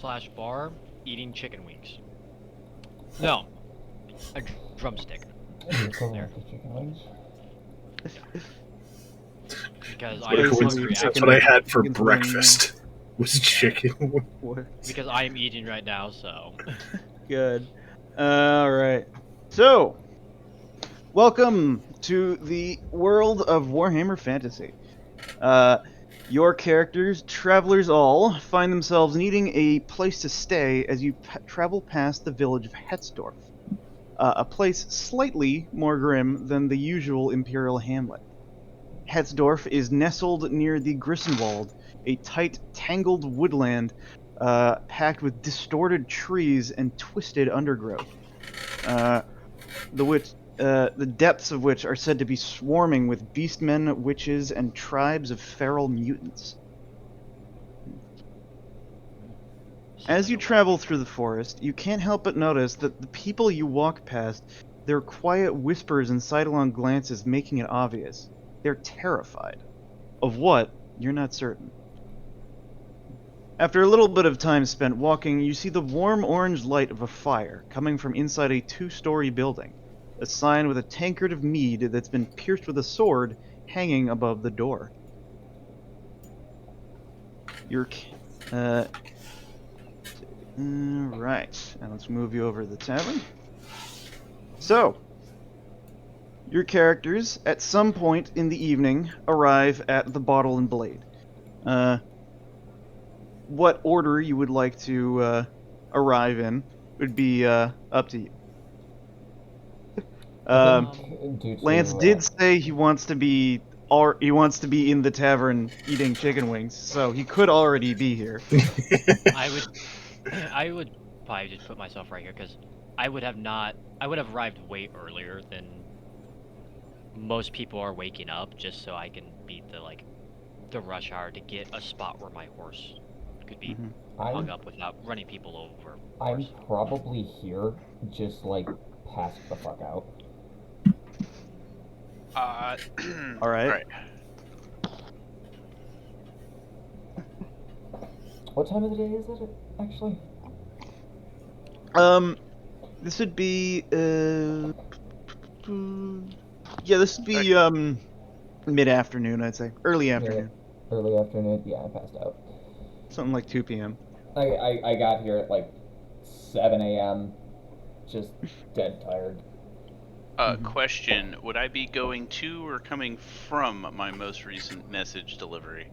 tavern/bar eating chicken wings. No, a drumstick. There. Chicken wings. Because That's I am what, hungry. that's what I had for Chicken's breakfast. Was chicken. What? Because I am eating right now, so. Good. All right. So, welcome to the world of Warhammer Fantasy. Your characters, travelers all, find themselves needing a place to stay as you travel past the village of Hetzdorf, a place slightly more grim than the usual Imperial hamlet. Hetzdorf is nestled near the Grissenwald, a tight, tangled woodland packed with distorted trees and twisted undergrowth. The depths of which are said to be swarming with beastmen, witches, and tribes of feral mutants. As you travel through the forest, you can't help but notice that the people you walk past, their quiet whispers and sidelong glances making it obvious. They're terrified. Of what, you're not certain. After a little bit of time spent walking, you see the warm orange light of a fire coming from inside a two-story building, a sign with a tankard of mead that's been pierced with a sword hanging above the door. Right, and let's move you over to the tavern. So, your characters, at some point in the evening, arrive at the Bottle and Blade. What order you would like to arrive in would be up to you. Lance did say he wants to be in the tavern eating chicken wings, so he could already be here. I would probably just put myself right here because I would have arrived way earlier than most people are waking up, just so I can beat the rush hour to get a spot where my horse could be hung up without running people over. I'm probably here, just pass the fuck out. All right. What time of the day is it, actually? This would be this would be mid-afternoon, I'd say. Early afternoon. Yeah, early afternoon? Yeah, I passed out. Something like 2 p.m. I got here at 7 a.m. Just dead tired. Question, would I be going to or coming from my most recent message delivery?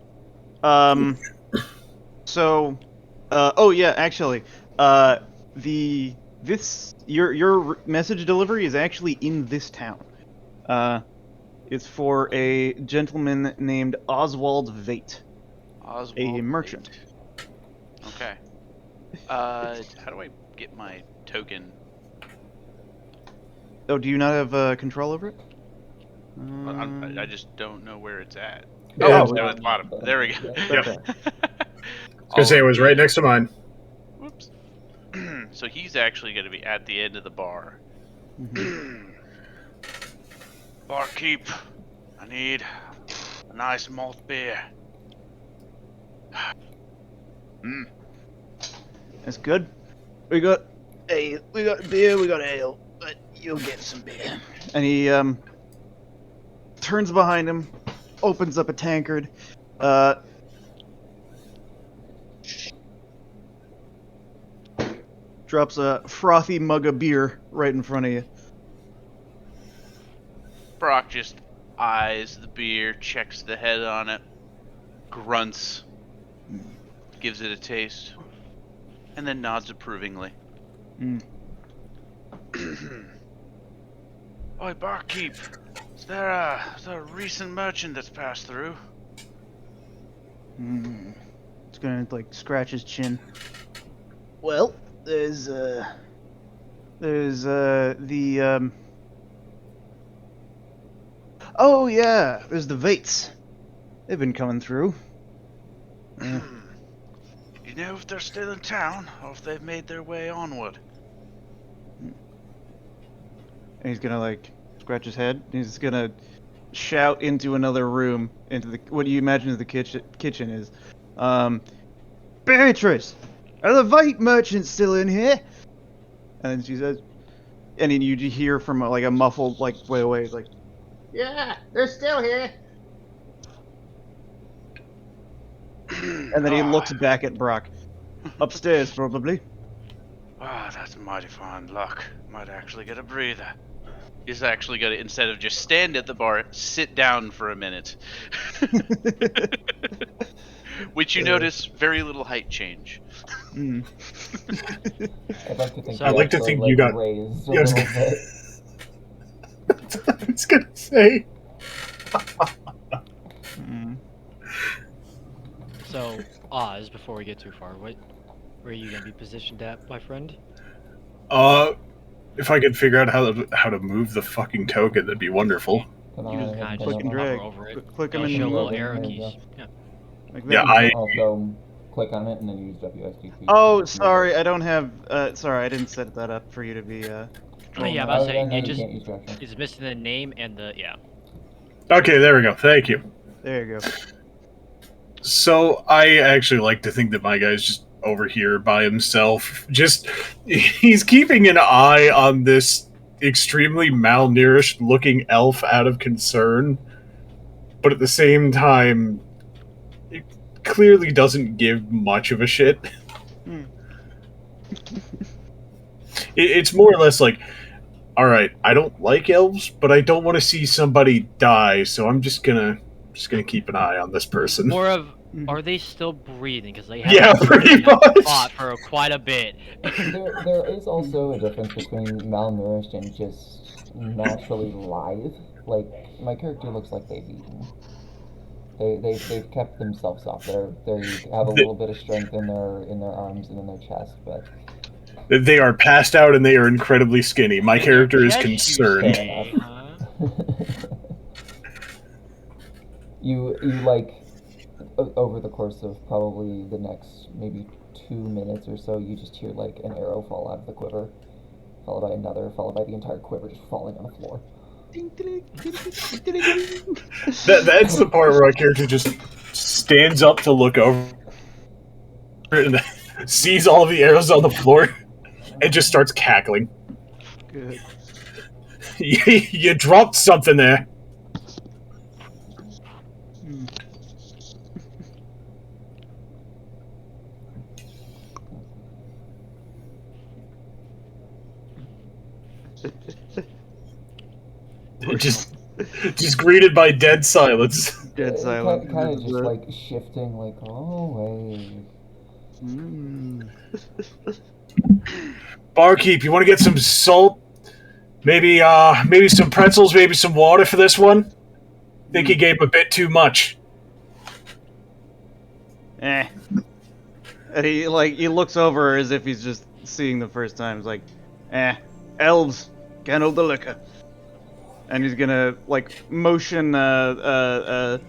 So, actually, your message delivery is actually in this town. It's for a gentleman named Oswald Vate, a merchant. Okay. How do I get my token? Oh, do you not have control over it? I just don't know where it's at. Yeah, Oh, it's down at the bottom. There we go. Okay. I was gonna say it was right next to mine. Whoops. So he's actually going to be at the end of the bar. Barkeep, I need a nice malt beer. That's good. We got beer, we got ale, but you'll get some beer. And he turns behind him, opens up a tankard, drops a frothy mug of beer right in front of you. Brock just eyes the beer, checks the head on it, grunts, gives it a taste, and then nods approvingly. Oi, barkeep, is there a recent merchant that's passed through? It's gonna scratch his chin. Well, there's the oh yeah, there's the Vates. They've been coming through. You know if they're still in town or if they've made their way onward? And he's gonna scratch his head. He's gonna shout into another room, into what do you imagine the kitchen is. Beatrice, Are the vape merchants still in here? And then she says, and then you hear from like a muffled like way away, like, yeah, they're still here. And then he looks back at Brock. Upstairs, probably. Ah, that's mighty fine luck. Might actually get a breather. He's actually gonna, instead of just stand at the bar, sit down for a minute. Which you notice very little height change. Mm. I'd like to think So- he I'd like to actually, think you got- raised a Yeah, I was little gonna- bit. I was gonna say. Mm. So, Oz, before we get too far, where are you gonna be positioned at, my friend? If I could figure out how to move the fucking token, that'd be wonderful. Come You on, can kind of come just Click and on. drag. hover over it. Click them It'll in show the little middle. arrow There you keys. go. Yeah. Like Yeah, that. Also, click on it and then use WSDP. Oh, sorry, I don't have. Sorry, I didn't set that up for you to be. Oh, controlling yeah, I'm that. about to Other say, than that, it you just can't use gesture. is missing the name and the, yeah. Okay, there we go. Thank you. There you go. So I actually like to think that my guy's just over here by himself. Just he's keeping an eye on this extremely malnourished looking elf out of concern, but at the same time it clearly doesn't give much of a shit. Hmm. It's more or less like, all right, I don't like elves, but I don't want to see somebody die, so I'm just gonna keep an eye on this person. More of, Mhm. are they still breathing? Because they Yeah, haven't pretty been in that much. spot for quite a bit. There is also a difference between malnourished and just naturally lithe. Like, my character looks like they've eaten. They've kept themselves up. They have a little bit of strength in their arms and in their chest, but They are passed out and they are incredibly skinny. My character is Yes, you concerned. say, huh? you like over the course of probably the next maybe 2 minutes or so, you just hear like an arrow fall out of the quiver, followed by another, followed by the entire quiver just falling on the floor. That's the part where my character just stands up to look over and sees all of the arrows on the floor and just starts cackling. Good. You dropped something there. Hmm. Just greeted by dead silence. Dead silence. Kind of just like shifting, like, oh wait. Mm. Barkeep, you want to get some salt? Maybe some pretzels, maybe some water for this one? Think he gave a bit too much. Eh. And he looks over as if he's just seeing the first time. He's like, elves can't hold the liquor. And he's gonna like motion the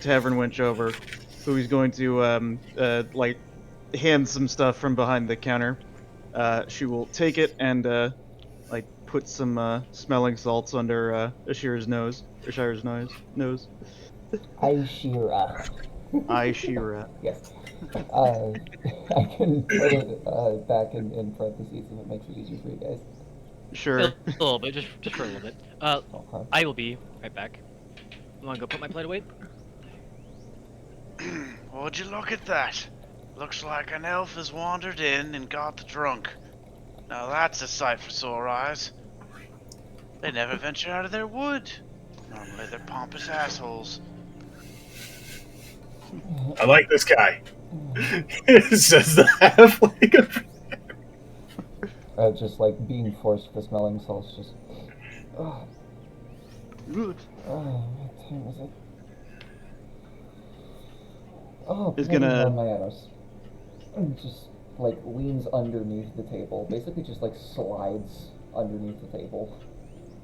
tavern wench over, who he's going to like hand some stuff from behind the counter. She will take it and like put some smelling salts under Ashira's nose. Ashira's nose. Aishira. Aishira. Yes. I can put it back in parentheses if it makes it easier for you guys. Sure. A little bit, just for a little bit. Okay. I will be right back. I'm gonna go put my plate away. Would you look at that? Looks like an elf has wandered in and got the drunk. Now that's a sight for sore eyes. They never venture out of their wood. Normally they're pompous assholes. I like this guy. Says the halfling. Just like being forced for smelling salts, just. Oh, what time is it? Oh, Is bloody gonna- hell, my arrows. And just like leans underneath the table, basically just like slides underneath the table,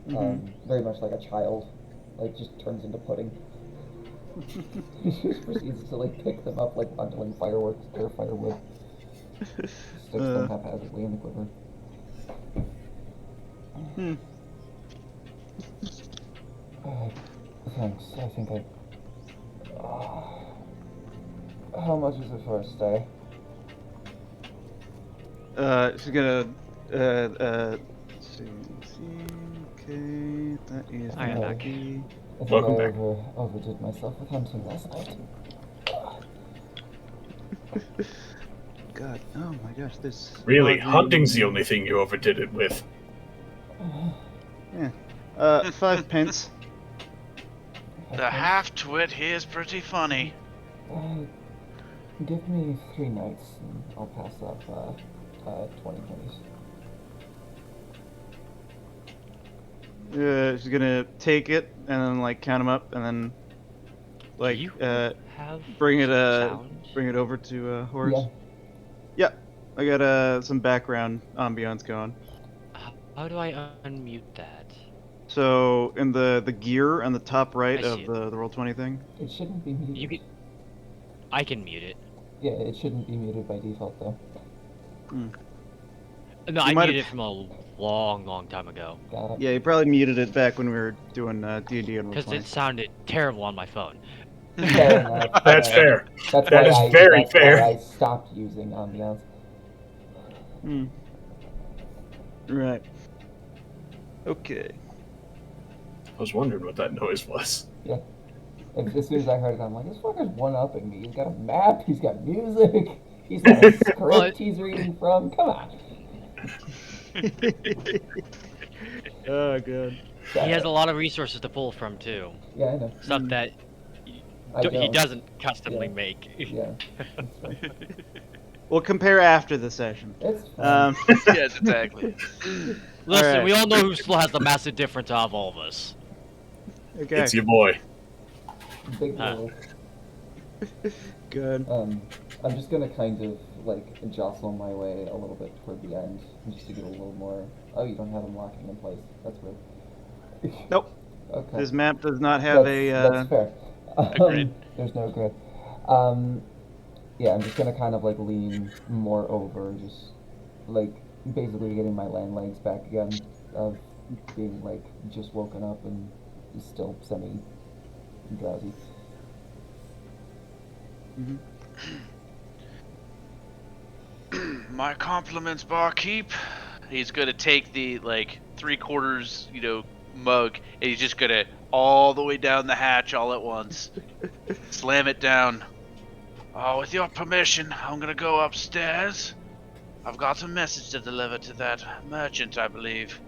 very much like a child, like just turns into pudding. He just proceeds to like pick them up like bundling fireworks or firewood, sticks them haphazardly in the quiver. Hmm. Thanks. I think I. How much is it for a stay? She's gonna see, okay, that is I am gonna back. be I think Welcome I back. overdid myself with hunting last night. God, oh my gosh, this Really, lodging- hunting's the only thing you overdid it with. Yeah. 5 pence. The half-twit here's pretty funny. Give me 3 nights and I'll pass up 20 pennies. She's gonna take it and then like count them up and then like Do you have bring it sound? bring it over to Horace. Yeah. Yep. I got some background ambiance going. How do I unmute that? So in the gear on the top right I of see it. the Roll20 thing. It shouldn't be muted. You can. I can mute it. Yeah, it shouldn't be muted by default though. No, You I might muted have- it from a long time ago. Got it. Yeah, you probably muted it back when we were doing D&D and Because Roll20. it sounded terrible on my phone. Fair enough. That's fair. That's That why is I, very that's fair. why I stopped using ambiance. Right. Okay. I was wondering what that noise was. Yeah. As soon as I heard it, I'm like, this fucker's one-upping me. He's got a map, he's got music, he's got a script Well, he's reading from. Come on. Oh, good. He has a lot of resources to pull from too. Yeah, I know. Stuff that I he don't. doesn't customly Yeah. make. Yeah. That's fine. We'll compare after the session. It's fine. Yes, exactly. Listen, Alright. we all know who still has the massive difference out of all of us. Okay. It's your boy. Big Ah. deal. Good. I'm just gonna kind of like jostle my way a little bit toward the end, just to get a little more. Oh, you don't have them locking in place. That's weird. Nope. Okay. This map does not have That's fair. Agreed. There's no grid. Yeah, I'm just gonna kind of like lean more over, just like basically getting my land legs back again, of being like just woken up and still semi drowsy. My compliments, barkeep. He's gonna take the like 3/4, mug, and he's just gonna all the way down the hatch all at once. Slam it down. Oh, with your permission, I'm gonna go upstairs. I've got a message to deliver to that merchant, I believe.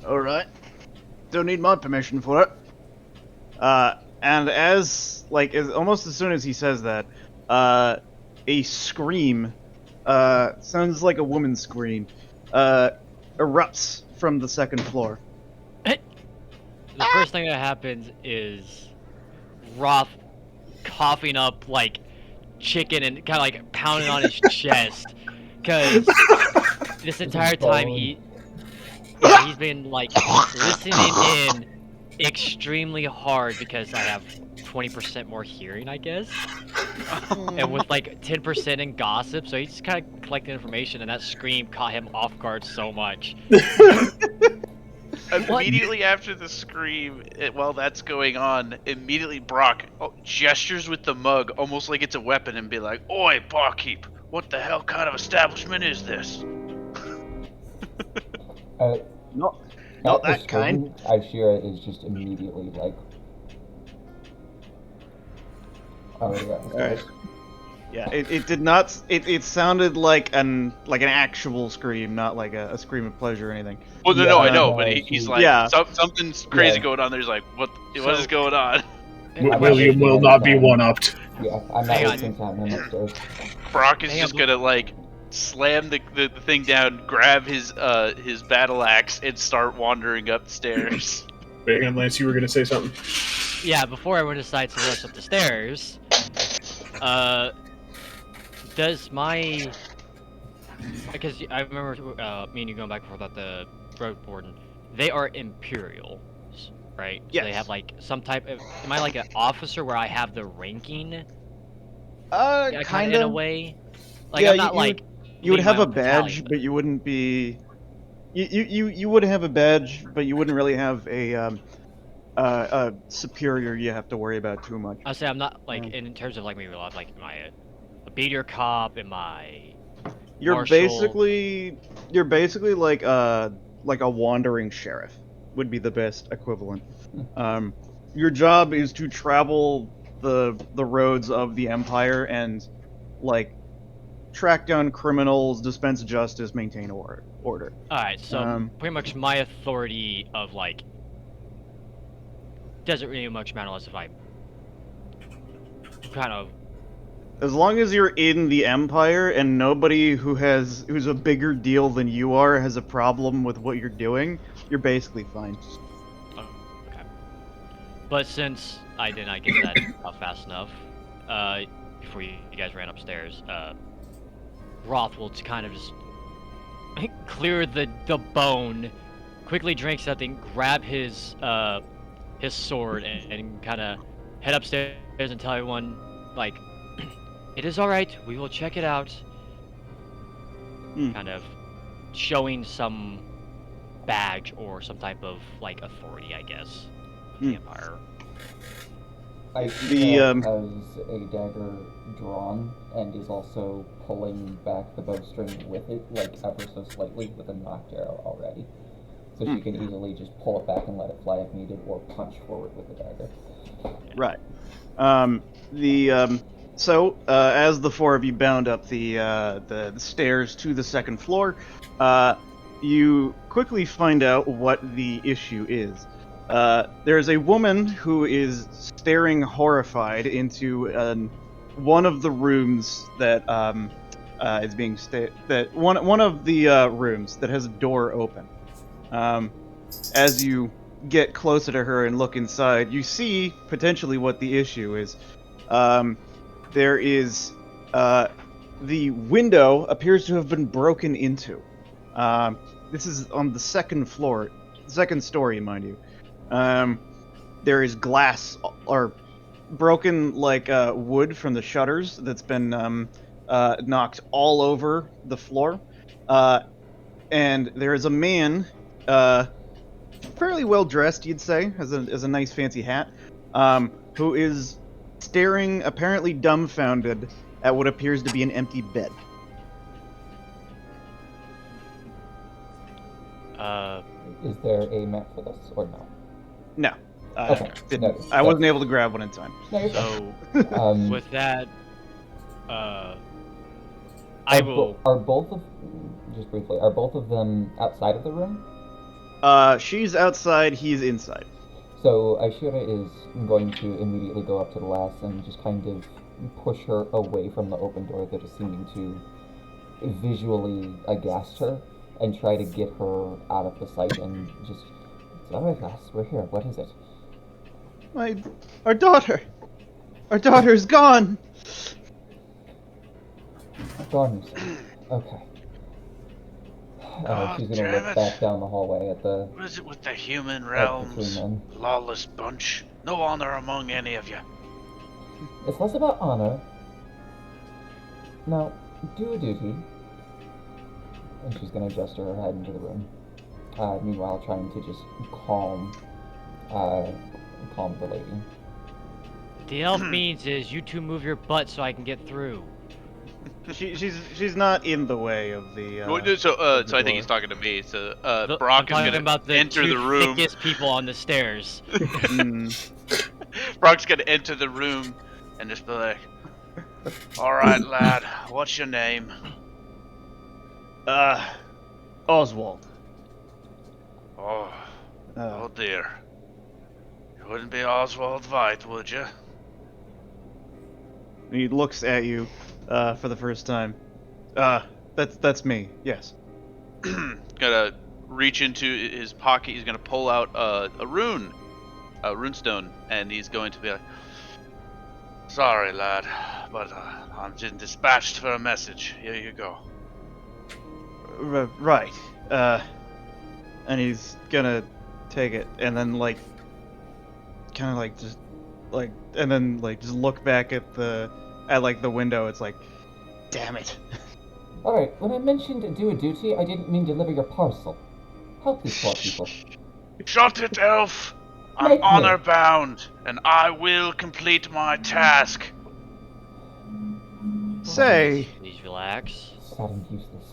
All right. Don't need my permission for it. And almost as soon as he says that, a scream, sounds like a woman's scream, erupts from the second floor. The first thing that happens is Roth coughing up like chicken and kind of like pounding on his chest, because this entire time he's been like listening in extremely hard because I have 20% more hearing, I guess, and with like 10% in gossip, so he's just kind of collecting information, and that scream caught him off guard so much. Immediately after the scream, while that's going on, immediately Brock gestures with the mug, almost like it's a weapon, and be like, "Oi, barkeep, what the hell kind of establishment is this?" Not At that this kind. moment, Aishira is just immediately like. Oh yeah. Alright. Yeah, it did not. It sounded like an actual scream, not like a scream of pleasure or anything. Well, no, Yeah, I know, no, but he's like, Yeah. something's crazy Yeah. going on. There's like, what So- is going on? William will not be one-upped. Yeah, I'm not Hang on. wasting time. I'm upstairs. Brock is Hang just on. gonna like slam the thing down, grab his battle axe, and start wandering upstairs. Hang on, Lance, you were going to say something? Yeah, before everyone decides to rush up the stairs, does my... Because I remember me and you going back and forth about the road warden. They are Imperials, right? So they Yes. have like some type of... Am I like an officer where I have the ranking? Kind Kind of in a way? Like, Yeah, I'm not you like... You would leading my have a own battalion, badge, but you wouldn't be. You would have a badge, but you wouldn't really have a superior you have to worry about too much. I'll say I'm not like in terms of like maybe like am I a beater cop? Am I You're Marshal- basically like a wandering sheriff would be the best equivalent. Your job is to travel the roads of the Empire and like track down criminals, dispense justice, maintain order. Alright, so pretty much my authority of like doesn't really much matter unless if I kind of As long as you're in the Empire and nobody who's a bigger deal than you are has a problem with what you're doing, you're basically fine. okay. But since I did not get that out fast enough, before you guys ran upstairs, Roth will kind of just clear the bone, quickly drink something, grab his sword, and kind of head upstairs and tell everyone, like, it is alright, we will check it out. Kind of showing some badge or some type of, like, authority, I guess, of the Empire. Aisha has a dagger drawn and is also pulling back the bowstring with it, like ever so slightly, with a knocked arrow already. So she can easily just pull it back and let it fly if needed, or punch forward with the dagger. Right. So as the four of you bound up the stairs to the second floor, you quickly find out what the issue is. There's a woman who is staring horrified into one of the rooms that is being one of the rooms that has a door open. As you get closer to her and look inside, you see potentially what the issue is. There is the window appears to have been broken into. This is on the second story, mind you. There is glass or broken like wood from the shutters that's been knocked all over the floor. And there is a man, fairly well dressed, you'd say, has a nice fancy hat, who is staring, apparently dumbfounded, at what appears to be an empty bed. Is there a map for this, or no? No. Okay. I wasn't able to grab one in time. No, you're fine. So, with that, I will... Are both of... Just briefly, are both of them outside of the room? She's outside, he's inside. So Aishira is going to immediately go up to the lass and just kind of push her away from the open door that is seeming to visually aghast her, and try to get her out of the sight and just... It's alright, lass, we're here. What is it? Our daughter is gone! Gone, you say? Okay. She's gonna damn look it. back down the hallway at the... What is it with the human three realms? men. Lawless bunch. No honor among any of you. It's less about honor. Now, do a duty. And she's gonna gesture her head into the room. Meanwhile, trying to just calm the lady. The elf means is you two move your butt so I can get through. She's not in the way of the. So I door. think he's talking to me. So I'm Brock is talking gonna about the enter two the room. thickest people on the stairs. Brock's gonna enter the room and just be like, Alright, lad. What's your name? Oswald. Oh, Uh, oh dear. You wouldn't be Oswald Veit, would you? he looks at you for the first time. That's me. Yes. gonna reach into his pocket. He's gonna pull out a runestone, and he's going to be like, Sorry, lad, but I'm just dispatched for a message. Here you go. Right. And he's gonna take it and then just look back at the window. It's like, damn it. Alright, when I mentioned do a duty, I didn't mean deliver your parcel. Help these poor people. Shut it, elf! I'm Make me. honor bound, and I will complete my task. Say, Please relax. fat and useless.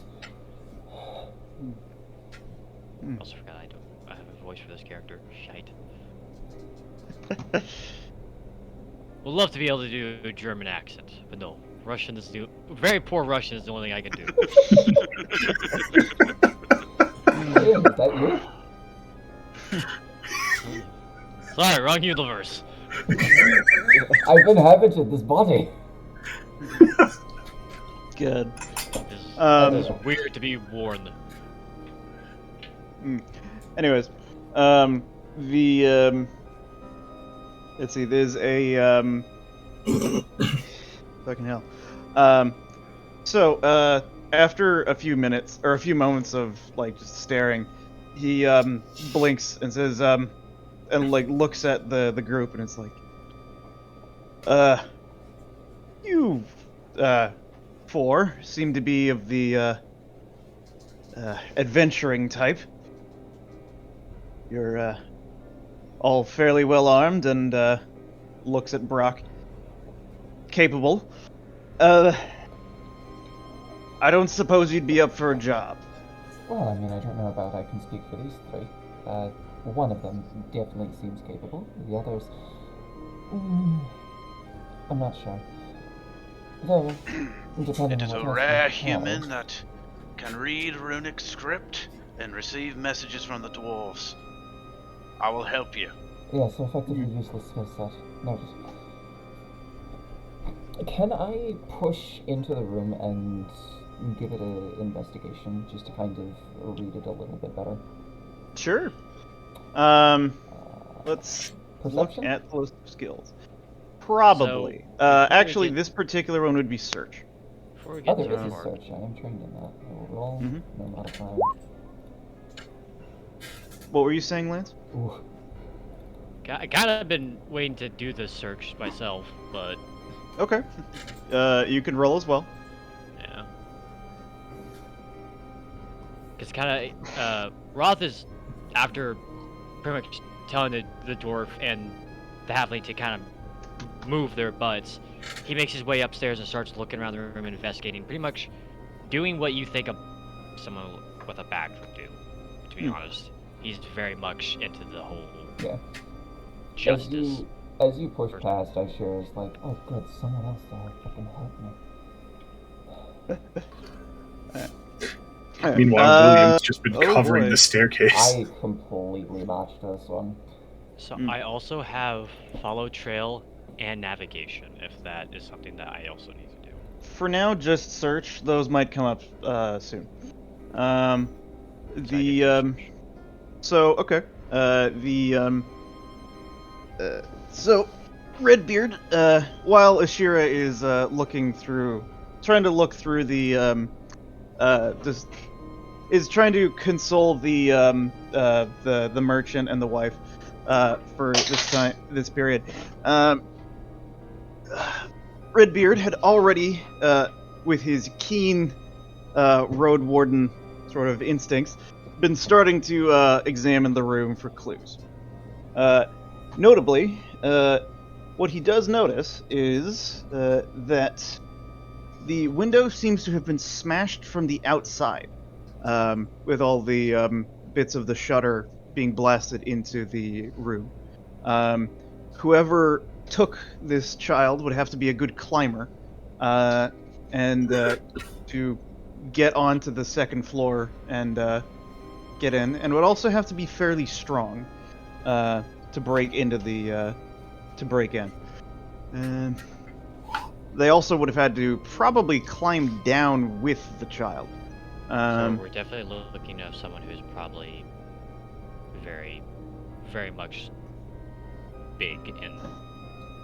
I also forgot I have a voice for this character. Shite. Would love to be able to do a German accent, but no. Russian is very poor Russian is the only thing I can do. Ian, is that you? Sorry, wrong universe. I've inhabited this body. Good. It's weird to be worn. Anyways, let's see. There's a fucking hell. So after a few minutes or a few moments of like just staring, he blinks and says and like looks at the group and it's like, you four seem to be of the adventuring type. You're all fairly well armed and looks at Brock. Capable. I don't suppose you'd be up for a job. Well, I mean, I don't know about I can speak for these three. One of them definitely seems capable. The others... I'm not sure. Though, depending It is on a what else rare we human have- that can read runic script and receive messages from the dwarves. I will help you. Yeah, so effectively useless skill set. Noted. Can I push into the room and give it an investigation, just to kind of read it a little bit better? Sure. Let's look Perception? at those skills. Probably. So, Actually, get- this particular one would be search. Before we Oh, get there too is a far, search. I am trained in that. I will roll, Mhm. no modifier. What were you saying, Lance? Ooh. I kind of been waiting to do this search myself, but Okay. You can roll as well. yeah. Because kind of, Roth is, after pretty much telling the dwarf and the halfling to kind of move their butts, he makes his way upstairs and starts looking around the room and investigating, pretty much doing what you think someone with a back would do, to be honest. He's very much into the whole Yeah. justice. As you push past, I share is like, oh good, someone else there fucking help me. Meanwhile, William's just been oh covering boy. the staircase. I completely botched this one. So I also have follow trail and navigation, if that is something that I also need to do. For now, just search. Those might come up soon. So okay. So Redbeard, while Ashira is trying to look through the is trying to console the merchant and the wife for this period. Redbeard had already, with his keen road warden sort of instincts, been starting to examine the room for clues. Notably, what he does notice is that the window seems to have been smashed from the outside, with all the bits of the shutter being blasted into the room. Whoever took this child would have to be a good climber, and to get onto the second floor and get in, and would also have to be fairly strong to break into the to break in. And they also would have had to probably climb down with the child. So we're definitely looking at someone who's probably very, very much big in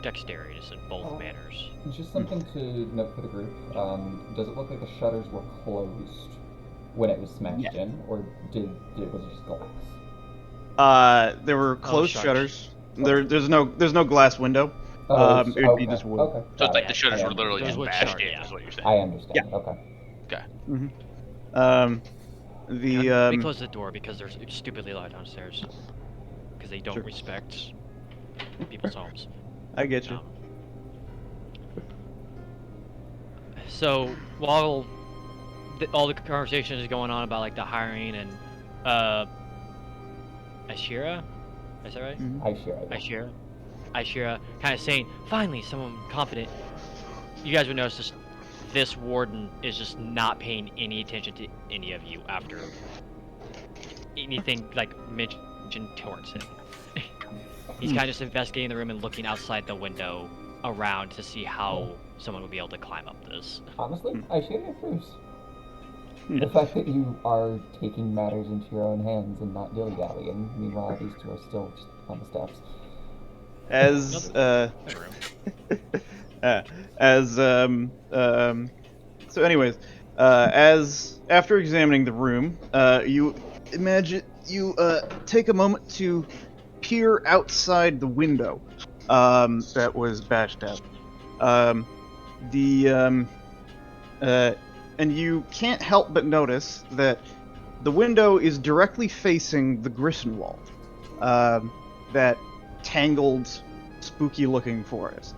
dexterity in both manners. Just something to note for the group. Does it look like the shutters were closed when it was smashed in, or was it just glass? There were closed shutters. shutters. There's no glass window. It would be just wood. Okay. So it's got like it. the shutters I were literally Those just would bashed shut, in, yeah. is what you're saying. I understand. Yeah. Okay. Let me close the door because they're stupidly loud downstairs. Because they don't Sure. respect people's homes. I get you. So while all the conversation is going on about like the hiring and Ashira, is that right? Mhm. Ashira, kind of saying, finally, someone confident. You guys would notice this warden is just not paying any attention to any of you after anything like mentioned towards him. He's kind of just investigating the room and looking outside the window around to see how someone would be able to climb up this. Honestly, I share your proofs. The fact that you are taking matters into your own hands and not dilly-dallying, meanwhile these two are still just on the steps. As so anyways, as after examining the room, you take a moment to peer outside the window that was bashed out. And you can't help but notice that the window is directly facing the Grissenwald, that tangled, spooky-looking forest.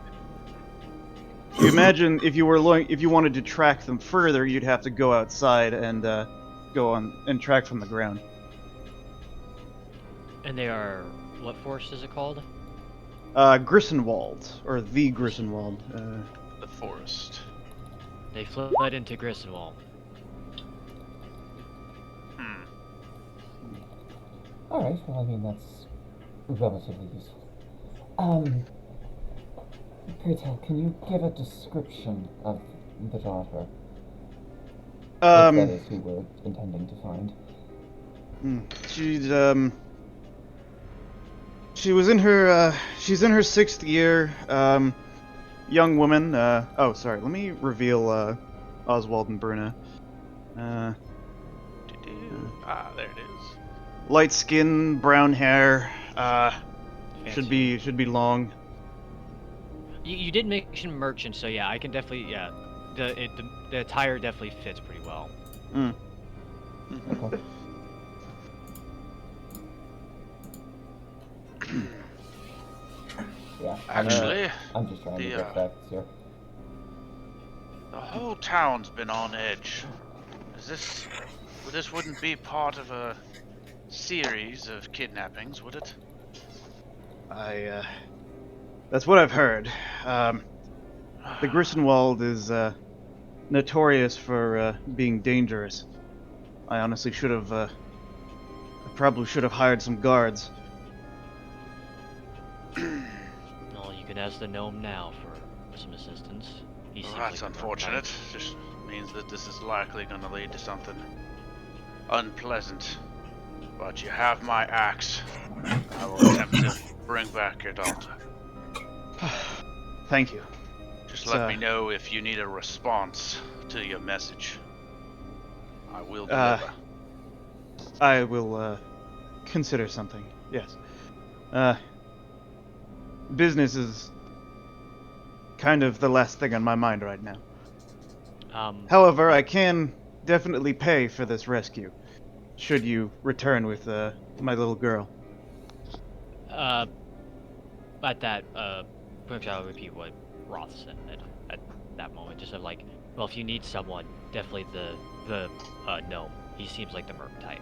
You imagine if you wanted to track them further, you'd have to go outside and go on and track from the ground. And they are, what forest is it called? Grissenwald, or the Grissenwald. The forest. They fled into Grissenwald. Alright, well, I mean, that's relatively useful. Pray tell, can you give a description of the daughter? If that is who we're intending to find. She's in her 6th year, young woman, oh, sorry, let me reveal, Oswald and Bruna. There it is. Light skin, brown hair, should Fancy. be long. You did mention merchant, so yeah, I can definitely, yeah, the attire definitely fits pretty well. Okay. Yeah. Actually, I'm just trying to get facts here. the whole town's been on edge. This wouldn't be part of a series of kidnappings, would it? That's what I've heard. The Grissenwald is, notorious for, being dangerous. I honestly probably should have hired some guards. Well, you can ask the gnome now for some assistance. He Well, seems that's like the unfortunate. Just means that this is likely going to lead to something unpleasant. But you have my axe. I will attempt to bring back your daughter. Thank you. Just let me know if you need a response to your message. I will deliver. I will, consider something, yes. Business is kind of the last thing on my mind right now. However, I can definitely pay for this rescue, should you return with, my little girl. At that, perhaps I'll repeat what Roth said at that moment, just of like, well, if you need someone, definitely the gnome. He seems like the merc type.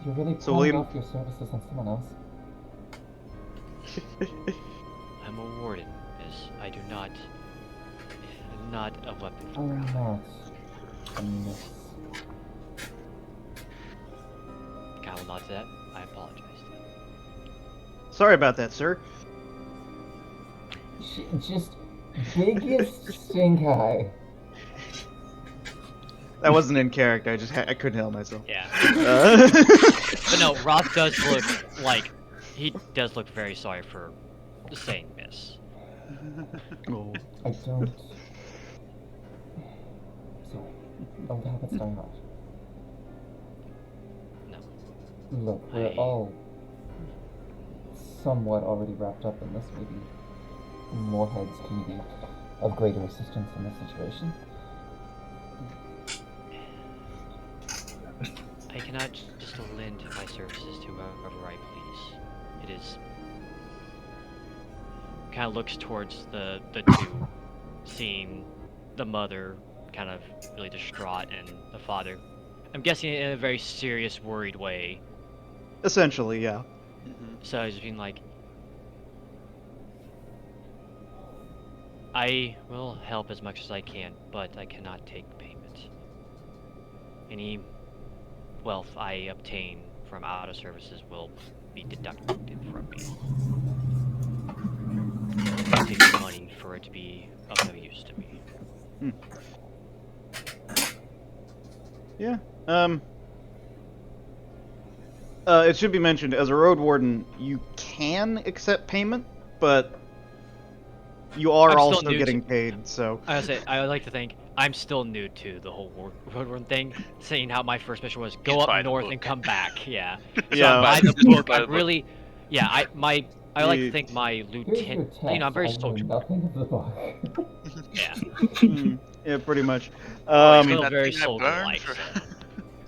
You're really So pulling William- off your services on someone else? I'm a warden, miss. I'm not a weapon for I'm ground. not a miss. I will not do that. I apologize. Sorry about that, sir. Just biggest stink eye. That wasn't in character, I couldn't help myself. Yeah. Uh, But no, Roth does look like he does look very sorry for saying miss. oh. I don't... Sorry. Old habits die hard. No. Look, we're all somewhat already wrapped up in this. Maybe more heads can be of greater assistance in this situation. I cannot just lend my services to whoever I please. It is... Kind of looks towards the two, seeing the mother kind of really distraught, and the father, I'm guessing in a very serious, worried way. Essentially, yeah. So he's being like, I will help as much as I can, but I cannot take payment. Any wealth I obtain from out of services will be deducted from me. I take the money for it to be of no use to me. Yeah. It should be mentioned, as a road warden, you can accept payment, but you are I'm still also new getting to- paid, so... I would say, I would like to think I'm still new to the whole road warden thing, saying how my first mission was go He's up by the north book. and come back. Yeah. So Yeah. I'm by Just the book. by the I'm book. really, yeah. I like to You- think my Here's your lieutenant. text. You know, I'm very I know soldier. nothing of the book. Yeah. Yeah, pretty much. Oh, you I'm mean still that very thing I burned soldier-like. for- So.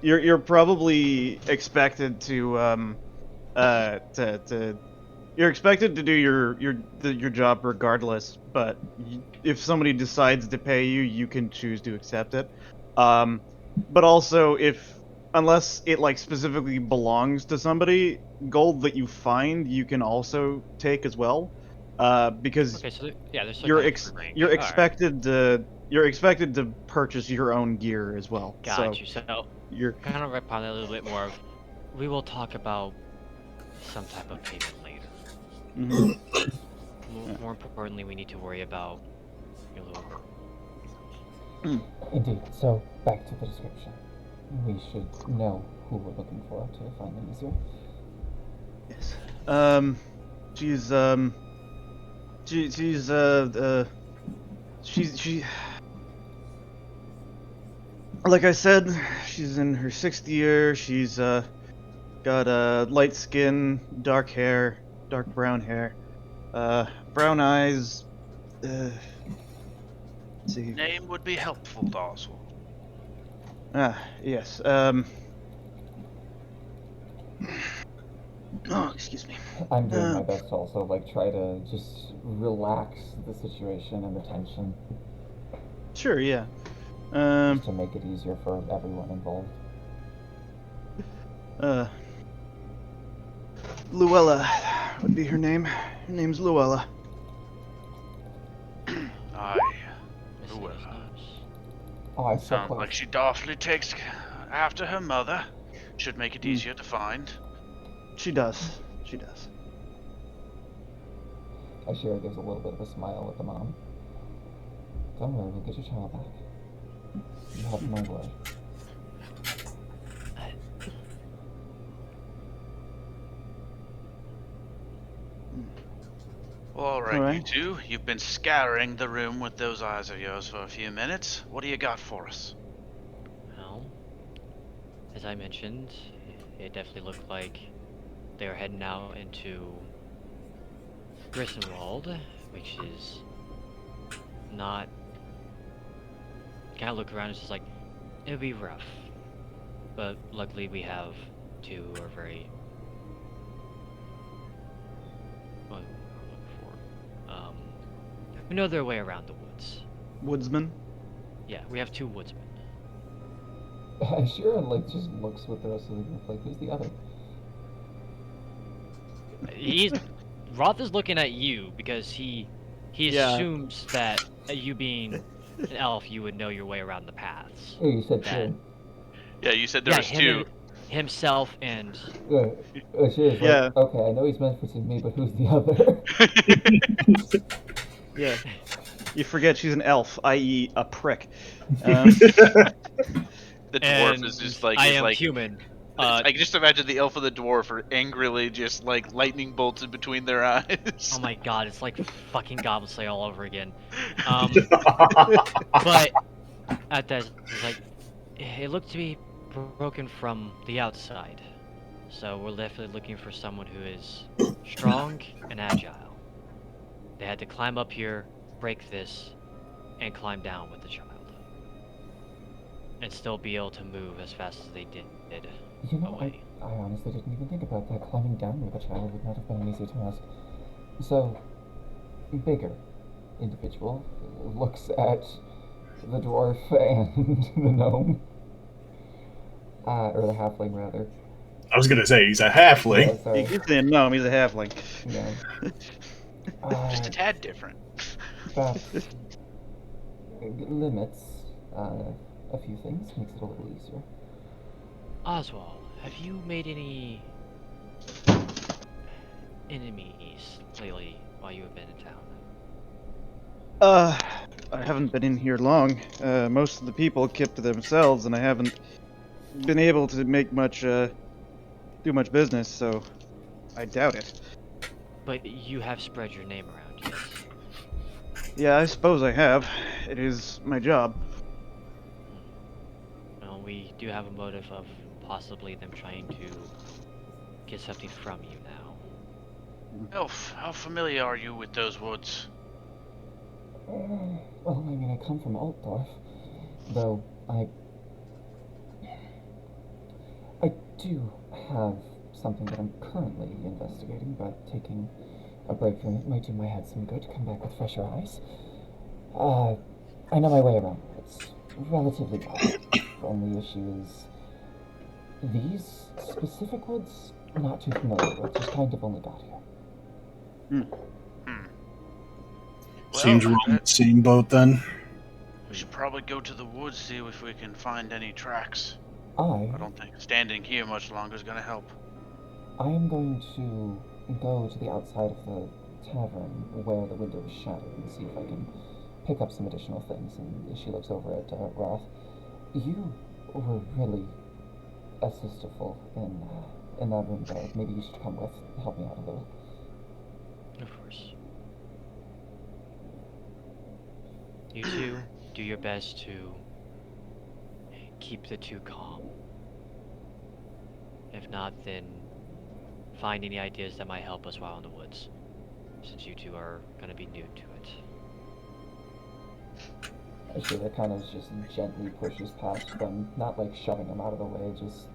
You're probably expected to you're expected to do your job regardless, but if somebody decides to pay you, you can choose to accept it. But also, unless it like specifically belongs to somebody, gold that you find you can also take as well, because Okay, so there's some you're kind of free range. you're Alright. expected to purchase your own gear as well. Got So you. So you're kind of upon that a little bit more of, we will talk about some type of payment later. mhm. More importantly, we need to worry about your little girl. Indeed. So, back to the description. We should know who we're looking for to find them easier. Yes. She like I said, she's in her 6th year. She's got light skin, dark hair, dark brown hair, brown eyes. Let's see. Name would be helpful, Dawsel. Yes. Oh, excuse me. I'm doing my best to also try to just relax the situation and the tension, Sure, yeah. just to make it easier for everyone involved. Luella would be her name. Her name's Luella. Aye. Missing Well, those notes. Oh, I'm so sounds close. like she awfully takes after her mother. Should make it Hmm. easier to find. She does. She does. Ashira gives a little bit of a smile at the mom. Don't worry, we'll get your child back. You have my word. Well, all right, Alright. you two. You've been scouring the room with those eyes of yours for a few minutes. What do you got for us? Well, as I mentioned, it definitely looked like they were heading out into Grissenwald, which is not. Kind of look around, it's just like it would be rough, but luckily we have two who are very. What we're looking for. We know their way around the woods. Woodsman. Yeah, we have two woodsmen. Ashira just looks with the rest of the group like, who's the other? Roth is looking at you because he Yeah. assumes that you being an elf, you would know your way around the paths. Oh, you said That- two. Yeah, you said there was him two. himself and Ashira's Yeah. like, okay, I know he's mentioning me, but who's the other? Yeah. You forget she's an elf, i.e., a prick. The dwarf and is just like, I is am like, human. I can just imagine the elf and the dwarf are angrily just like lightning bolted between their eyes. Oh my god, it's like fucking Goblin Slayer all over again. But at that, it's like it looked to be broken from the outside, so we're definitely looking for someone who is strong and agile. They had to climb up here, break this, and climb down with the child, and still be able to move as fast as they did You know, away. I honestly didn't even think about that. Climbing down with a child would not have been an easy task. So, bigger individual looks at the dwarf and the gnome. Or the halfling, rather. I was gonna say he's a halfling. Yeah, sorry. He's a gnome. He's a halfling. Yeah. Just a tad different. That limits a few things, makes it a little easier. Oswald, have you made any enemies lately while you have been in town? I haven't been in here long. Most of the people kept to themselves, and I haven't been able to make much, do much business, so I doubt it. But you have spread your name around, yes? Yeah, I suppose I have. It is my job. Well, we do have a motive of possibly them trying to get something from you now. Elf, how familiar are you with those woods? Well, I mean, I come from Altdorf, though I do have something that I'm currently investigating, but taking a break from it might do my head some good, come back with fresher eyes. I know my way around. It's relatively well. The only issue is these specific woods, not too familiar with, just kind of only got here. Seems we're on the same boat then. We should probably go to the woods, see if we can find any tracks. I I don't think standing here much longer is gonna help. am going to go to the outside of the tavern where the window was shattered and see if I can pick up some additional things. And she looks over at Roth. You were really assistful in that room there. Maybe you should come with, help me out a little. Of course. You two do your best to keep the two calm. If not, then find any ideas that might help us while in the woods, since you two are gonna be new to it. Ashira kind of just gently pushes past them, not like shoving them out of the way, just,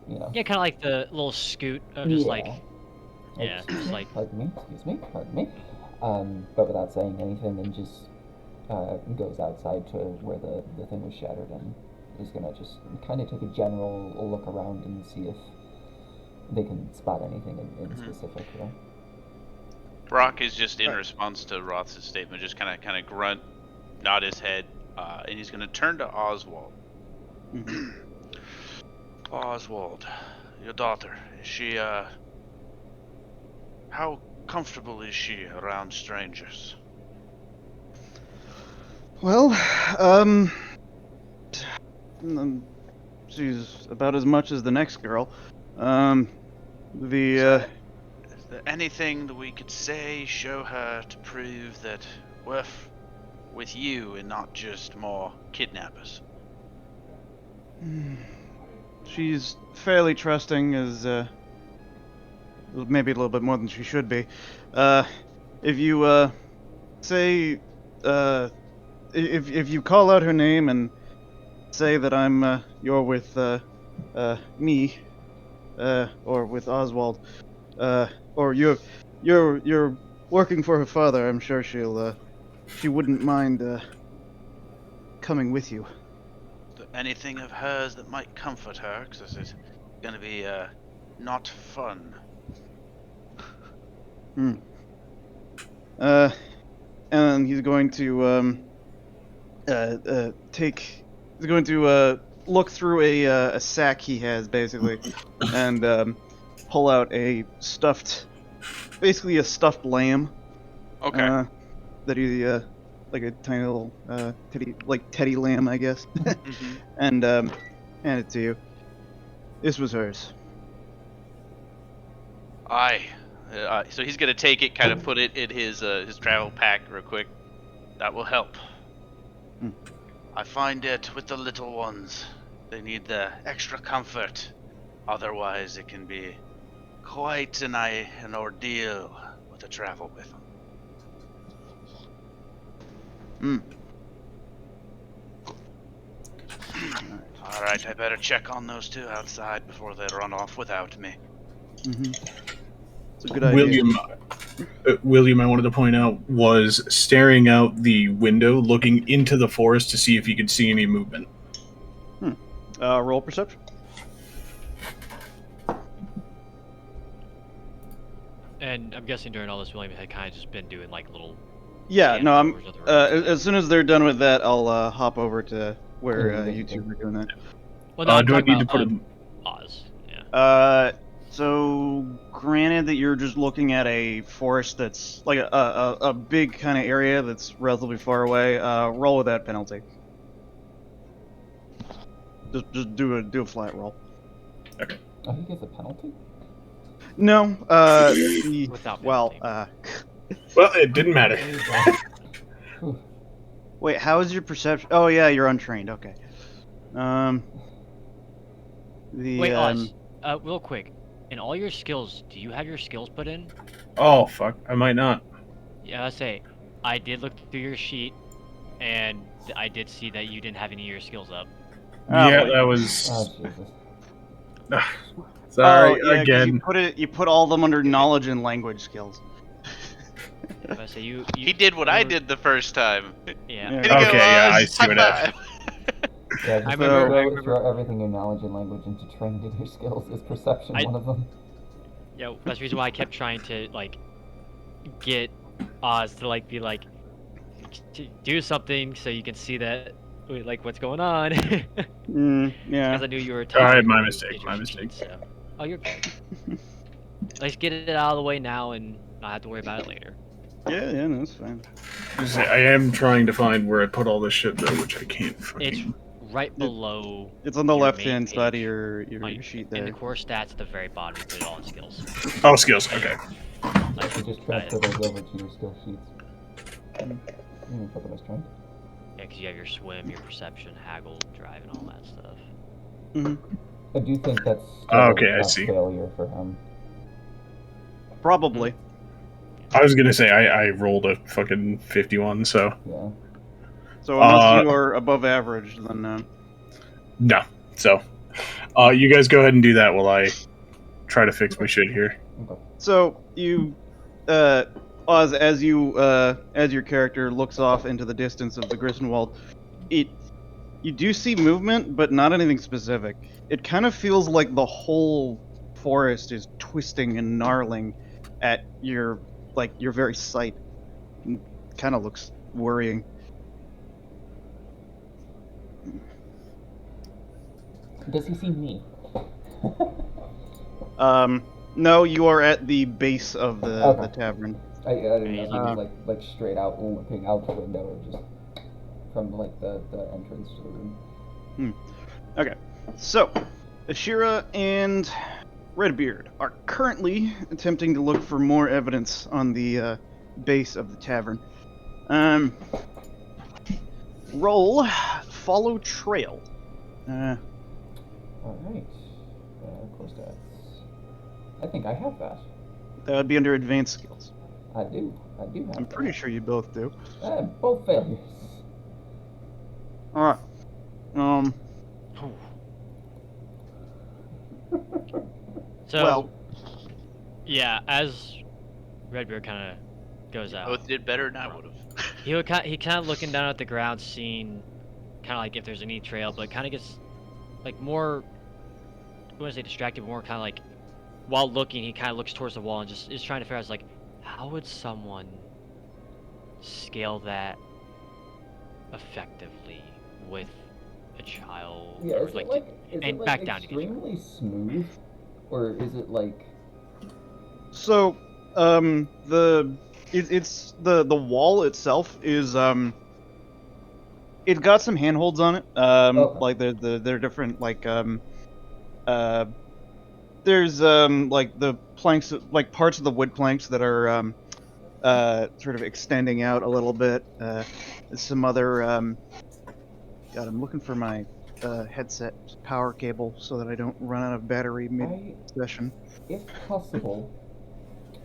you know. Yeah, kind of like the little scoot of just like, yeah, Excuse just me, like, pardon me, excuse me, pardon me. But without saying anything, and just goes outside to where the thing was shattered and is gonna just kind of take a general look around and see if they can spot anything in specific here. Brock is just in response to Roth's statement, just kind of grunt, nod his head, and he's going to turn to Oswald. Oswald, your daughter, is she, how comfortable is she around strangers? Well, she's about as much as the next girl. Is there anything that we could say, show her to prove that we're with you and not just more kidnappers? She's fairly trusting, as maybe a little bit more than she should be. If you say, if you call out her name and say that you're with me, or with Oswald, or you're working for her father, I'm sure she wouldn't mind coming with you. Is there anything of hers that might comfort her? Because this is going to be not fun. And he's going to look through a sack he has, basically, and pull out basically a stuffed lamb. Okay. That he like a tiny little teddy lamb, I guess, and hand it to you. This was hers. Aye. So he's going to take it, kind of put it in his travel pack real quick. That will help. I find it with the little ones. They need the extra comfort. Otherwise, it can be quite an ordeal to travel with them. Alright, I better check on those two outside before they run off without me. It's a good idea. William, William, I wanted to point out, was staring out the window, looking into the forest to see if he could see any movement. Roll perception. And I'm guessing during all this, William had kind of just been doing like little. Yeah, scan no, I'm. tours of the room. As soon as they're done with that, I'll hop over to where Yeah, you two were doing that. Well, no, I'm Do I talking need to about put him? Oz. Yeah. So granted that you're just looking at a forest that's like a big kind of area that's relatively far away, roll with that penalty. Just do a flat roll. Oh, he gets a penalty? No, Without well, penalty. Well, it didn't matter. wait, how is your perception? Oh yeah, you're untrained. Okay. Wait, Oz. Real quick. In all your skills, do you have your skills put in? Oh, fuck. I might not. Yeah, I say, I did look through your sheet, and I did see that you didn't have any of your skills up. Yeah, wait. that was... Oh, Jesus. Sorry, oh, yeah, 'cause again. You put all of them under knowledge and language skills. If I say you He did what I did the first time. Yeah. Yeah. Way to go, Okay, yeah, I Oz. see what High happened. five. Yeah, just I remember- throw everything in knowledge and language into trained in your skills. Is perception one of them? Yeah, that's the reason why I kept trying to like get Oz to like be like to do something so you can see that like what's going on. Yeah. Because I knew you were. Alright, my typing mistake, in your my sheet, mistake. so. Oh, you're good. Let's get it out of the way now and not have to worry about it later. Yeah, no, that's fine. I am trying to find where I put all this shit, though, which I can't It's fucking... right below. It's on the your left-hand main side of page. your sheet In there. the core stats at the very bottom, you put it all in skills. Oh, skills, okay. Like, You just transfer those over to your skill sheets. You can put them as trained. yeah, because you have your swim, your perception, haggle, drive, and all that stuff. Mm-hmm. I do think that's still Oh, okay, I a see. failure for him. Probably. I was gonna say, I rolled a fucking 51, so... Yeah. So unless you are above average, then No. So, you guys go ahead and do that while I try to fix my shit here. Okay. So you, Oz, as your character looks off into the distance of the Grisenwald, you do see movement, but not anything specific. It kind of feels like the whole forest is twisting and gnarling at your very sight. Kind of looks worrying. Does he see me? No, you are at the base of the Okay. tavern. I didn't know if he Uh, was like straight out looking out the window or just from like the entrance to the room. Okay, so Ashira and Redbeard are currently attempting to look for more evidence on the base of the tavern. Roll follow trail. Alright. Of course that's... I think I have that. That would be under advanced skills. I do have I'm that. pretty sure you both do. Both failures. All right. So, Well, yeah, as Redbeard kind of goes out, Both did better than I would have. he kind of looking down at the ground, seeing kind of like if there's any trail, but kind of gets like more. I want to say distracted, but more kind of like while looking, he kind of looks towards the wall and just is trying to figure out like how would someone scale that effectively with a child? Yeah, or is like it like, is and it like back down to get you. extremely smooth? Or is it like... so it's the wall itself is it's got some handholds on it. Okay. Like they're different like there's like the planks, like parts of the wood planks that are sort of extending out a little bit. Some other God, I'm looking for my headset power cable so that I don't run out of battery mid-session. If possible,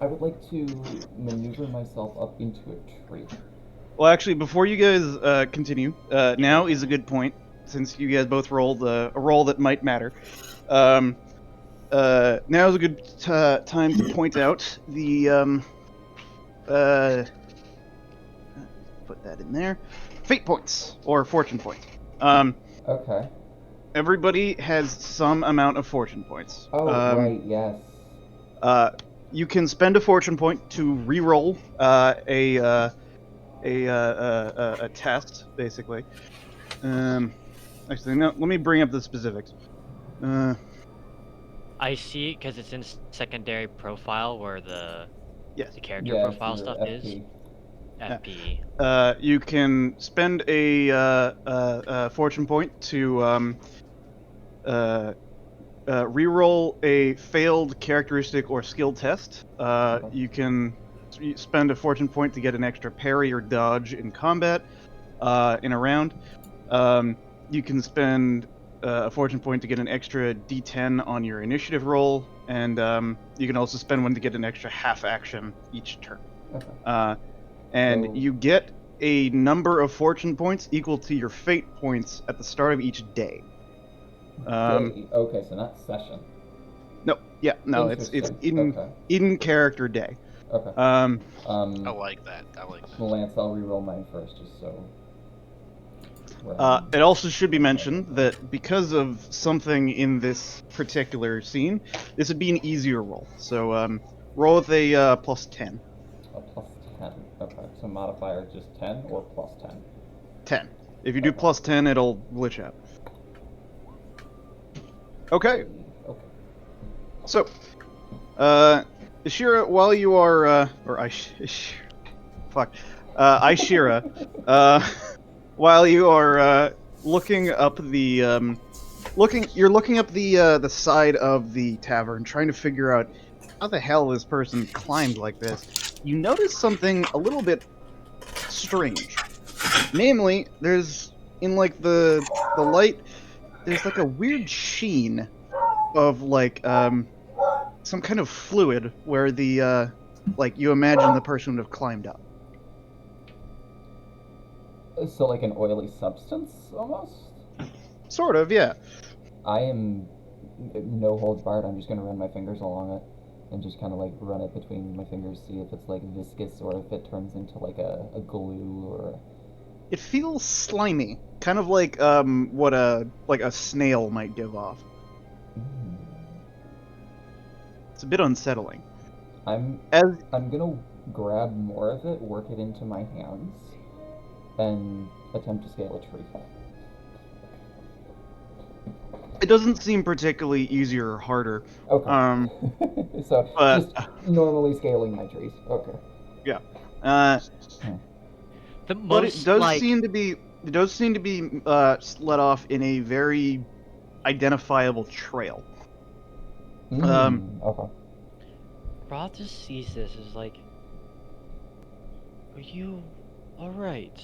I would like to maneuver myself up into a tree. Well, actually, before you guys continue, now is a good point, since you guys both rolled a roll that might matter. Now is a good time to point out the put that in there. Fate points or fortune points. Okay. Everybody has some amount of fortune points. Oh, right, yes. You can spend a fortune point to re-roll a test, basically. Actually, no. Let me bring up the specifics. I see, because it's in secondary profile where the Yes. character Yeah, profile it's your stuff is. FP. FP. You can spend a fortune point to reroll a failed characteristic or skill test. You can spend a fortune point to get an extra parry or dodge in combat in a round. You can spend a fortune point to get an extra D10 on your initiative roll, and you can also spend one to get an extra half action each turn. Okay. And So- you get a number of fortune points equal to your fate points at the start of each day. Day. Okay, so not session. No, yeah, no, it's Interesting. Okay. in character day. Okay. I like that. I like that. Lance, I'll reroll mine first, just so. It also should be mentioned that because of something in this particular scene, this would be an easier roll. So roll with a plus 10. A plus 10. Okay, so modifier just 10 or plus 10? 10. If you do Okay. plus 10, it'll glitch out. Okay. Okay. So, Ishira, while you are, Ishira, while you are looking up the, you're looking up the side of the tavern, trying to figure out how the hell this person climbed like this. You notice something a little bit strange. Namely, there's in like the light, there's like a weird sheen of like some kind of fluid where the like you imagine the person would have climbed up. So like an oily substance, almost? Sort of, yeah. I am no holds barred. I'm just going to run my fingers along it and just kind of like run it between my fingers, see if it's like viscous or if it turns into like a glue or... It feels slimy, kind of like what a snail might give off. It's a bit unsettling. I'm gonna grab more of it, work it into my hands, and attempt to scale a tree. It doesn't seem particularly easier or harder. Okay. So but- just normally scaling my trees. Okay. Yeah. The But most it does like seem to be let off in a very identifiable trail. Okay. Roth just sees this as like, are you all right?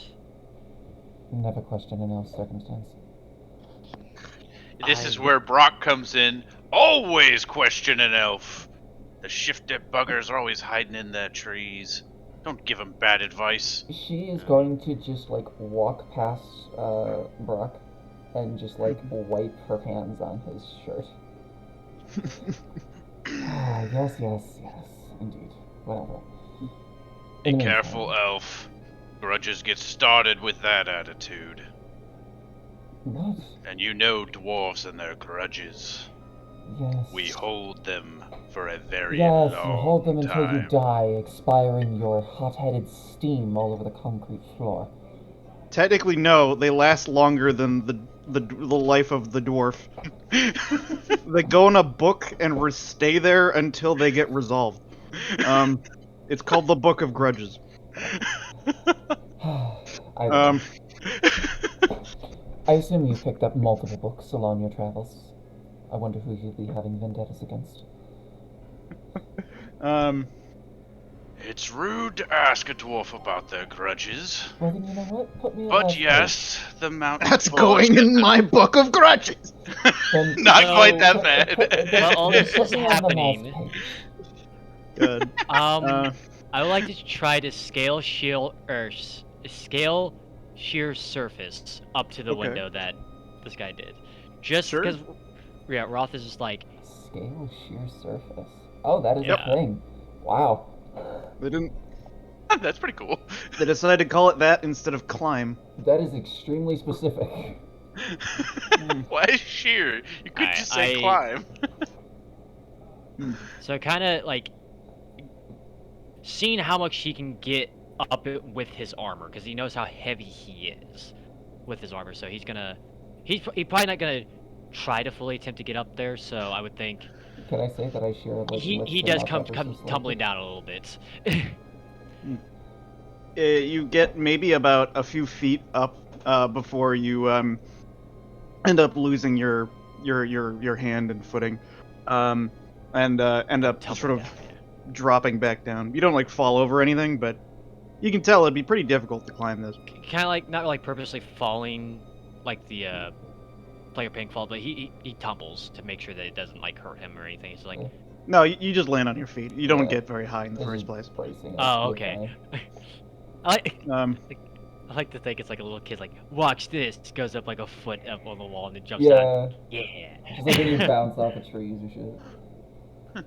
Never question an elf's circumstance. This is where Brock comes in. Always question an elf. The shifted buggers are always hiding in their trees. Don't give them bad advice. She is going to just like walk past Brock and just like wipe her hands on his shirt. Yes, indeed. Whatever. Be In the careful, meantime- elf. Grudges get started with that attitude. What? And you know dwarves and their grudges. Yes. We hold them for a very Yes, long you hold them until time. you die, expiring your hot-headed steam all over the concrete floor. Technically, no. They last longer than the life of the dwarf. They go in a book and stay there until they get resolved. It's called the Book of Grudges. I assume you've picked up multiple books along your travels. I wonder who you'd be having vendettas against. It's rude to ask a dwarf about their grudges. Well, then you know what? Put me on But last yes, the mountain That's dwarves going get in the- my Book of Grudges. Then- Not So- quite that bad. Well, all this Put is me on the last happening. page. Good. I would like to try to scale scale sheer surface up to the Okay. window that this guy did. Just Sure. because, yeah, Roth is just like, Scale sheer surface. Oh, that is Yep. a thing. Wow. They didn't. That's pretty cool. They decided to call it that instead of climb. That is extremely specific. Why sheer? You could just say I- climb. So kind of like seeing how much he can get up it with his armor, because he knows how heavy he is with his armor. So he's probably not gonna try to fully attempt to get up there. So I would think Can I say that I share like he lift does him come up ever so slightly? tumbling down a little bit. You get maybe about a few feet up before you end up losing your hand and footing, and end up Tumbling sort of down, yeah. dropping back down. You don't like fall over anything, but you can tell it'd be pretty difficult to climb this. Kind of like not like purposely falling, like the player pink fall, but he tumbles to make sure that it doesn't like hurt him or anything. It's like, No, you just land on your feet. You don't Yeah. get very high in the This first is place. bracing us oh, to be okay. fine. I like to think it's like a little kid, like, watch this, goes up like a foot up on the wall and then jumps Yeah, down. Yeah. just like when you bounce off of trees or shit.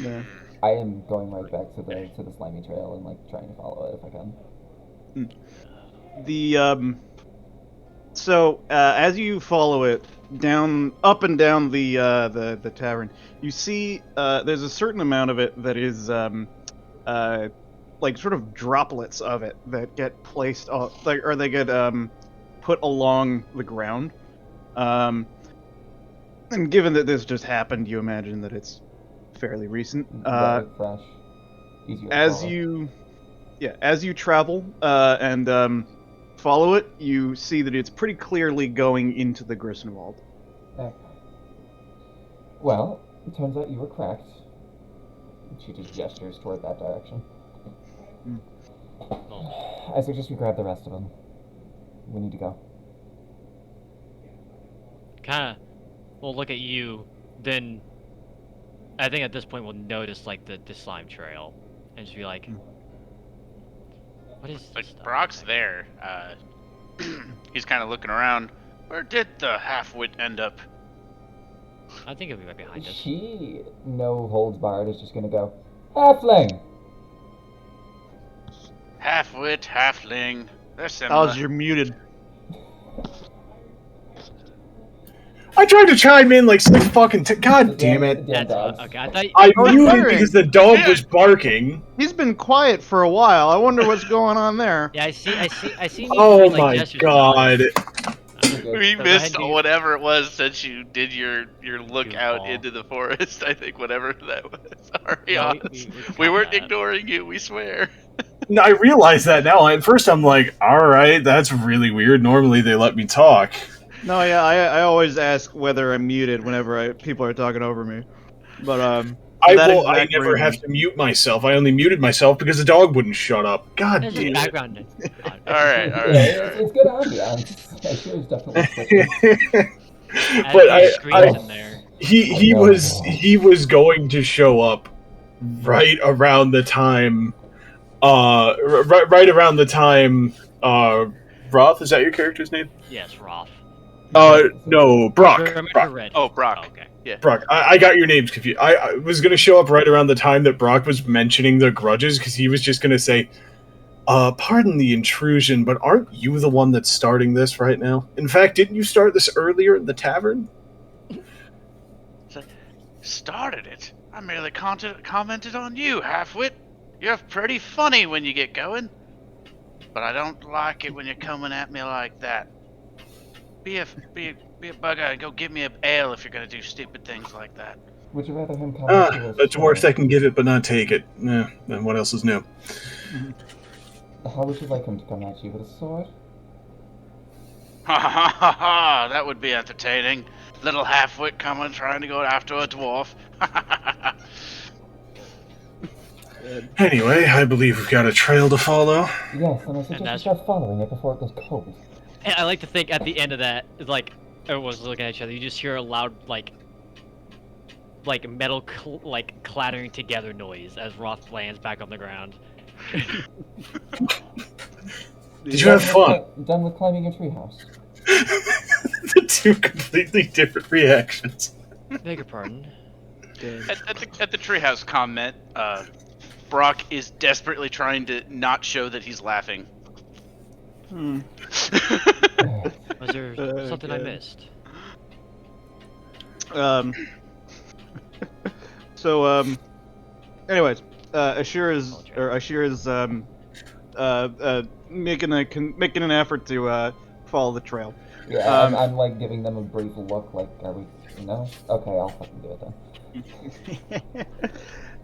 Yeah. I am going right back to the slimy trail and like trying to follow it if I can. The so as you follow it up and down the tavern, you see there's a certain amount of it that is like sort of droplets of it that get placed or they get put along the ground. And given that this just happened, you imagine that it's fairly recent. Right, fresh, easier to As follow. as you travel and follow it, you see that it's pretty clearly going into the Grissenwald. Okay. Well, it turns out you were correct. And she just gestures toward that direction. I suggest we grab the rest of them. We need to go. Kind of, we'll look at you, then I think at this point we'll notice like the slime trail and just be like, what is But this stuff? Brock's there. He's kind of looking around. Where did the half-wit end up? I think it'll be right behind us. She, no holds barred, is just gonna go, Halfling! Half-wit, halfling. They're similar. Oz, you're muted. I tried to chime in like 6 fucking God damn it. Damn That's dogs. okay. I thought I was muted wondering. because the dog was barking. He's been quiet for a while. I wonder what's going on there. yeah, I see. Me Oh doing, like, my gestures god. You're good. We So go ahead missed and do- whatever it was since you did your look out Goofball. into the forest. I think whatever that was. Sorry, No, Oz. we We weren't caught that. ignoring you. We swear. No, I realize that now. At first I'm like, alright, that's really weird. Normally they let me talk. No, yeah, I always ask whether I'm muted whenever people are talking over me. But I that will. I exact never reason. have to mute myself. I only muted myself because the dog wouldn't shut up. God There's damn just it. background. All right. Yeah, it's good ambiance. I sure is definitely switching. But Screams in there. he No. was going to show up right around the time right around the time Roth, is that your character's name? Yes, Roth. No, Brock. Remember Red. Oh, Brock. okay. Yeah. Brock. I got your names confused. I was going to show up right around the time that Brock was mentioning the grudges because he was just going to say, pardon the intrusion, but aren't you the one that's starting this right now? In fact, didn't you start this earlier in the tavern? Started it. I merely commented on you, half-wit. You're pretty funny when you get going. But I don't like it when you're coming at me like that. Be a bugger and go give me a ale if you're gonna do stupid things like that. Would you rather him come up to us? A dwarf that can give it but not take it. Then what else is new? How would you like him to come at you with a sword? Ha ha ha ha! That would be entertaining. Little half-wit coming trying to go after a dwarf. Anyway, I believe we've got a trail to follow. Yes, and I suggest you that's- start following it before it goes cold. And I like to think at the end of that, it's like everyone's looking at each other. You just hear a loud like metal clattering together noise as Roth lands back on the ground. Did you have fun? Done with climbing a treehouse. The two completely different reactions. Beg your pardon. At the treehouse comment, Brock is desperately trying to not show that he's laughing. Hmm. Was there something I Okay. missed? So anyways, Ashira's making an effort to follow the trail. Yeah, Um, I'm like giving them a brief look, like, are we, no? Okay, I'll fucking do it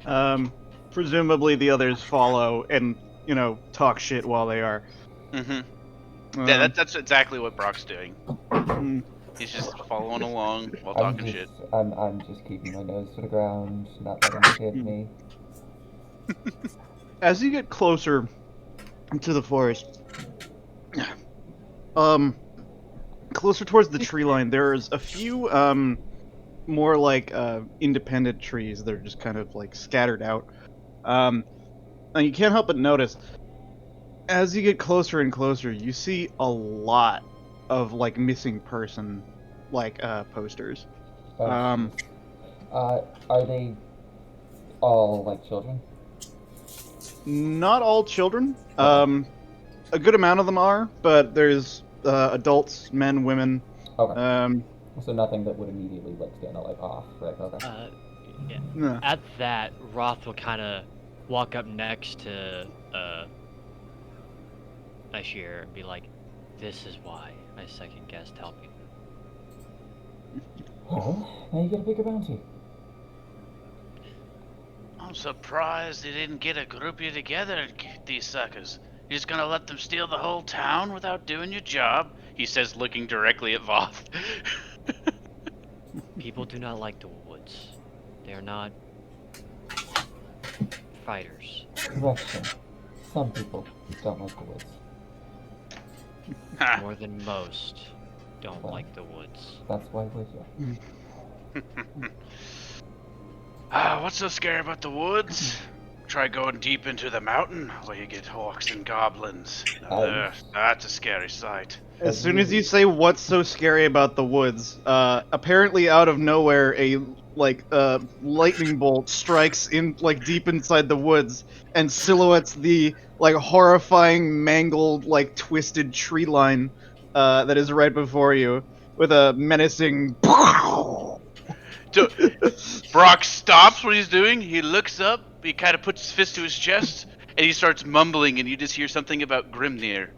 then. Presumably the others follow and talk shit while they are. Mm-hmm. Yeah, that's exactly what Brock's doing. Hmm. He's just following along while I'm talking just, shit. I'm just keeping my nose to the ground, not letting it hit me. As you get closer to the forest, closer towards the tree line, there's a few more like independent trees that are just kind of like scattered out. And you can't help but notice as you get closer and closer, you see a lot of like missing person like posters. Oh, Um, jeez. Are they all, like, children? Not all children. Okay. A good amount of them are, but there's adults, men, women. Okay. So nothing that would immediately, like, stand out, like, off, right? Okay. Yeah. Yeah. At that, Roth will kind of walk up next to Ashir and be like, "This is why I second guessed helping." Oh, now you get a bigger bounty. I'm surprised they didn't get a group of you together and get these suckers. You're just gonna let them steal the whole town without doing your job? He says, looking directly at Voth. People do not like the woods. They are not fighters. Correction. Some people don't like the woods. More than most don't like the woods. That's why we're here. What's so scary about the woods? Try going deep into the mountain where you get orcs and goblins. Now that's a scary sight. As soon as you say what's so scary about the woods, apparently out of nowhere a lightning bolt strikes in like deep inside the woods and silhouettes the like horrifying mangled like twisted tree line that is right before you with a menacing Brock stops what he's doing. He looks up. He kind of puts his fist to his chest, and he starts mumbling. And you just hear something about Grimnir.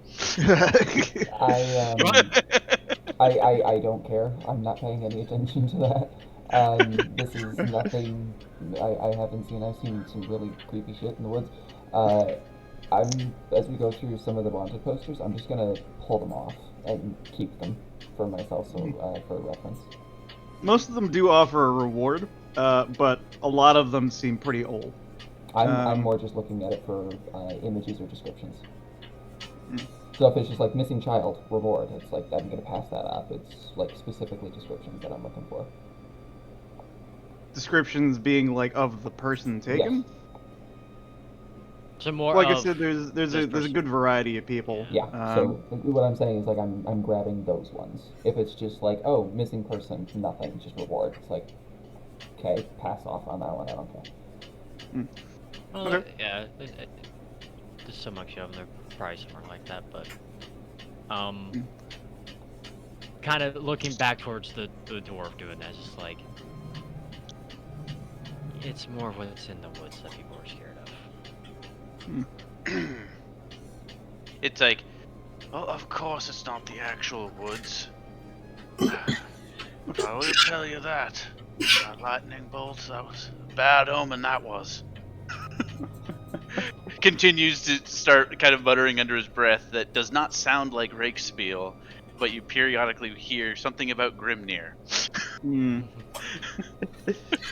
I don't care. I'm not paying any attention to that. This is nothing I haven't seen. I've seen some really creepy shit in the woods. As we go through some of the wanted posters, I'm just gonna pull them off and keep them for myself, so for reference. Most of them do offer a reward, but a lot of them seem pretty old. I'm more just looking at it for images or descriptions. So if it's just like missing child, reward, it's like I'm gonna pass that up. It's like specifically descriptions that I'm looking for. Descriptions being like of the person taken. Yes. So more Like of I said, there's a good variety of people. Yeah. So what I'm saying is like I'm grabbing those ones. If it's just like, oh, missing person, nothing, just reward. It's like, okay, pass off on that one. I don't care. Well, Okay. yeah, there's so much of them. They're probably somewhere like that, but kind of looking back towards the dwarf doing that, just like it's more what's in the woods that people are scared of. It's like, well, of course it's not the actual woods. But I will tell you that. That lightning bolt, that was a bad omen, that was. Continues to start kind of muttering under his breath that does not sound like Rakespiel, but you periodically hear something about Grimnir.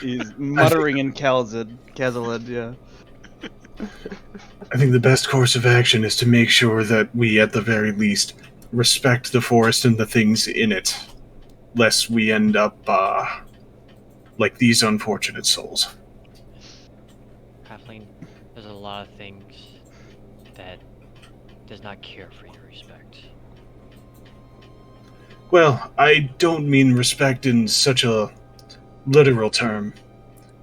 He's muttering in Kazalid, yeah. I think the best course of action is to make sure that we, at the very least, respect the forest and the things in it, lest we end up like these unfortunate souls. Halfling, there's a lot of things that does not care for your respect. Well, I don't mean respect in such a literal term.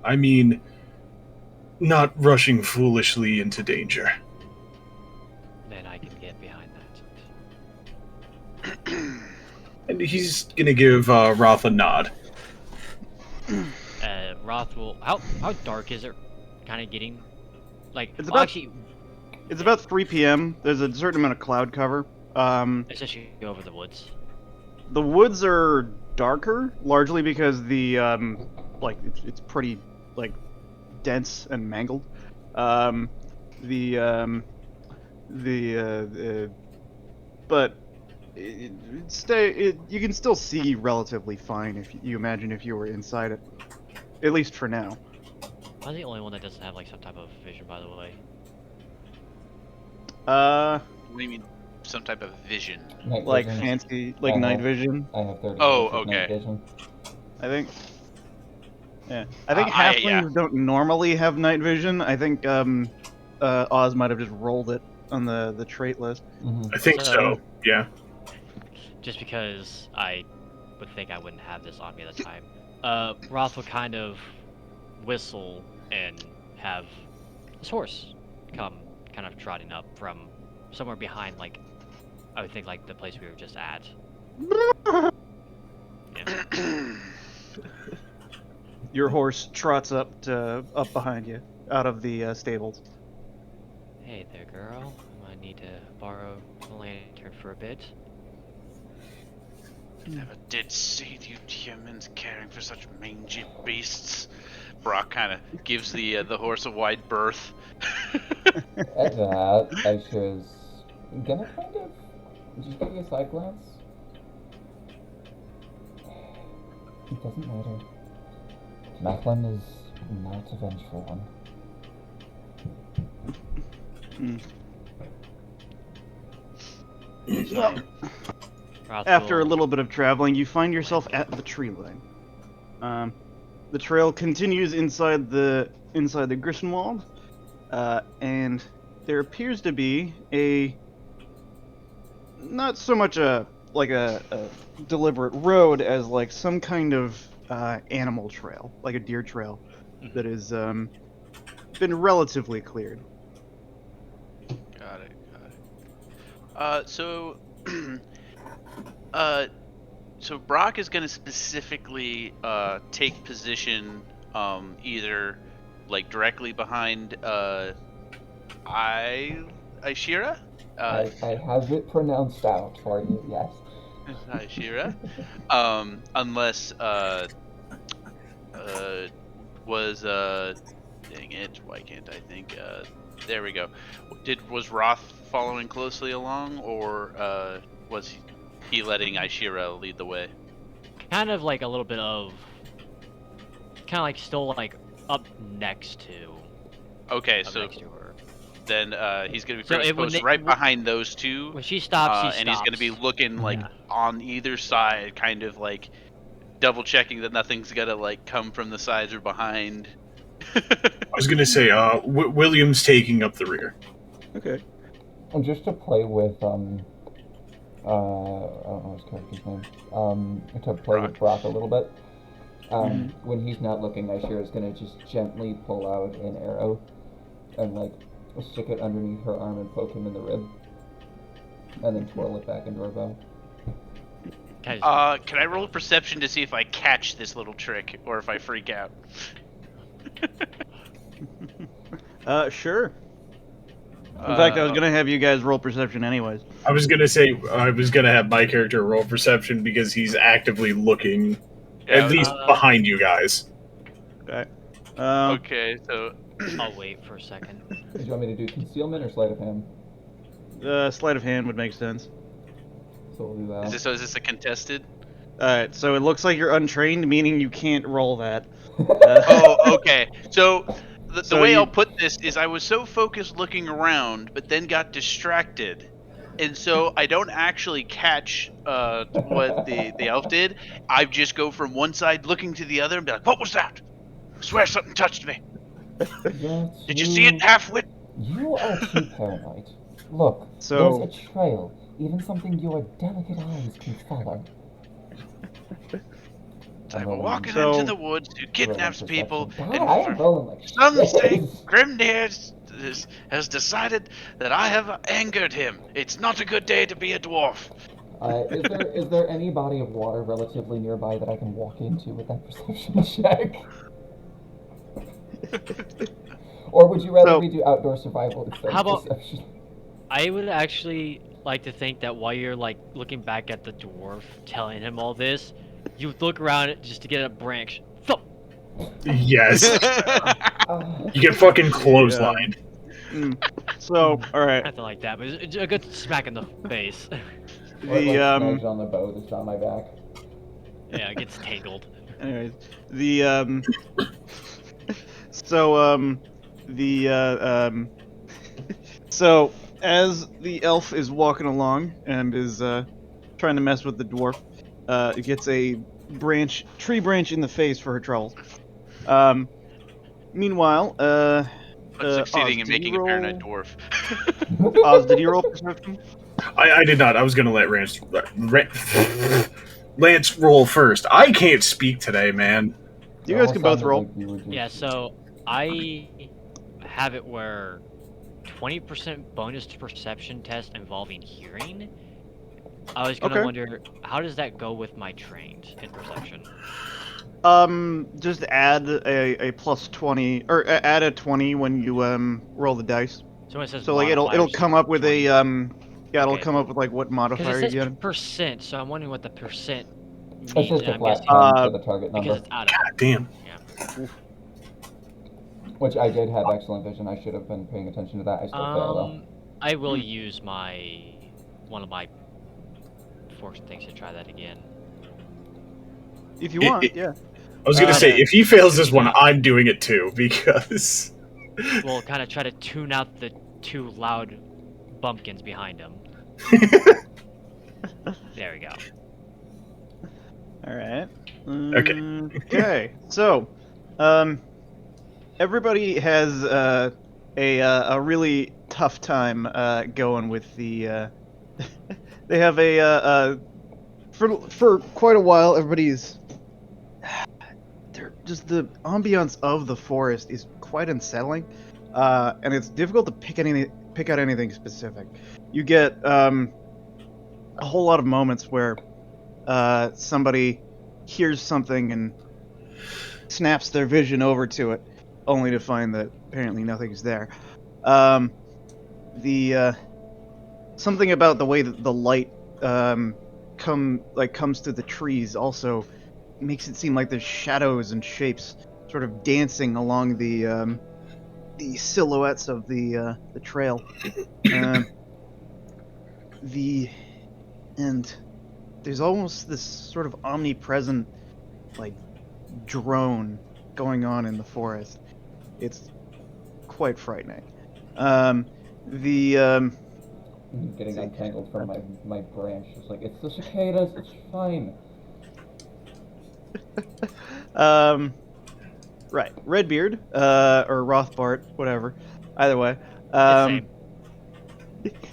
I mean, not rushing foolishly into danger. Then I can get behind that. And he's gonna give Roth a nod. Roth will. How dark is it? Kind of getting, like. It's well, about- actually, It's about 3 p.m. There's a certain amount of cloud cover. especially over the woods. The woods are darker, largely because the like it's pretty like dense and mangled. But you can still see relatively fine if you imagine if you were inside it, at least for now. I'm the only one that doesn't have like some type of vision, by the way. What do you mean, some type of vision? Night Like vision. fancy, like I night have- vision. I have 30 Oh, minutes of night okay. vision. I think. Yeah, I think I- halflings don't normally have night vision. I think Oz might have just rolled it on the trait list. Mhm. I think so. Yeah. Just because I would think I wouldn't have this on me at the time. Roth will kind of whistle and have this horse come kind of trotting up from somewhere behind, like, I would think like the place we were just at. Yeah. Your horse trots up behind you, out of the stables. Hey there, girl. I need to borrow the lantern for a bit. Never did see you humans caring for such mangy beasts. Brock kind of gives the horse a wide berth. At that, Aisha's gonna kind of just give you a side glance. It doesn't matter. Macklin is not a vengeful one. Roth After a will- little bit of traveling, you find yourself at the tree line. The trail continues inside the Grissenwald, and there appears to be not so much a deliberate road as like some kind of animal trail, like a deer trail, that has been relatively cleared. Got it. So Brock is going to specifically take position either like directly behind Aishira. I have it pronounced out for you, yes. Aishira. Unless was dang it, why can't I think? There we go. Was Roth following closely along, or was he letting Aishira lead the way? kind of like a little bit of, kind of like still like up next to. Okay, Up so next to her. then he's gonna be So pretty when close, they- right behind those two. When she stops, And he's going to be looking like Yeah. on either side, kind of like double checking that nothing's going to like come from the sides or behind. I was gonna say, William's taking up the rear. Okay. And just to play with I don't know his character's name. To play with Brock a little bit. When he's not looking, Aishira is gonna just gently pull out an arrow and like stick it underneath her arm and poke him in the rib, and then twirl it back into her bow. Kind of- Can I roll perception to see if I catch this little trick or if I freak out? Sure. In fact, I was gonna have you guys roll perception anyways. I was gonna say I was gonna have my character roll perception because he's actively looking, Yeah, at least behind you guys. Okay. Okay, so I'll wait for a second. Do you want me to do concealment or sleight of hand? Sleight of hand would make sense. So we'll do that. is this a contested? Alright, so it looks like you're untrained, meaning you can't roll that. Oh, okay. So the So way you- I'll put this is I was so focused looking around, but then got distracted. And so I don't actually catch what the elf did. I just go from one side looking to the other and be like, what was that? I swear something touched me. Yes, Did you see it, halfwit? You are too paranoid. Look, So- there's a trail. Even something your delicate eyes can follow. type of rolling walking So- into the woods who kidnaps perception. people, God, and I am for rolling like some shit. sake, Grimnir has decided that I have angered him. It's not a good day to be a dwarf. Is there any body of water relatively nearby that I can walk into with that perception check? Or would you rather So- we do outdoor survival instead How of about- perception? I would actually like to think that while you're like looking back at the dwarf, telling him all this, you would look around just to get a branch. Thump! Yes. Uh, You get fucking clotheslined. So, all right. Nothing like that, but it's a good smack in the face. or it, like, The snags on the bow that's on my back. Yeah, it gets tangled. anyways, the so so as the elf is walking along and is trying to mess with the dwarf, it gets a tree branch in the face for her troubles. Meanwhile, But succeeding Oz, in did you making a paranoid roll- dwarf. Oz, did you roll perception? I did not. I was gonna let Lance roll first. I can't speak today, man. You It guys all can both sounded roll. like you were just- Yeah, so I have it where 20% bonus to perception test involving hearing. I was gonna Okay. wonder, how does that go with my trained in perception? Just add a plus 20 or add a 20 when you roll the dice. So when it says So like it'll modifiers, come up with 20. a it'll Okay. come up with like what Because modifier it you says get. percent, so I'm wondering what the percent It's means. just And a I'm flat guessing 10 for the target because number, it's out of God damn. which I did have excellent vision. I should have been paying attention to that. I still fail though. I will use one of my fortune things to try that again. If you It- want, it- yeah. I was gonna Uh, say, if he fails this one, yeah. I'm doing it too, because We'll kind of try to tune out the two loud bumpkins behind him. There we go. All right. Okay. Okay. So, everybody has a really tough time going with the. They have for quite a while. Everybody's. They're just the ambiance of the forest is quite unsettling, and it's difficult to pick out anything specific. You get a whole lot of moments where somebody hears something and snaps their vision over to it, only to find that apparently nothing's there. The something about the way that the light comes through the trees also makes it seem like there's shadows and shapes sort of dancing along the silhouettes of the trail. And there's almost this sort of omnipresent like drone going on in the forest. It's quite frightening. Getting untangled from my branch. It's like, it's the cicadas, it's fine. Right, Redbeard, or Rothbart, whatever. Either way, Same.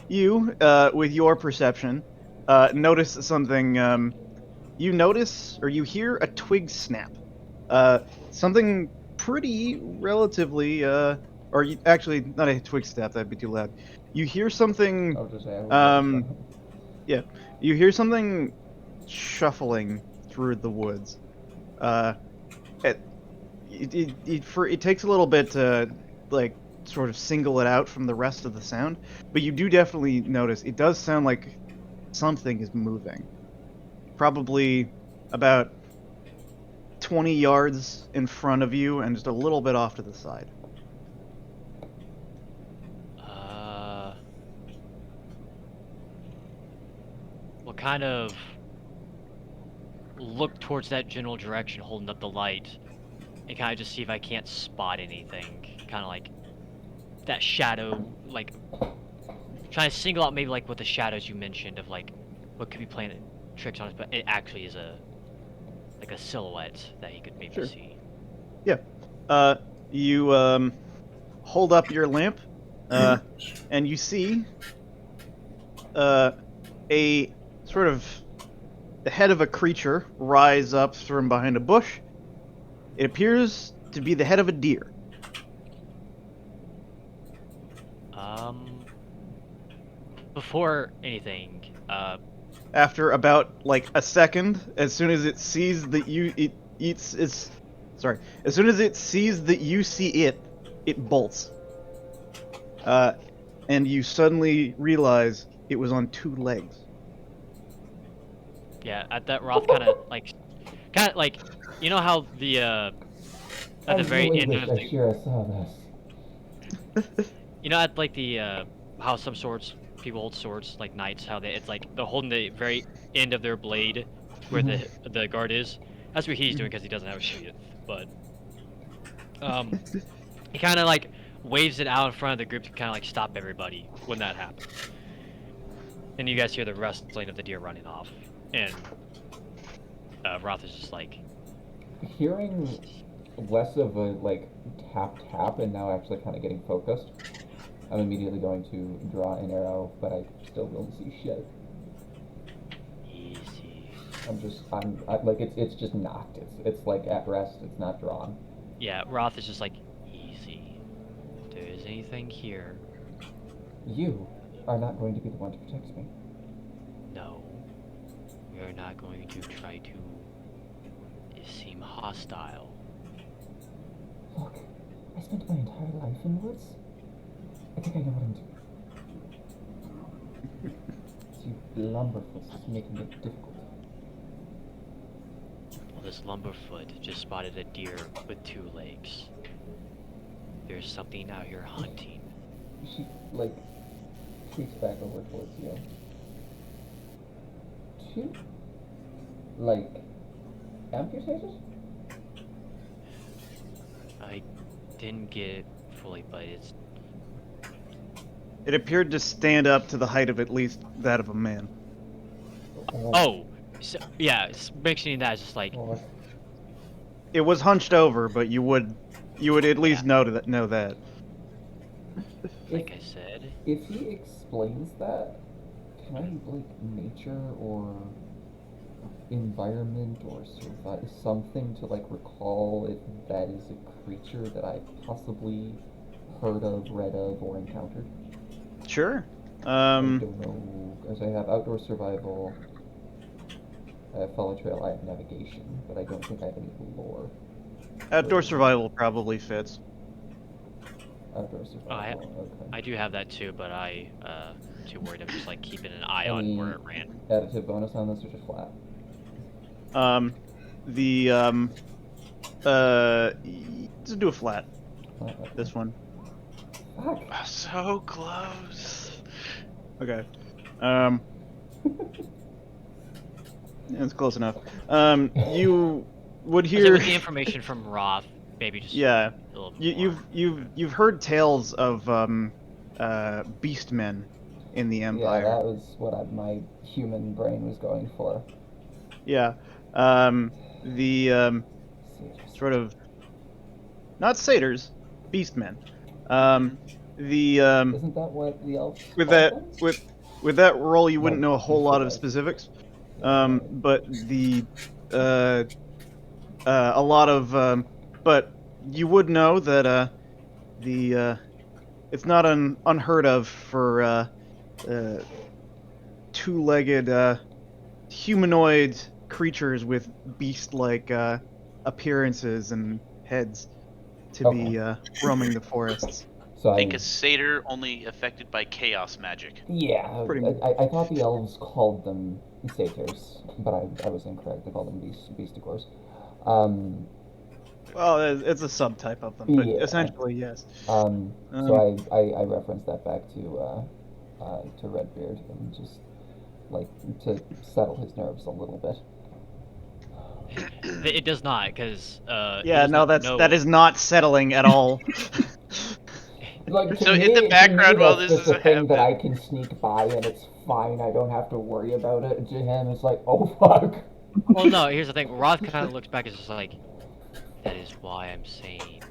you, with your perception, notice something. You notice, or you hear a twig snap. Something pretty relatively, actually, not a twig snap. That'd be too loud. You hear something. I was just saying. Yeah, you hear something shuffling through the woods. It takes a little bit to like sort of single it out from the rest of the sound, but you do definitely notice it does sound like something is moving. Probably about 20 yards in front of you and just a little bit off to the side. We'll kind of look towards that general direction, holding up the light, and kind of just see if I can't spot anything. Kind of like that shadow, like trying to single out maybe like what the shadows you mentioned of like what could be playing tricks on us, but it actually is a silhouette that he could maybe Sure. see. You hold up your lamp, and you see a sort of the head of a creature rise up from behind a bush. It appears to be the head of a deer. Before anything, After about like a second, as soon as it sees that it eats its, sorry, as soon as it sees that you see it, it bolts. And you suddenly realize it was on 2 legs. yeah, at that Roth kind of like, you know how the at the very end of the, sure I saw this. you know, at like the how some swords people hold swords like knights, how it's like they're holding the very end of their blade where the guard is. That's what he's doing because he doesn't have a shield. But he kind of like waves it out in front of the group to kind of like stop everybody when that happens. And you guys hear the rustling of the deer running off, and Roth is just like Hearing less of a like tap and now actually kind of getting focused, I'm immediately going to draw an arrow, but I still don't see shit. easy. It's just knocked. It's like at rest. It's not drawn. Yeah, Roth is just like easy. If there is anything here, You are not going to be the one to protect me. no, we are not going to try to seem hostile. Look, I spent my entire life in the woods. I think I know what I'm doing. See, lumberfoots is making it difficult. Well, this lumberfoot just spotted a deer with 2 legs. There's something out here hunting. She, like, creeps back over towards you. 2? Like, amputated? I didn't get it fully, but it's It appeared to stand up to the height of at least that of a man. oh, so, yeah. Mentioning that is just like Oh, It was hunched over, but you would at least know that. like I said. if he explains that, can I, like, nature or environment or survive something to, like, recall if that is a creature that I possibly heard of, read of, or encountered? Sure. I don't know, as I have outdoor survival, I have follow trail, I have navigation, but I don't think I have any lore. Outdoor survival probably fits. Outdoor survival, okay. I do have that too, but I too worried. I'm just like keeping an eye on Any where it ran. additive bonus on this or just flat? Let's do a flat. Flat, okay. This one. Fuck. So close. Okay. Yeah, it's close enough. You would So hear. with the information from Roth, maybe just Yeah. a little bit more. You've heard tales of beast men in the Yeah, Empire. that was what my human brain was going for. Yeah. The sort of not satyrs, beast men. Isn't that what the elves With call that them? with that role, you wouldn't No, know a whole lot of beast specifics. But a lot of but you would know that it's not unheard of for two-legged humanoid creatures with beast-like appearances and heads to be roaming the forests. So Think a satyr only affected by chaos magic. yeah, Pretty much. I thought the elves called them satyrs, but I was incorrect. They called them beasticores. Well, it's a subtype of them, but Yeah. essentially yes. So I referenced that back to Redbeard and just like to settle his nerves a little bit. It does not, because Yeah, no, that is not settling at all. Like, So in the background while this that's is just a thing that I happening- can sneak by and it's fine. I don't have to worry about it. To him, it's like, oh fuck. Well, no. Here's the thing. Roth kind of looks back and is just like, that is why I'm saying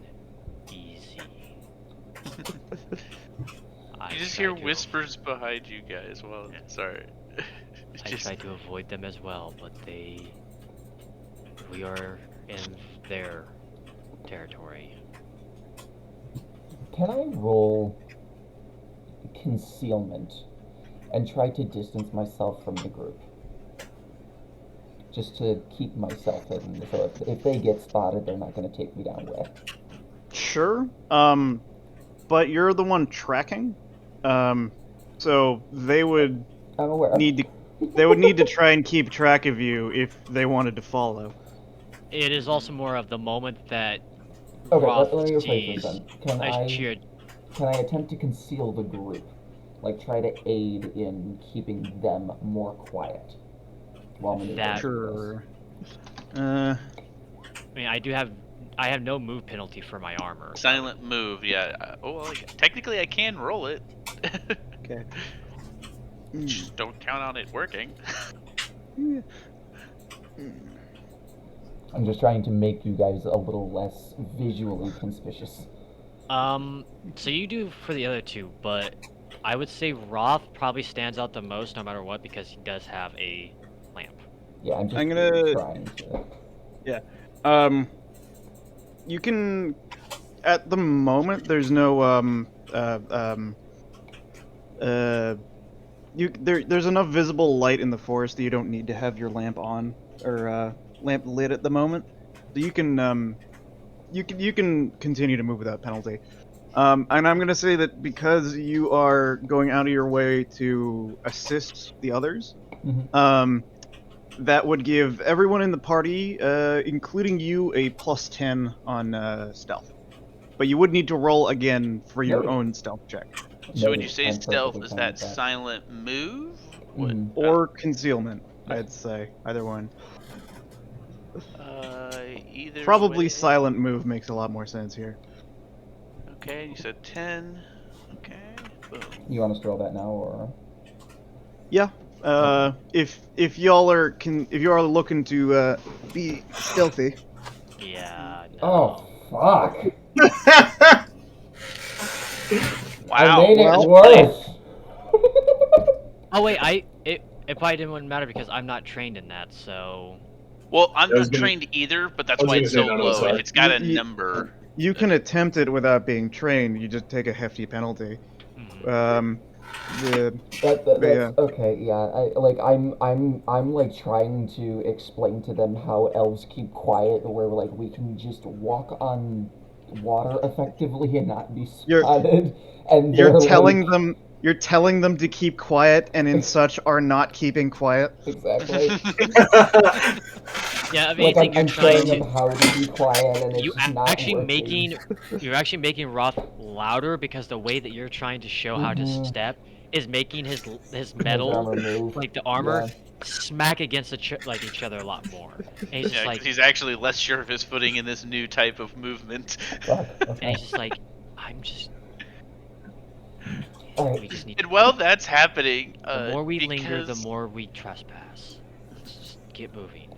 easy. You just hear whispers behind you guys. Well, sorry. I Just- try to avoid them as well, but we are in their territory. Can I roll concealment and try to distance myself from the group? Just to keep myself hidden, so if they get spotted, they're not going to take me down with. Sure. But you're the one tracking. So they would I'm aware. need to try and keep track of you if they wanted to follow. It is also more of the moment that Okay, Roth let me rephrase sees. this then. Can I attempt to conceal the group? Like, try to aid in keeping them more quiet while maneuvering That- through this? Sure. I mean, I have no move penalty for my armor. Silent move, yeah. Technically I can roll it. Okay. Just don't count on it working. I'm just trying to make you guys a little less visually conspicuous. So you do for the other two, but I would say Roth probably stands out the most no matter what because he does have a lamp. Yeah, I'm just I'm gonna- trying to. You can. At the moment, there's no there's enough visible light in the forest that you don't need to have your lamp on or lamp lit at the moment. So you can continue to move without penalty. And I'm gonna say that because you are going out of your way to assist the others, Mhm. that would give everyone in the party, including you, a +10 on stealth. But you would need to roll again for your Noted. own stealth check. So when you Noted. say I'm stealth, perfectly is fine that with that. silent move? What? Mhm. Or concealment, I'd say. Either one. Either Probably way. silent move makes a lot more sense here. Okay, you said 10. Okay, boom. You want us to roll that now, or? Yeah. If y'all are looking to be stealthy. Yeah. No. Oh, fuck! I Wow. made it well, worse! Oh wait, it probably didn't matter because I'm not trained in that, so Well, I'm I was not gonna- trained either, but that's I was why gonna it's say so none of us low. If are. it's got a You- number. You can attempt it without being trained. You just take a hefty penalty. The That's yeah. okay. Yeah, I'm like trying to explain to them how elves keep quiet, where like we can just walk on water effectively and not be You're- spotted. And You're they're telling like, them. You're telling them to keep quiet, and in such are not keeping quiet. exactly. yeah. I mean, Like I think I'm you're trying showing them to. how to be quiet, and it's You just not actually working. you're actually making Roth louder because the way that you're trying to show how to Mhm. step is making his His metal, armor move. like the armor, Yeah. smack against each other a lot more. And he's Yeah, just 'cause like, he's actually less sure of his footing in this new type of movement. Fuck. and Okay. he's just like, I'm just. All We right. just need. And while that's happening, The more we linger, the because- more we trespass. Let's just get moving.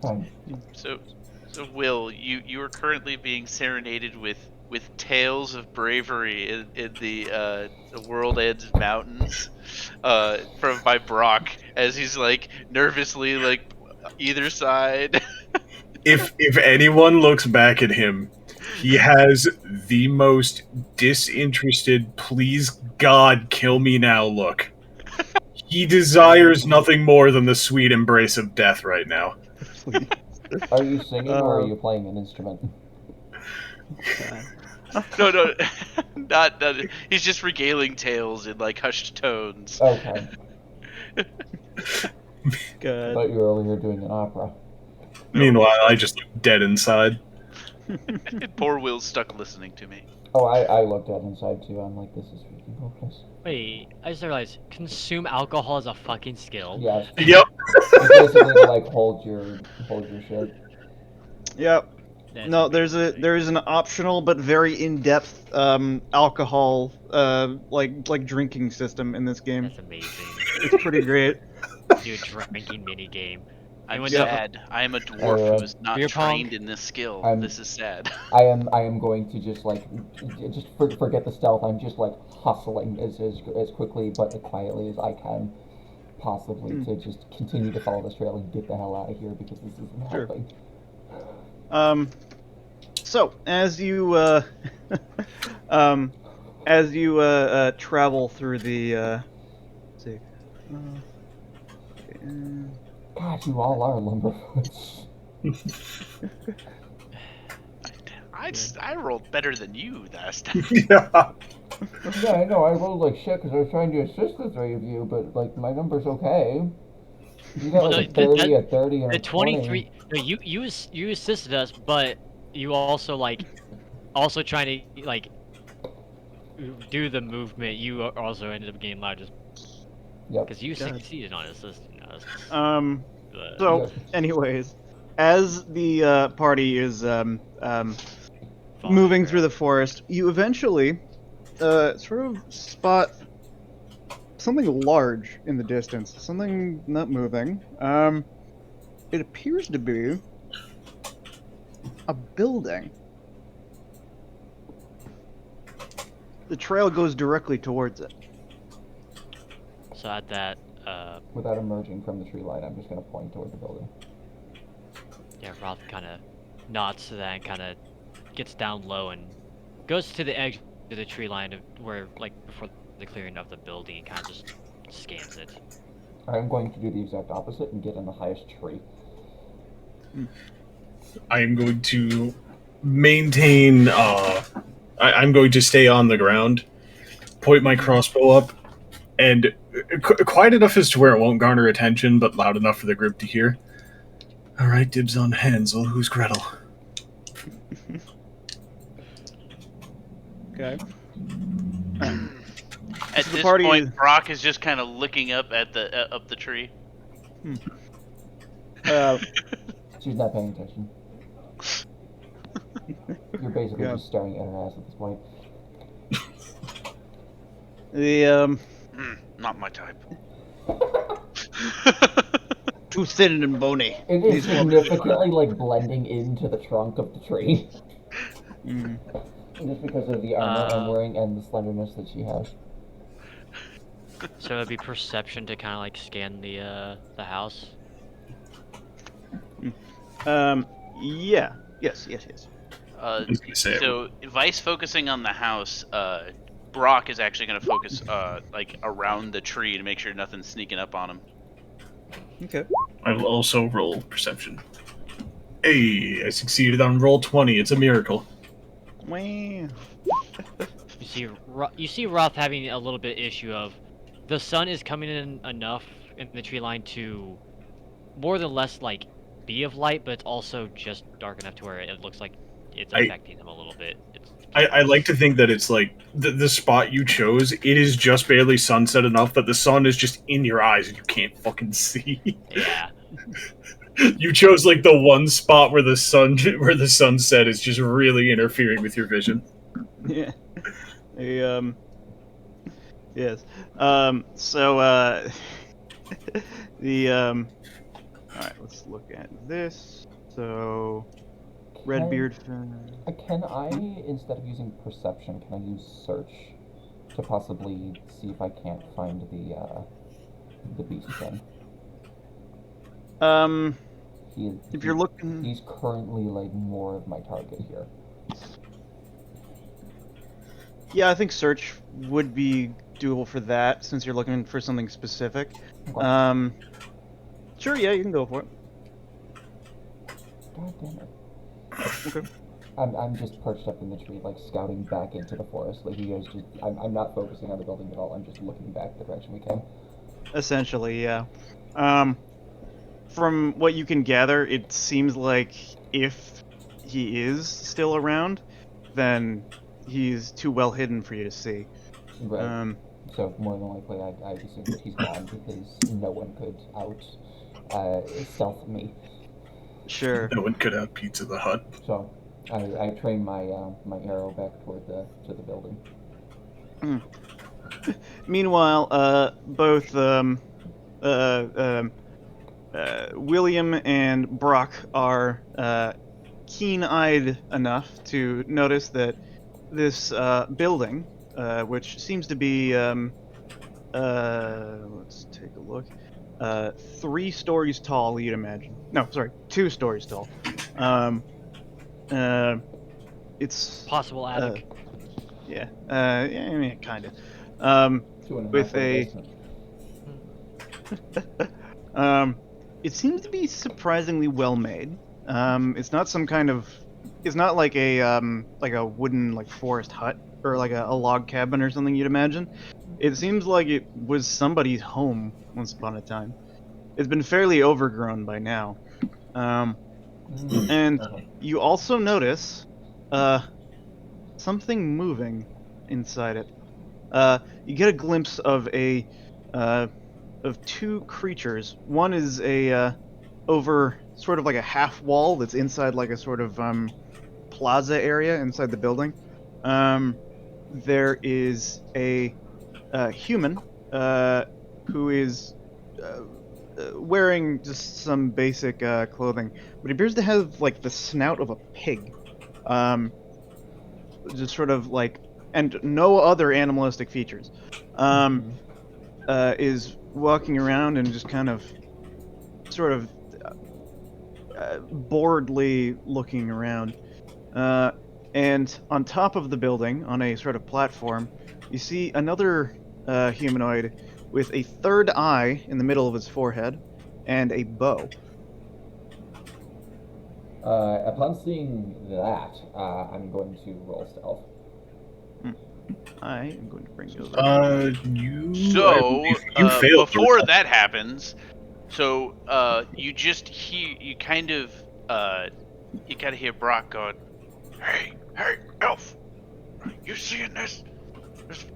Fine. So Will, you are currently being serenaded with tales of bravery in the World Ed's mountains, by Brock as he's like nervously like either side. If anyone looks back at him, he has the most disinterested, please God kill me now look. He desires nothing more than the sweet embrace of death right now. Please. Are you singing or are Uh, you playing an instrument? No, not. He's just regaling tales in like hushed tones. Okay. I Good. thought you were over here doing an opera. Meanwhile, I just look dead inside. Poor Will's stuck listening to me. Oh, I looked at inside too. I'm like, this is freaking hopeless. Wait, I just realized consume alcohol is a fucking skill. Yes. Yep. It's basically to like hold your shit. Yep. That's No, amazing. there is an optional but very in-depth alcohol like drinking system in this game. That's amazing. It's pretty great. Do a drinking mini game. I'm Anyone sad. I am a dwarf who is not Beer pong? trained in this skill. I'm- This is sad. I am going to just like forget the stealth. I'm just like hustling as quickly but as quietly as I can. possibly to just continue to follow this trail and get the hell out of here because this isn't Sure. helping. So as you travel through the let's see. Okay, God, you all are lumberfoots. I rolled better than you last time. Yeah. Yeah, I know. I rolled like shit because I was trying to assist the three of you, but like my number's okay. You got Well, like no, a 30, a 30, and the a 20. 23. No, you assisted us, but you also also trying to do the movement. You also ended up getting largest Yep. because you God. succeeded on assisting us. So, Yep. anyways, as the party is Following moving the through the forest, you eventually sort of spot something large in the distance. Something not moving. It appears to be a building. The trail goes directly towards it. So at that, Without emerging from the tree line, I'm just gonna point toward the building. yeah, Roth kind of nods to that and kind of gets down low and goes to the edge of the tree line where, before the clearing of the building, and kind of just scans it. I'm going to do the exact opposite and get in the highest tree. I am going to maintain. I'm going to stay on the ground, point my crossbow up, and quiet enough as to where it won't garner attention, but loud enough for the group to hear. All right, dibs on Hansel. Who's Gretel? Okay. At the this party point, is- Brock is just kind of looking up at the up the tree. She's not paying attention. You're basically Yeah. just staring at her ass at this point. The Not my type. too thin and bony. It is These women- significantly like blending into the trunk of the tree. Mhm. Just because of the armor I'm wearing and the slenderness that she has. So it'd be perception to kind of scan the house. Yeah. Yes. I was gonna say So Vice focusing on the house, Brock is actually going to focus around the tree to make sure nothing's sneaking up on him. Okay. I will also roll perception. Hey, I succeeded on roll 20. It's a miracle. Wow. You see Roth having a little bit issue of the sun is coming in enough in the tree line to more than less be of light, but it's also just dark enough to where it looks like it's affecting him a little bit. I like to think that it's the spot you chose, it is just barely sunset enough that the sun is just in your eyes and you can't fucking see. Yeah. You chose the one spot where the sunset is just really interfering with your vision. Yeah. Yes. So all right, let's look at this. So Redbeard. Can I, instead of using perception, can I use search to possibly see if I can't find the beast then? If you're looking, He's currently more of my target here. yeah, I think search would be doable for that since you're looking for something specific. Okay. Sure, yeah, you can go for it. God damn it. Okay. I'm just perched up in the tree, scouting back into the forest. You guys just, I'm not focusing on the building at all. I'm just looking back the direction we came. Essentially, yeah. From what you can gather, it seems like if he is still around, then he's too well hidden for you to see. Right. So more than likely, I assume that he's gone because no one could stealth me. Sure. No one could have Pizza the Hut. So I train my my arrow back toward the building. Meanwhile, both William and Brock are keen-eyed enough to notice that this building, which seems to be let's take a look. 3 stories tall, you'd imagine. No, sorry, 2 stories tall. It's Possible attic. yeah, I mean, kind of. 2.5 With for the a basement. it seems to be surprisingly well made. It's not some kind of, it's not like a wooden like forest hut or like a log cabin or something you'd imagine. It seems like it was somebody's home once upon a time. It's been fairly overgrown by now. And Okay. you also notice something moving inside it. You get a glimpse of of 2 creatures. One is over sort of like a half wall that's inside like a sort of plaza area inside the building. There is a human who is wearing just some basic clothing, but he appears to have like the snout of a pig. Just sort of like, and no other animalistic features. Is walking around and just kind of, sort of boredly looking around. And on top of the building, on a sort of platform, you see another humanoid with a third eye in the middle of his forehead and a bow. Upon seeing that, I'm going to roll stealth. I am going to bring you over. So, you failed. before that happens, you just hear, you kind of hear Brock going, "Hey, elf, you seeing this? This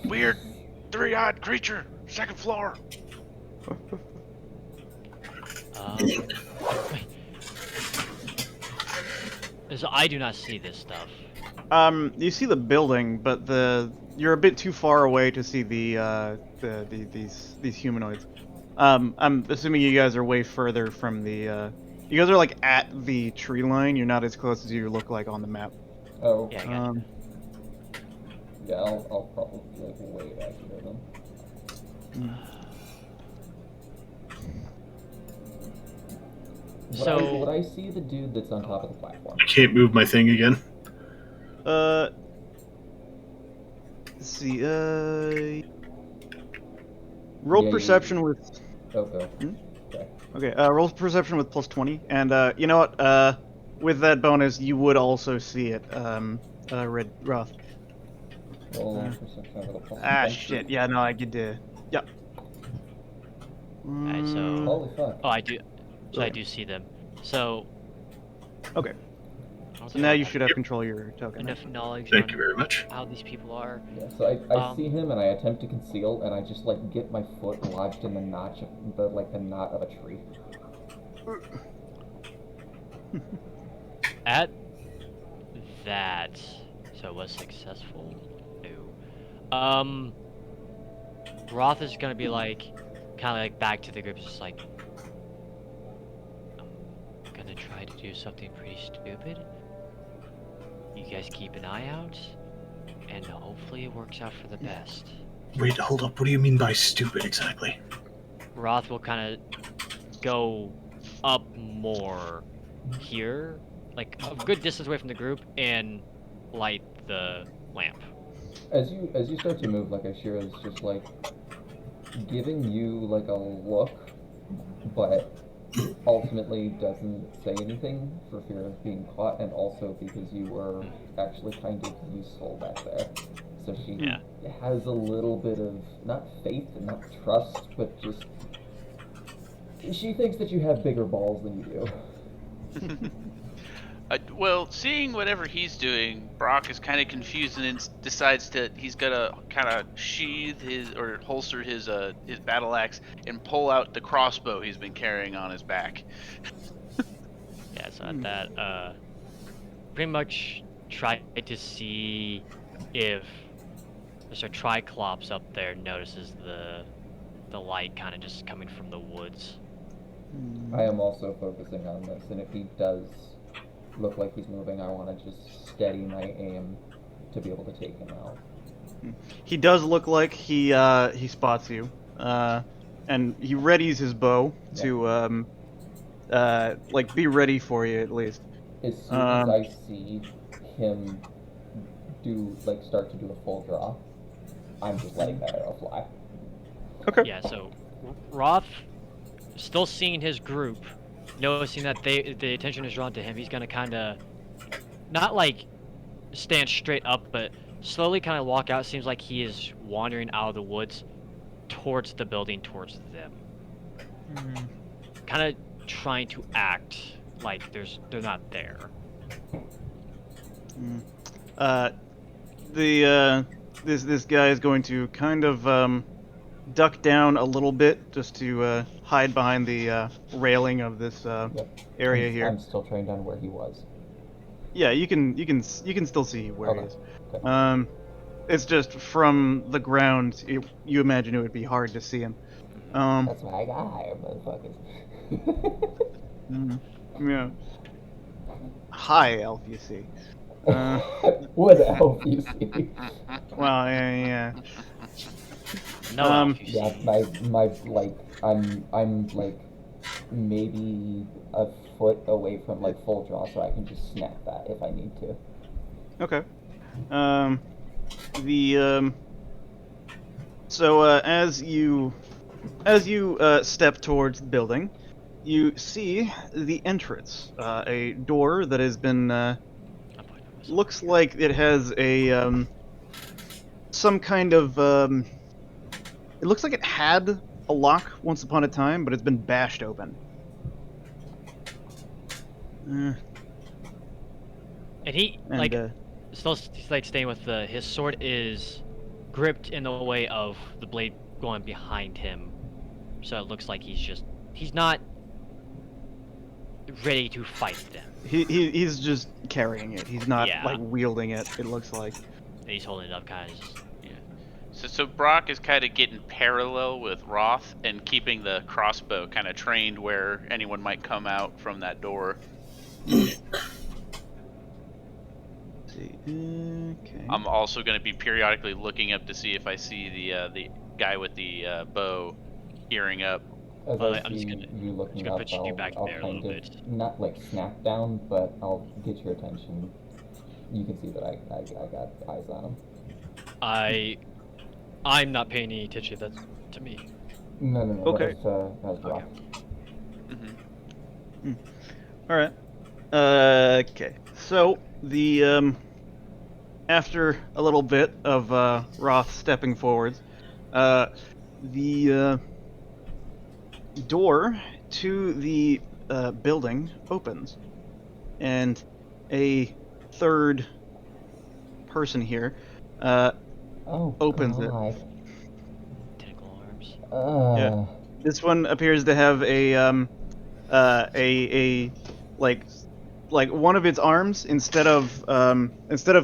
weird 3-eyed creature, 2nd floor." So I do not see this stuff. You see the building, but you're a bit too far away to see these humanoids. I'm assuming you guys are way further from the. You guys are like at the tree line. You're not as close as you look like on the map. Oh, Yeah, I got you. yeah, I'll probably like way back here then. So would I see the dude that's on top of the platform? I can't move my thing again. Let's see. Roll Yeah, perception with. Oh, go. Hmm? Okay. Okay. Roll perception with plus 20, and you know what? With that bonus, you would also see it. Red Roth. Roll perception with a plus Ah, 20. shit. Yeah, no, I get to. Yep. Alright, so- Holy fuck. I do. So I Okay. do see them. So Okay. also So now you have should have control of your token. enough knowledge Thank on you very much. how these people are. Yeah, so I see Um, him and I attempt to conceal and I just like get my foot lodged in the notch of the knot of a tree. At that, so it was successful. No. Roth is gonna be like, kind of like back to the group, just like, I'm gonna try to do something pretty stupid. You guys keep an eye out, and hopefully it works out for the best. Wait, hold up. What do you mean by stupid exactly? Roth will kind of go up more here, like a good distance away from the group, and light the lamp. As you start to move, like Ashira's just like giving you like a look, but ultimately doesn't say anything for fear of being caught, and also because you were actually kind of useful back there. So she Yeah. has a little bit of not faith and not trust, but just she thinks that you have bigger balls than you do. Well, seeing whatever he's doing, Brock is kind of confused and decides he's gonna kind of sheathe his or holster his battle axe and pull out the crossbow he's been carrying on his back. Yeah, so at that, pretty much try to see if Mr. Triclops up there notices the light kind of just coming from the woods. I am also focusing on this, and if he does look like he's moving, I want to just steady my aim to be able to take him out. He does look like he spots you, and he readies his bow to like be ready for you at least. As soon as I see him start to do a full draw, I'm just letting that arrow fly. Okay. Yeah, so Roth, still seeing his group, noticing that the attention is drawn to him, he's gonna kind of not like stand straight up, but slowly kind of walk out. Seems like he is wandering out of the woods towards the building, towards them. Kind of trying to act like they're not there. This guy is going to kind of duck down a little bit just to hide behind the railing of this area here. I'm still trained on where he was. Yeah, you can still see where he is. Okay. It's just from the ground. You imagine it would be hard to see him. That's why I got hired, motherfuckers. Yeah. High elf, you see. What elf you see? Well, yeah. No, elf, you Yeah, see. my like I'm like maybe a foot away from like full draw, so I can just snap that if I need to. Okay. So as you step towards the building, you see the entrance, a door that has been looks like it has a some kind of it looks like it had a lock once upon a time, but it's been bashed open. And he And still like staying with his sword is gripped in the way of the blade going behind him, so it looks like he's not ready to fight them. he's just carrying it. He's not Yeah. like wielding it. It looks like. And he's holding it up, kind of just. So Brock is kind of getting parallel with Roth and keeping the crossbow kind of trained where anyone might come out from that door. Let's see. Okay. I'm also going to be periodically looking up to see if I see the guy with the bow gearing up. As Well, I I'm just see gonna- you looking gonna up, put you back I'll there a kind little of bit. not like snap down, but I'll get your attention. You can see that I got eyes on him. I'm not paying any attention. That's to me. No. Okay. That's Roth. Mm-hmm. All right. Okay. So the after a little bit of Roth stepping forwards, the door to the building opens, and a third person here opens God. Tentacle arms. Yeah. This one appears to have a like one of its arms instead of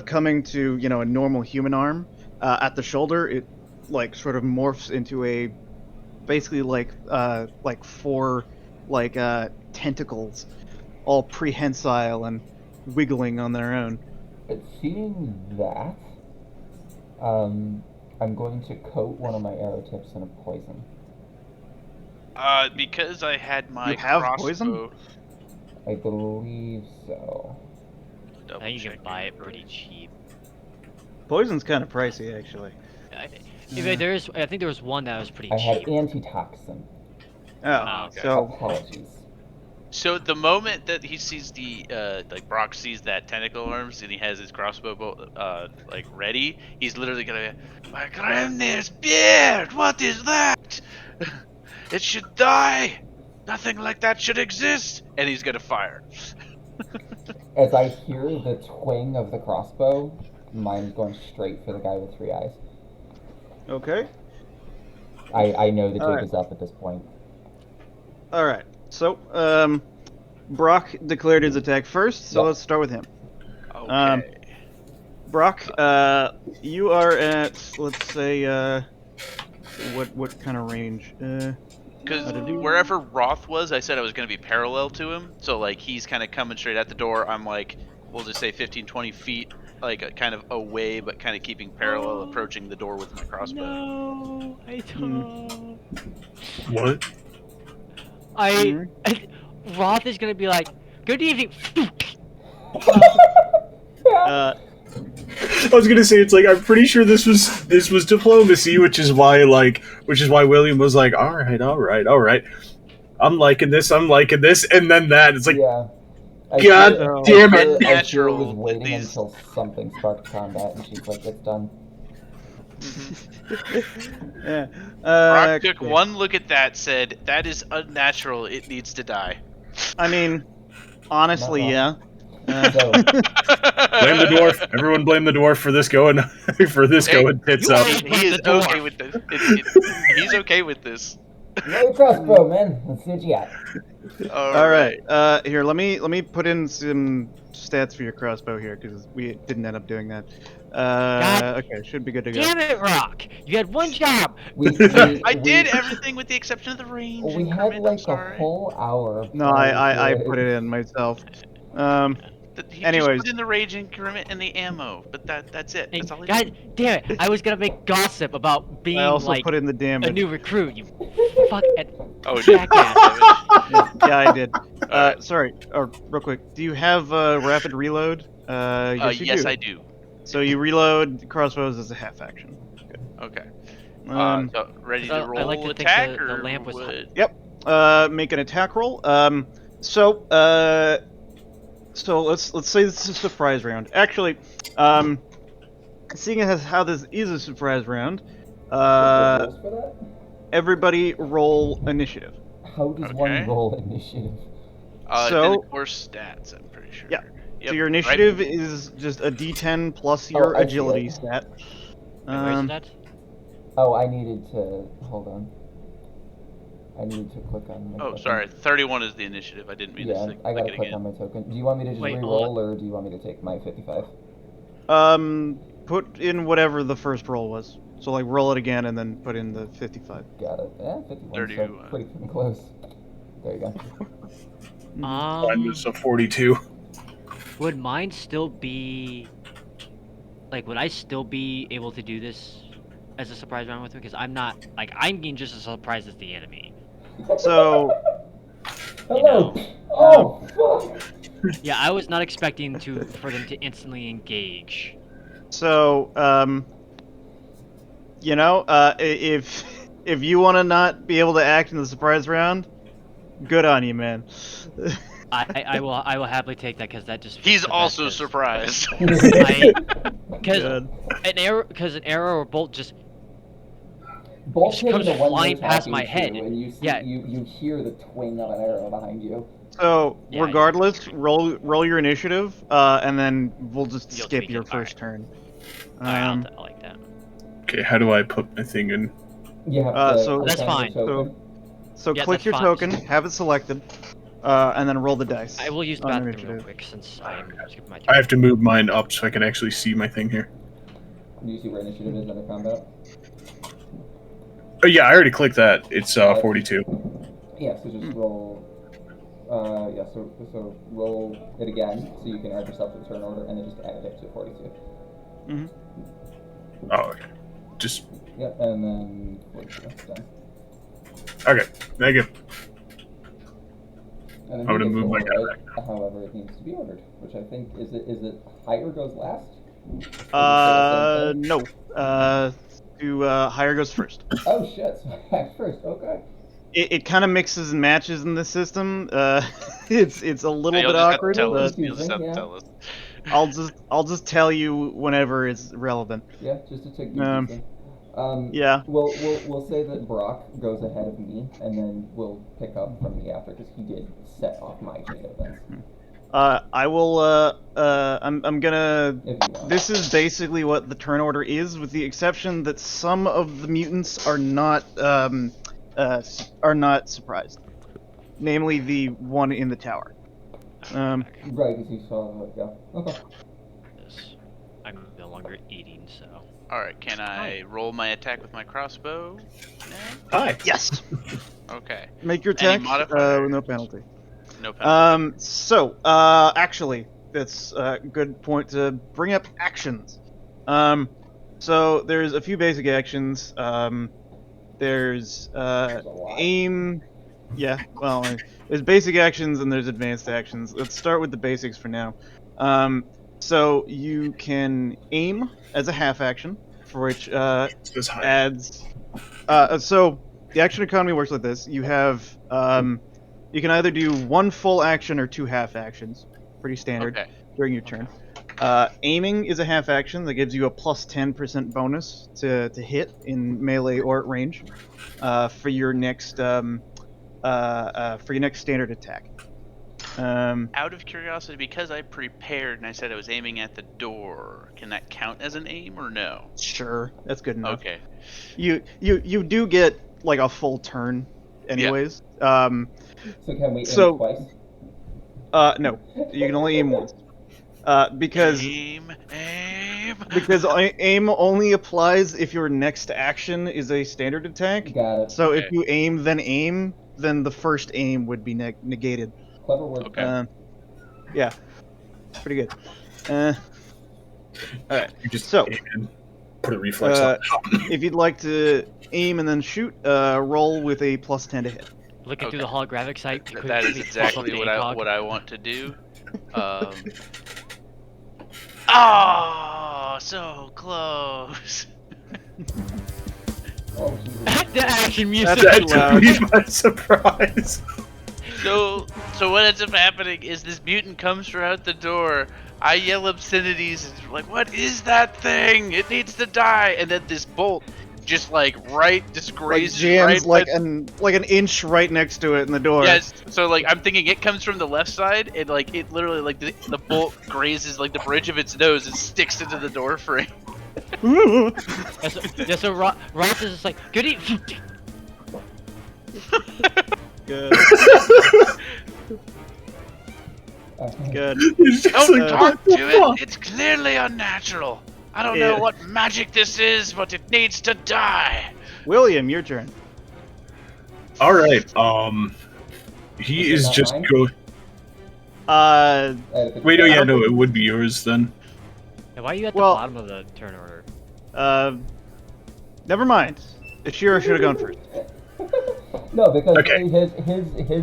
coming to a normal human arm at the shoulder, it like sort of morphs into a basically like four like tentacles, all prehensile and wiggling on their own. But seeing that, I'm going to coat one of my arrow tips in a poison. Because I had my You have crossbow. poison? I believe so. Double I think you can check buy real it quick. pretty cheap. Poison's kind of pricey, actually. I Yeah. think there was one that was pretty I had cheap. antitoxin. Oh, Okay. so Apologies. So the moment that he sees like Brock sees that tentacle arms and he has his crossbow like ready, he's literally gonna be, "My Grimnir's beard! What is that? It should die! Nothing like that should exist!" And he's gonna fire. As I hear the twang of the crossbow, mine's going straight for the guy with 3 eyes. okay. I know the jig Alright. is up at this point. All right. So, Brock declared his attack first, so Yep. let's start with him. Okay. Brock, you are at, let's say, what kind of range? Because how to do- wherever Roth was, I said I was going to be parallel to him. So, like, he's kind of coming straight at the door. I'm like, we'll just say 15, 20 feet like kind of away, but kind of keeping parallel, approaching the door with my crossbow. No, I don't. What? Roth is gonna be like, "Good evening." Uh, I was gonna say, it's like, I'm pretty sure this was diplomacy, which is why William was like, all right, I'm liking this, and then that it's like, Yeah. God damn it! Natural was Natural waiting these- until something sparked combat, and she's like, "It's done." yeah. Brock took Okay. one look at that, said, "That is unnatural. It needs to die." I mean, honestly, Not yeah. So, Blame the dwarf. Everyone blame the dwarf for this going tits up. He is The dwarf. okay with this. He's okay with this. roll your crossbow, man. Let's see what you got. All right. Here, let me put in some stats for your crossbow here because we didn't end up doing that. Okay, should be good to go. Damn it, Rock! You had one job. I did everything with the exception of the range. We and had Kermit, I'm like a sorry. whole hour. No, I put it in myself. He anyways. just put in the rage increment and the ammo, but that's it. Hey, That's all he God damn it! I was gonna make gossip about being I also like put in the a damage. new recruit. You fuck it. Oh, jackass. Yeah, I did. Alright. Sorry. Real quick. Do you have rapid reload? Yes, you yes, do. I do. So you reload crossbows as a half action. Okay. Um, So ready So to roll I like to think attack the or lamp was what? make an attack roll. So let's say this is a surprise round. Actually, seeing as how this is a surprise round, Rolls for that? everybody roll initiative. How does Okay. one roll initiative? So- and of course stats, I'm pretty sure. Yeah. Yep, So your right. initiative is just a D10 plus your I see agility it. stat. Wait, where's that? Oh, I needed to hold on. I needed to click on my Oh, token. sorry. 31 is the initiative. I didn't mean to Yeah, click I gotta it click again. on my token. Do you want me to just Wait, hold re-roll, or do you want me to take my 55? Put in whatever the first roll was. So like roll it again and then put in the 55. Got it. Yeah, 51, so 31. pretty fucking close. There you go. Mine was a 42. Would mine still be like? Would I still be able to do this as a surprise round with me? Because I'm not like I'm being just as surprised as the enemy. So Hello! know. Oh, fuck! Yeah, I was not expecting for them to instantly engage. So, if you want to not be able to act in the surprise round, good on you, man. I will happily take that because that just. fits He's the also best, 'cause surprised. Because Good. an arrow or bolt just Bolt Just hitting comes the one flying you're past talking my to, head. and you see, Yeah. you hear the twing of an arrow behind you. So, Yeah, regardless, roll your initiative, and then we'll just You'll skip tweak your it. first turn. I like that. Okay, how do I put my thing in? You have to so- click That's on your fine. token. So Yeah, click that's your fine. token, have it selected, and then roll the dice. I will use the on bathroom real initiative. quick since I'm skipping my turn. I have to move mine up so I can actually see my thing here. Do you see where initiative is under combat? Oh yeah, I already clicked that. It's 42. Yeah, so just roll. So roll it again, so you can add yourself to the turn order, and then just add it to 42. Oh, okay. Just Yep, and then 42. Done. okay. Thank you. And then I'm gonna he gets move my to guy order it, however it needs to be ordered, which I think is it higher goes last? Or is it still the same thing? No. Higher goes first. Oh shit! So at first, okay. It kind of mixes and matches in the system. It's a little You'll bit just have to awkward, tell us. but You'll just have to Yeah. tell us. I'll just tell you whenever it's relevant. Yeah, just to take Um, decent. Yeah. We'll say that Brock goes ahead of me, and then we'll pick up from me after because he did set off my chain of events. I will. I'm gonna. If you want. This is basically what the turn order is, with the exception that some of the mutants are not surprised. Namely, the one in the tower. Right, because he saw the go. Okay. This. I'm no longer eating, so. All right, can I roll my attack with my crossbow now? Hi. Yes. Okay. Make your Any attack modifier? with no penalty. No penalty. Actually, that's a good point to bring up actions. So there's a few basic actions. There's There's a lot. aim. Yeah, well, there's basic actions and there's advanced actions. Let's start with the basics for now. So you can aim as a half action, for which This high. adds. So the action economy works like this. You have you can either do one full action or two half actions. Pretty standard Okay. during your turn. Aiming is a half action that gives you a plus 10% bonus to hit in melee or at range for your next standard attack. Out of curiosity, because I prepared and I said I was aiming at the door, can that count as an aim or no? Sure, that's good enough. Okay. You do get like a full turn, anyways. So can we aim So- twice? No, you can only aim once. Because Aim. aim only applies if your next action is a standard attack. Got it. So if Okay. you aim, then the first aim would be negated. Clever word. Okay. Yeah, pretty good. All right. You just So- aim and put a reflex Uh, on. If you'd like to aim and then shoot, roll with a plus 10 to hit. Looking through Okay. the holographic site. That is quickly pop up exactly the what ACOG. I want to do. Oh, so close. Oh, Jesus. The action music. That's That loud. took me by surprise. So what ends up happening is this mutant comes throughout the door. I yell obscenities and like, what is that thing? It needs to die. And then this bolt just just Like grazes jams right like an inch right next to it in the door. Yes, so I'm thinking it comes from the left side, and it literally the bolt grazes the bridge of its nose and sticks into the door frame. So Ross is just like, goody. Good. Okay. Good. It's just Don't like, talk what the to fuck? it. It's clearly unnatural. I don't Yeah. know what magic this is, but it needs to die. William, your turn. All right. He Is is it not just mine? go. Wait, oh I yeah, don't no, think- it would be yours then. And why are you at Well- the bottom of the turn order? Never mind. Ishiro should have gone first. No, because Okay. his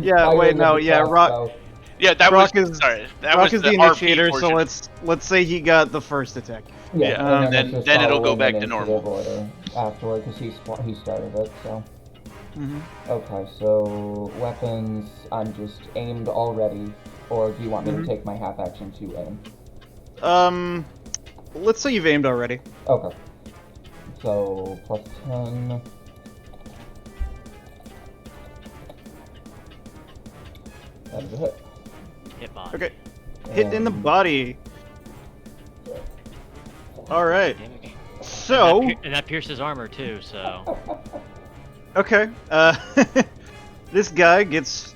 Yeah, fire wait, was no, the yeah, crossbow. Rock- Yeah, that Brock was is- sorry. That Brock was is the the RP initiator, so portion. let's say he got the first attack. Yeah, Yeah, and then- it's just then it'll go following back an to initiative normal. order afterward because he started it. So Mm-hmm. okay, so weapons, I'm just aimed already, or do you want me Mhm. to take my half action to aim? Let's say you've aimed already. Okay, so plus 10. That is a hit. Hit bot. Okay. Hit in the And- body. All right. Damage. So, And that pierces armor too. So okay. This guy gets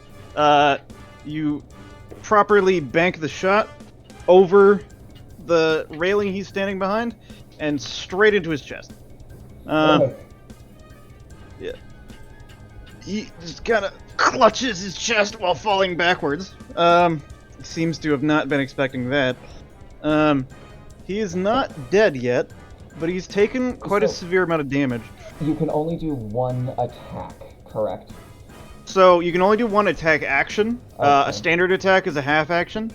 you properly bank the shot over the railing he's standing behind and straight into his chest. Okay. He just kind of clutches his chest while falling backwards. Seems to have not been expecting that. He is not dead yet, but he's taken quite a So- severe amount of damage. You can only do one attack, correct? So you can only do one attack action. Okay. A standard attack is a half action.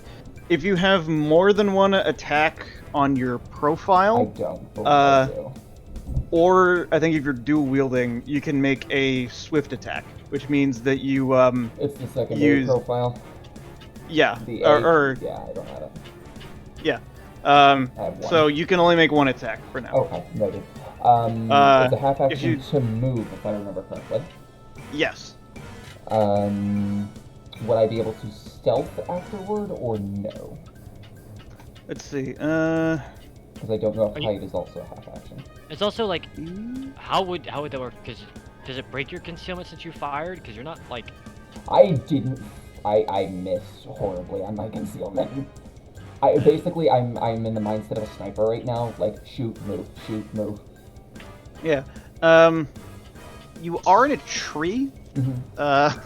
If you have more than one attack on your I profile, don't believe I do. or I think if you're dual wielding, you can make a swift attack, which means that you It's the secondary use- profile. yeah, The or yeah, I don't have it. yeah. I have one. So you can only make one attack for now. Okay, noted. It's a half if action you- to move, if I remember correctly. Yes. Would I be able to stealth afterward or no? Let's see. Because I don't know Are if you- height is also a half action. it's also like, how would that work? Because does it break your concealment since you fired? Because you're not like. I didn't. I missed horribly on my concealment. I'm in the mindset of a sniper right now. Like shoot, move, shoot, move. Yeah. You are in a tree, Mhm.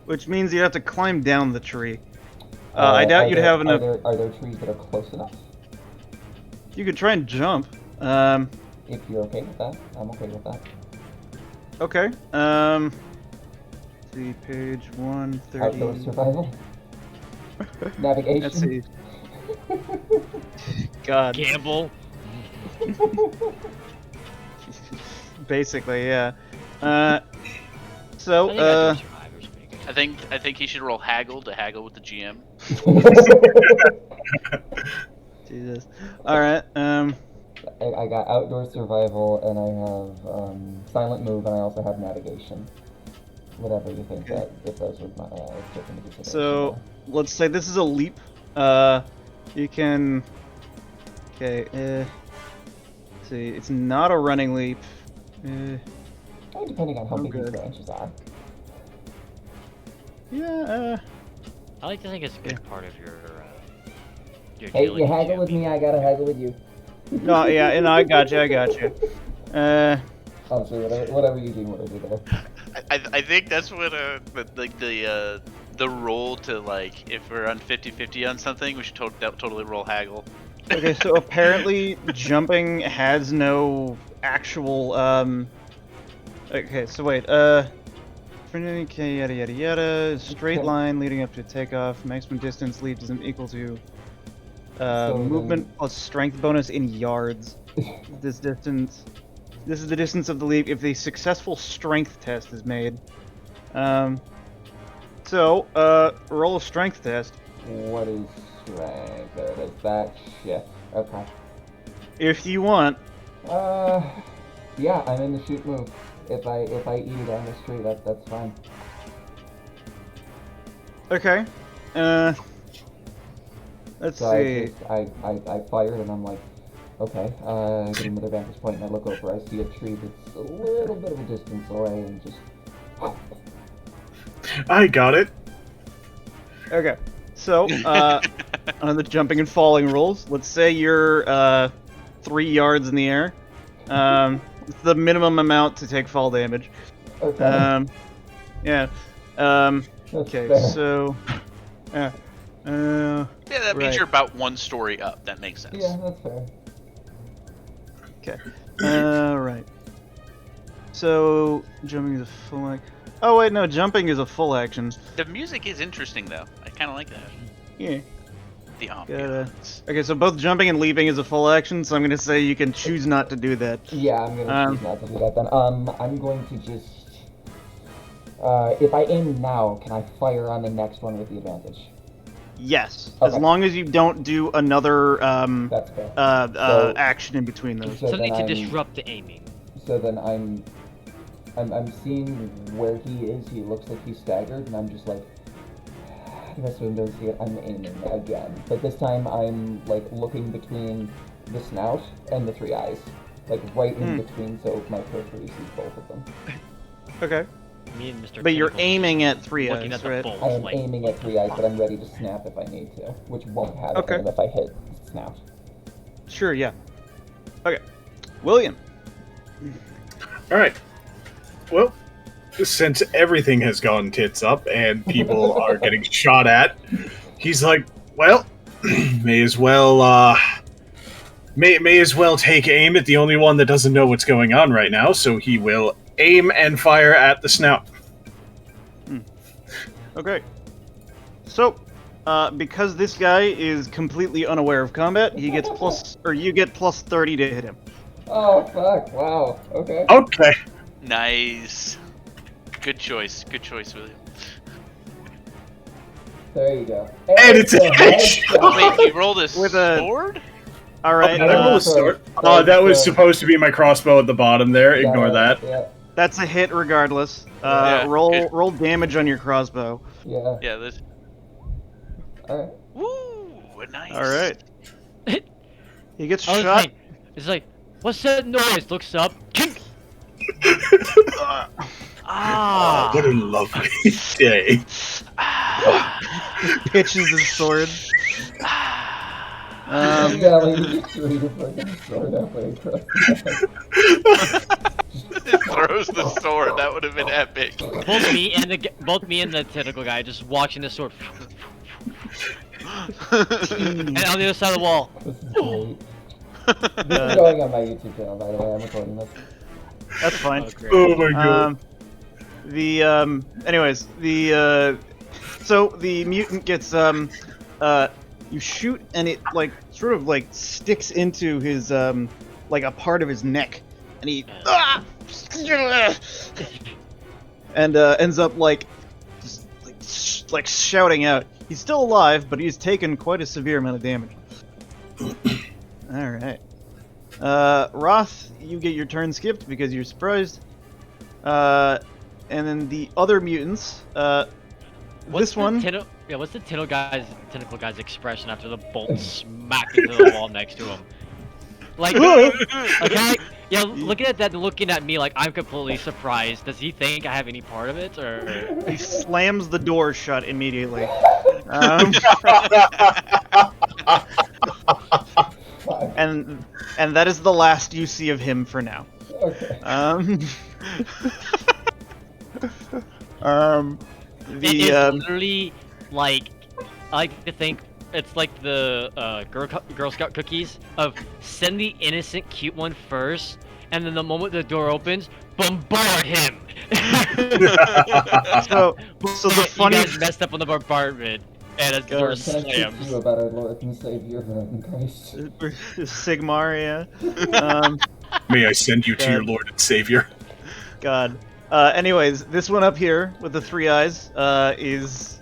which means you have to climb down the tree. I doubt you'd have Are enough. there trees that are close enough? You could try and jump. If you're okay with that, I'm okay with that. Okay. See, page 130. Outdoor survival. Navigation. Let's see. God. Gamble. Basically, yeah. I So, think Outdoor Survivor's pretty good. I think he should roll haggle to haggle with the GM. Jesus. Alright, I got outdoor survival, and I have silent move, and I also have navigation. Whatever you think that if those would take into consideration. so, let's say this is a leap. You can... Okay, let's see, it's not a running leap. Depending on how big these good. branches are. Yeah, I like to think it's a good part of your Hey, deal you with haggle with GM. me, I gotta haggle with you. no, yeah, and I got you. Honestly, whatever you do, whatever you do. I think that's what the roll to, like, if we're on 50-50 on something, we should totally roll haggle. Okay, so apparently jumping has no actual, okay, so wait, okay, yada yada yada, straight line leading up to takeoff, maximum distance leap isn't equal to, So movement then- plus strength bonus in yards. This is the distance of the leap if the successful strength test is made. So, roll a strength test. What is strength? There it is. That shit. Okay. If you want. Yeah, I'm in the shoot move. If I eat it on this tree, that's fine. Okay. Let's So see. I fired and I'm like, okay, get another vantage point and I look over, I see a tree that's a little bit of a distance away and just... I got it. Okay. So, on the jumping and falling rules, let's say you're 3 yards in the air. It's the minimum amount to take fall damage. Okay. Yeah. That's Okay, fair. so... Yeah. Yeah, that means Right. you're about 1 story up. That makes sense. Yeah, that's fair. Okay. Right. So, jumping is a full action. Oh, wait, no, jumping is a full action. The music is interesting, though. I kind of like that. Yeah. The Gotta... ambiance. Okay, so both jumping and leaping is a full action, so I'm gonna say you can choose not to do that. Yeah, I'm gonna choose not to do that then. I'm going to just... if I aim now, can I fire on the next one with the advantage? Yes, Okay. as long as you don't do another That's fair. action in between those. So Something then to I'm- disrupt the aiming. So then I'm seeing where he is. He looks like he's staggered, and I'm just like, the rest of him doesn't see it. I'm aiming again, but this time I'm like looking between the snout and the 3 eyes, like right in between, so my periphery sees both of them. Okay. Me and Mr. But you're Tentacle aiming at 3 looking eyes, at the right? bulls, I am like, aiming at 3 eyes, but I'm ready to snap if I need to, which won't happen Okay. if I hit snout. Sure, yeah. Okay. William. All right. Well, since everything has gone tits up and people are getting shot at, he's like, well, may as well take aim at the only one that doesn't know what's going on right now. So he will aim and fire at the snout. Okay. So, because this guy is completely unaware of combat, he gets you get plus 30 to hit him. Oh fuck! Wow. Okay. Okay. Nice. Good choice. Good choice, William. There you go. And it's a headshot. Wait, you rolled a With a- sword? All right. Did I roll a sorry. sword? Oh, that was supposed to be my crossbow at the bottom there. Ignore that. Yeah. That's a hit regardless. Yeah, roll good. roll damage on your crossbow. Yeah. Yeah, this. All right. Woo! Nice. All right. He gets I was shot. like, it's like, what's that noise? Looks up. Chink! Ah! What a lovely day. Pitches his sword. Golly, you just threw your fucking sword halfway across the Just throws the sword. That would have been epic. Both me and the tentacle guy just watching the sword. And on the other side of the wall. This is great. This is going on my YouTube channel, by the way. I'm recording this. That's fine. Oh, great. Oh my god. Anyways, so the mutant gets you shoot and it like sort of like sticks into his like a part of his neck, and he and ends up like just like shouting out. He's still alive, but he's taken quite a severe amount of damage. All right, Roth, you get your turn skipped because you're surprised. And then the other mutants. What's the tentacle guy's expression after the bolt smacked into the wall next to him? Like, okay, yeah, looking at that, looking at me like I'm completely surprised. Does he think I have any part of it, or? He slams the door shut immediately. And that is the last you see of him for now. Okay. It's literally like, I like to think it's like the Girl Scout cookies of send the innocent cute one first, and then the moment the door opens, bombard him. So the funny you guys messed up on the bombardment, and as the door Can I speak to slams. you about our Lord and Savior in Christ? Sigmar, yeah. May I send you to your Lord and Savior? God. Anyways, this one up here with the three eyes is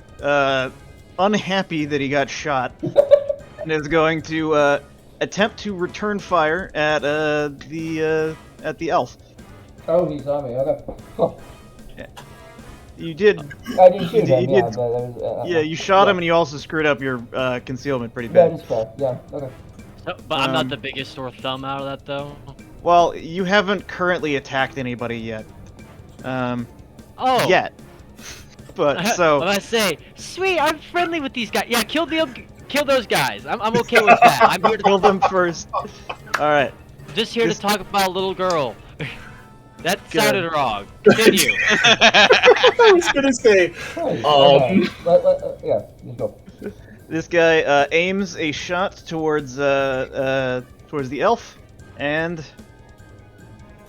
unhappy that he got shot and is going to attempt to return fire at the elf. Oh, he saw me. Okay. Oh, You did. I didn't shoot You him. did- Yeah, but Yeah, you shot yeah. him and you also screwed up your concealment pretty That bad. is fair. Yeah. Okay. But I'm not the biggest sore thumb out of that, though. Well, you haven't currently attacked anybody yet. Oh. Yet. But so. I say, sweet, I'm friendly with these guys. Yeah, kill those guys. I'm okay with that. I'm here to Kill them first. Alright. just here Just- to talk about a little girl. That Good. sounded wrong. Continue. I was gonna say, Right. Um. Yeah. Let's go. This guy aims a shot towards the elf and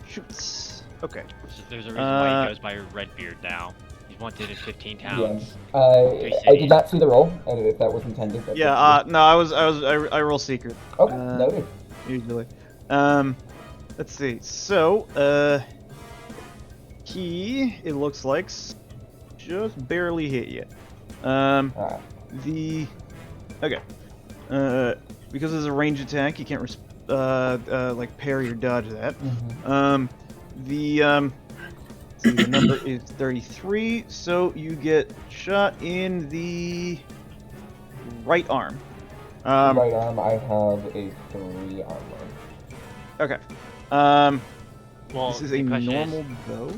shoots. Okay. There's a reason why he goes by Redbeard now. He's wanted in 15 Yeah. towns. I did not see the roll, and if that was intended. That's Yeah. up to No. I roll secret. you. Okay. Noted. Usually. Let's see. So he, it looks like, just barely hit you. Alright. Okay. Because it's a range attack, you can't like parry or dodge that. Mm-hmm. See, the number is 33, so you get shot in the right arm. Right arm, I have a 3 armor. Okay. Well, This is the a question normal is, bow.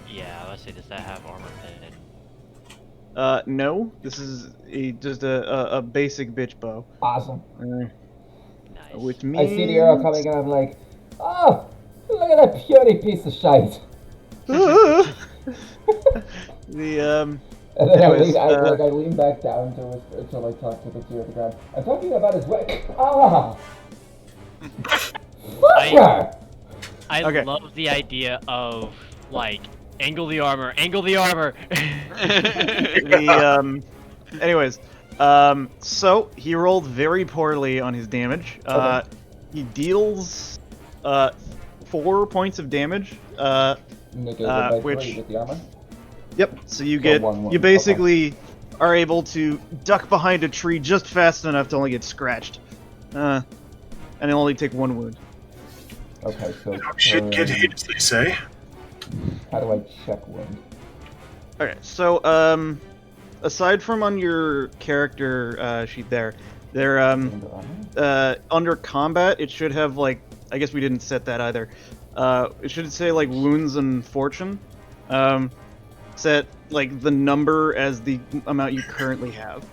yeah, let's say, does that have armor pin? No. This is just a basic bitch bow. Awesome. Nice. Which I means see the arrow coming, and I'm like, oh, look at that puny piece of shite. the And then Anyways, I lean back down to like talk to the two at the ground. I'm talking about his wick. Ah! Fucker! I Okay. love the idea of, like, angle the armor, angle the armor! Anyways, so he rolled very poorly on his damage. Okay. He deals 4 points of damage. Negated by which- 3 with the armor. Yep. So you So get 1-1. you basically are able to duck behind a tree just fast enough to only get scratched, and only take 1 wound. Okay, so shit get hit, as they say. how do I check wind? Okay. So aside from on your character sheet there Under armor? under combat, it should have, like, I guess we didn't set that either. It should say, like, wounds and fortune. Set, like, the number as the amount you currently have.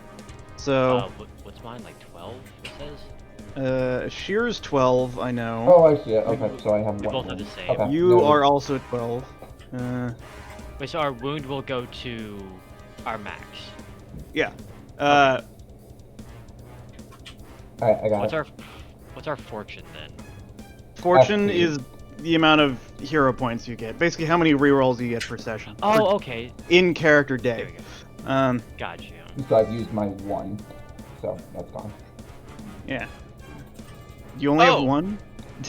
So, What's mine, like 12, it says? Shear's 12, I know. Oh, I see it. Okay, so I have We 1. both have the wound. same. Okay. You noted. are also 12. Wait, so our wound will go to our max. Yeah. Alright, I got What's our fortune then? Fortune FP. is the amount of hero points you get. Basically, how many rerolls you get per session. Oh, okay. In character There day. we go. Gotcha. it. So I've used my 1. So that's gone. Yeah. You only have Oh. 1?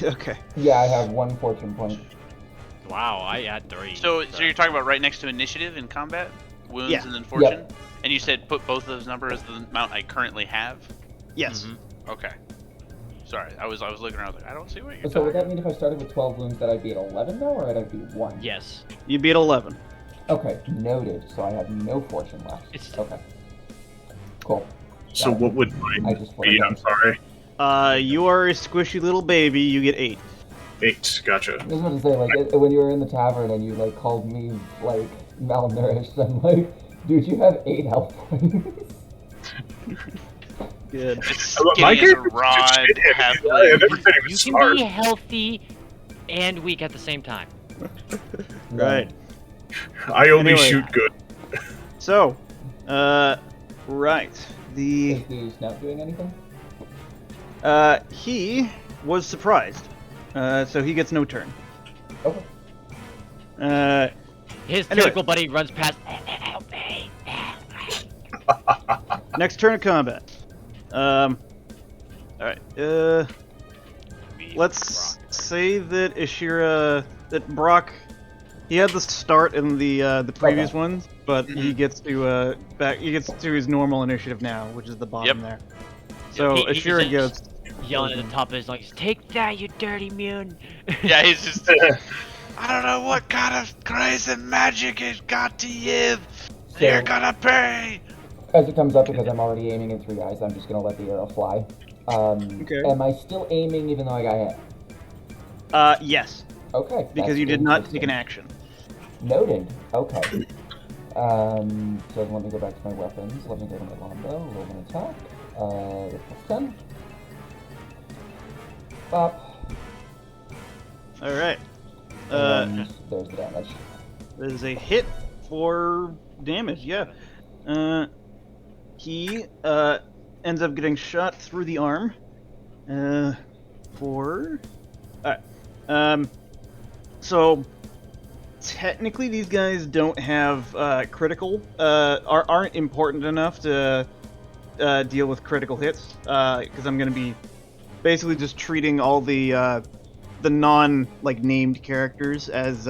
Okay. Yeah, I have 1 fortune point. Wow, I had 3. So you're talking about right next to initiative in combat, wounds, Yeah. and then fortune. And you said put both of those numbers as the amount I currently have. Yes. Mhm. Okay. Sorry, I was looking around. I was like, I don't see what you're So would talking. that mean if I started with 12 wounds that I'd be at 11 now, or I'd be 1? Yes. You beat 11. Okay, noted. So I have no fortune left. It's- Okay. Cool. So what would mine I just be? I'm sorry. You are a squishy little baby. You get 8. 8. Gotcha. I was going to say, like, when you were in the tavern and you, like, called me, like, malnourished, I'm like, dude, you have 8 health points. Good. Just My skinny as a character's rod, just shitheaded. halfling. I never said he You was can smart. be healthy and weak at the same time. Right. I only Anyway. shoot good. So, right. Is the snout doing anything? He was surprised. So he gets no turn. Okay. His Anyway. tentacle buddy runs past. Help me. Next turn of combat. Alright. Let's say that that Brock, he had the start in the previous Okay. ones, but he gets to he gets to his normal initiative now, which is the bottom Yep. there. So He- he's Ashira just goes. Yelling at the top of his lungs, "Take that, you dirty mune!" Yeah, he's just. I don't know what kind of crazy magic it got to you. So, You're gonna pay. as it comes up, because I'm already aiming in 3 eyes, I'm just going to let the arrow fly. Okay. Am I still aiming even though I got hit? Yes, Okay. because that's you did not take interesting. an action. Noted. Okay. So let me go back to my weapons. Let me go to my longbow. Roll an attack. With +10. Bop. All right. And there's the damage. There's a hit for damage. Yeah. He ends up getting shot through the arm. For. Alright. So technically, these guys don't have critical. Aren't important enough to deal with critical hits. Because I'm gonna be basically just treating all the non named characters as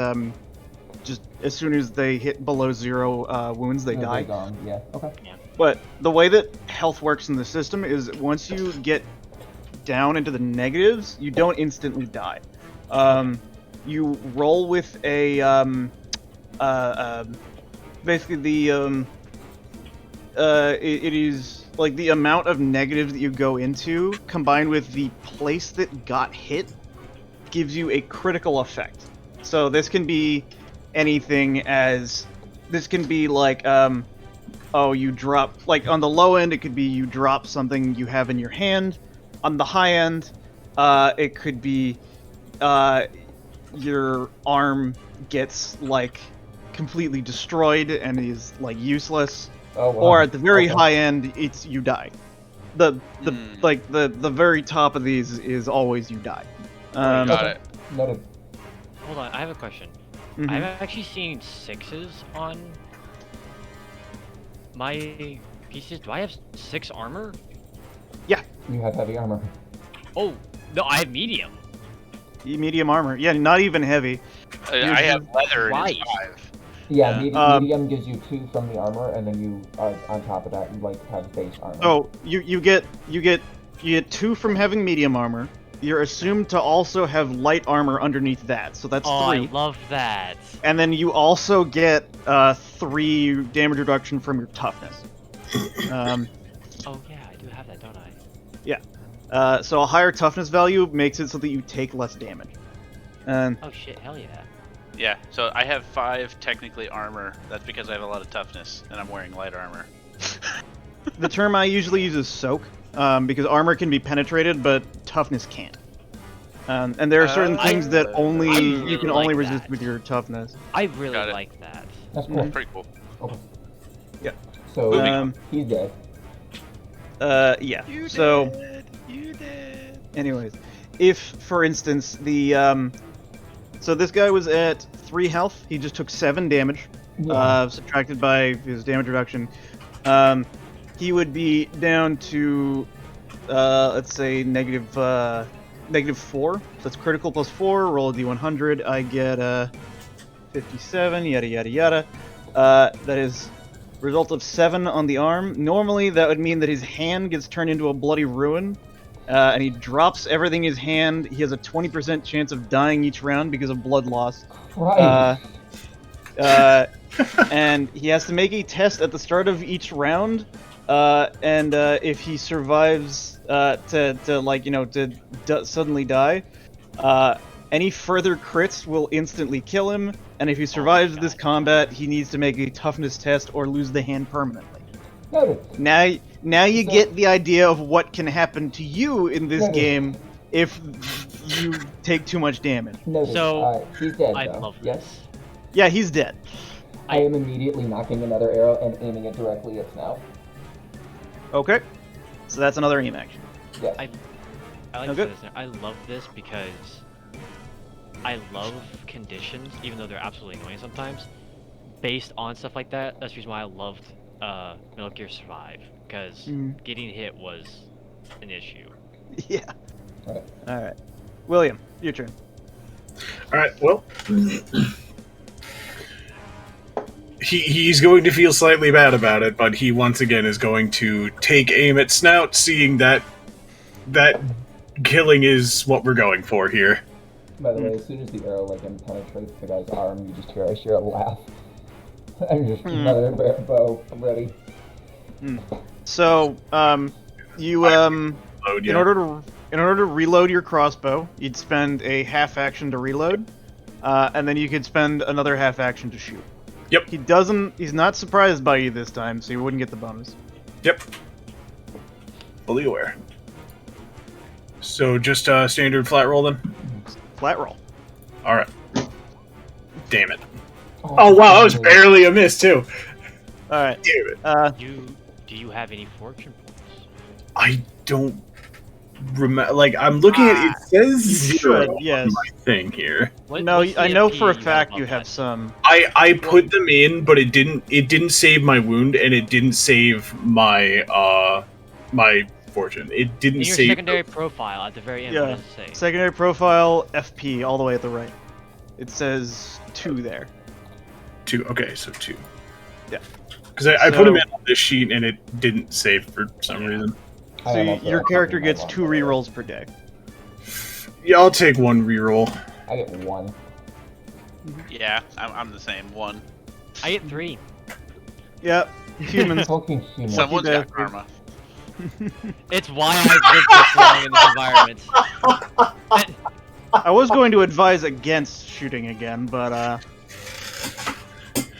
just as soon as they hit below 0 wounds, they Oh, die. they're gone. Yeah. Okay. But the way that health works in the system is once you get down into the negatives, you don't instantly die. You roll with a basically the it is like the amount of negatives that you go into combined with the place that got hit gives you a critical effect. So this can be anything as this can be like oh, you drop, like on the low end, it could be you drop something you have in your hand. On the high end, it could be your arm gets like completely destroyed and is like useless. Oh, wow. Or at the very Okay. high end, it's you die. The very top of these is always you die. Got it. Noted. Hold on, I have a question. mhm. I'm actually seeing 6s on my pieces. Do I have 6 armor? You have heavy armor. Oh, no, I have medium. Medium armor. Yeah, not even heavy. I have leather and it's Right. 5. Yeah, Yeah. medium gives you 2 from the armor, and then you on top of that you have base armor. So you get 2 from having medium armor. You're assumed to also have light armor underneath that, so that's Oh, 3. I love that. And then you also get 3 damage reduction from your toughness. Oh yeah, I do have that, don't I? So a higher toughness value makes it so that you take less damage. And Oh shit, hell yeah. Yeah, so I have 5 technically armor. That's because I have a lot of toughness and I'm wearing light armor. the term I usually use is soak, because armor can be penetrated, but toughness can't. And there are certain things that only I you really can only like resist that. with your toughness. I really Got it. like that. That's cool. Pretty cool. Okay. Yeah. So Moving Um, he's dead. yeah. So anyways, if for instance so this guy was at 3 health, he just took 7 damage, Yeah. subtracted by his damage reduction. He would be down to let's say -4. So that's critical plus 4. Roll a d100. I get 57. Yada yada yada. That is result of 7 on the arm. Normally that would mean that his hand gets turned into a bloody ruin. And he drops everything in his hand. He has a 20% chance of dying each round because of blood loss. Christ. And he has to make a test at the start of each round. And if he survives to suddenly die, any further crits will instantly kill him. And if he survives this combat, he needs to make a toughness test or lose the hand permanently. Noted. Now you So- get the idea of what can happen to you in this Noted. game if you take too much damage. Noted. So, He's dead, I though. love Yes. this. Yeah, he's dead. I am immediately knocking another arrow and aiming it directly at Snow. Okay. So that's another aim action. Yes. I like Okay. this. I love this because I love conditions, even though they're absolutely annoying sometimes, based on stuff like that. That's the reason why I loved Metal Gear Survive, because getting hit was an issue. Yeah. Right. All right. William, your turn. All right. Well, he's going to feel slightly bad about it, but he once again is going to take aim at Snout, seeing that killing is what we're going for here. By the way, as soon as the arrow penetrates the guy's arm, you just hear a laugh. I'm just another bow. I'm ready. So, you Load, yeah. in order to reload your crossbow, you'd spend a half action to reload, and then you could spend another half action to shoot. Yep. He's not surprised by you this time, so you wouldn't get the bonus. Yep. Fully aware. So just standard flat roll then? Flat roll. Alright. Damn it. Oh wow, that was barely a miss too. All right. Damn it. Do you have any fortune points? I don't remember. Like, I'm looking at it. Says You 0 should, yes. on my thing here. No, What's the I know MP for a you fact above you have that? some. I put them in, but it didn't save my wound, and it didn't save my my fortune. It didn't In your save. secondary profile at the very end, what Yeah. does it say? Secondary profile FP all the way at the right. It says 2 there. 2. Okay, so 2. Yeah. Because I put So- them in on this sheet, and it didn't save for some reason. I So am also your character attacking my gets 2 longbow. rerolls per day. Yeah, I'll take 1 reroll. I get 1. Yeah, I'm the same one. I get 3. Yeah, humans. Fucking human. Someone's got bastard. karma. It's why I've lived this long in this environment. I was going to advise against shooting again, but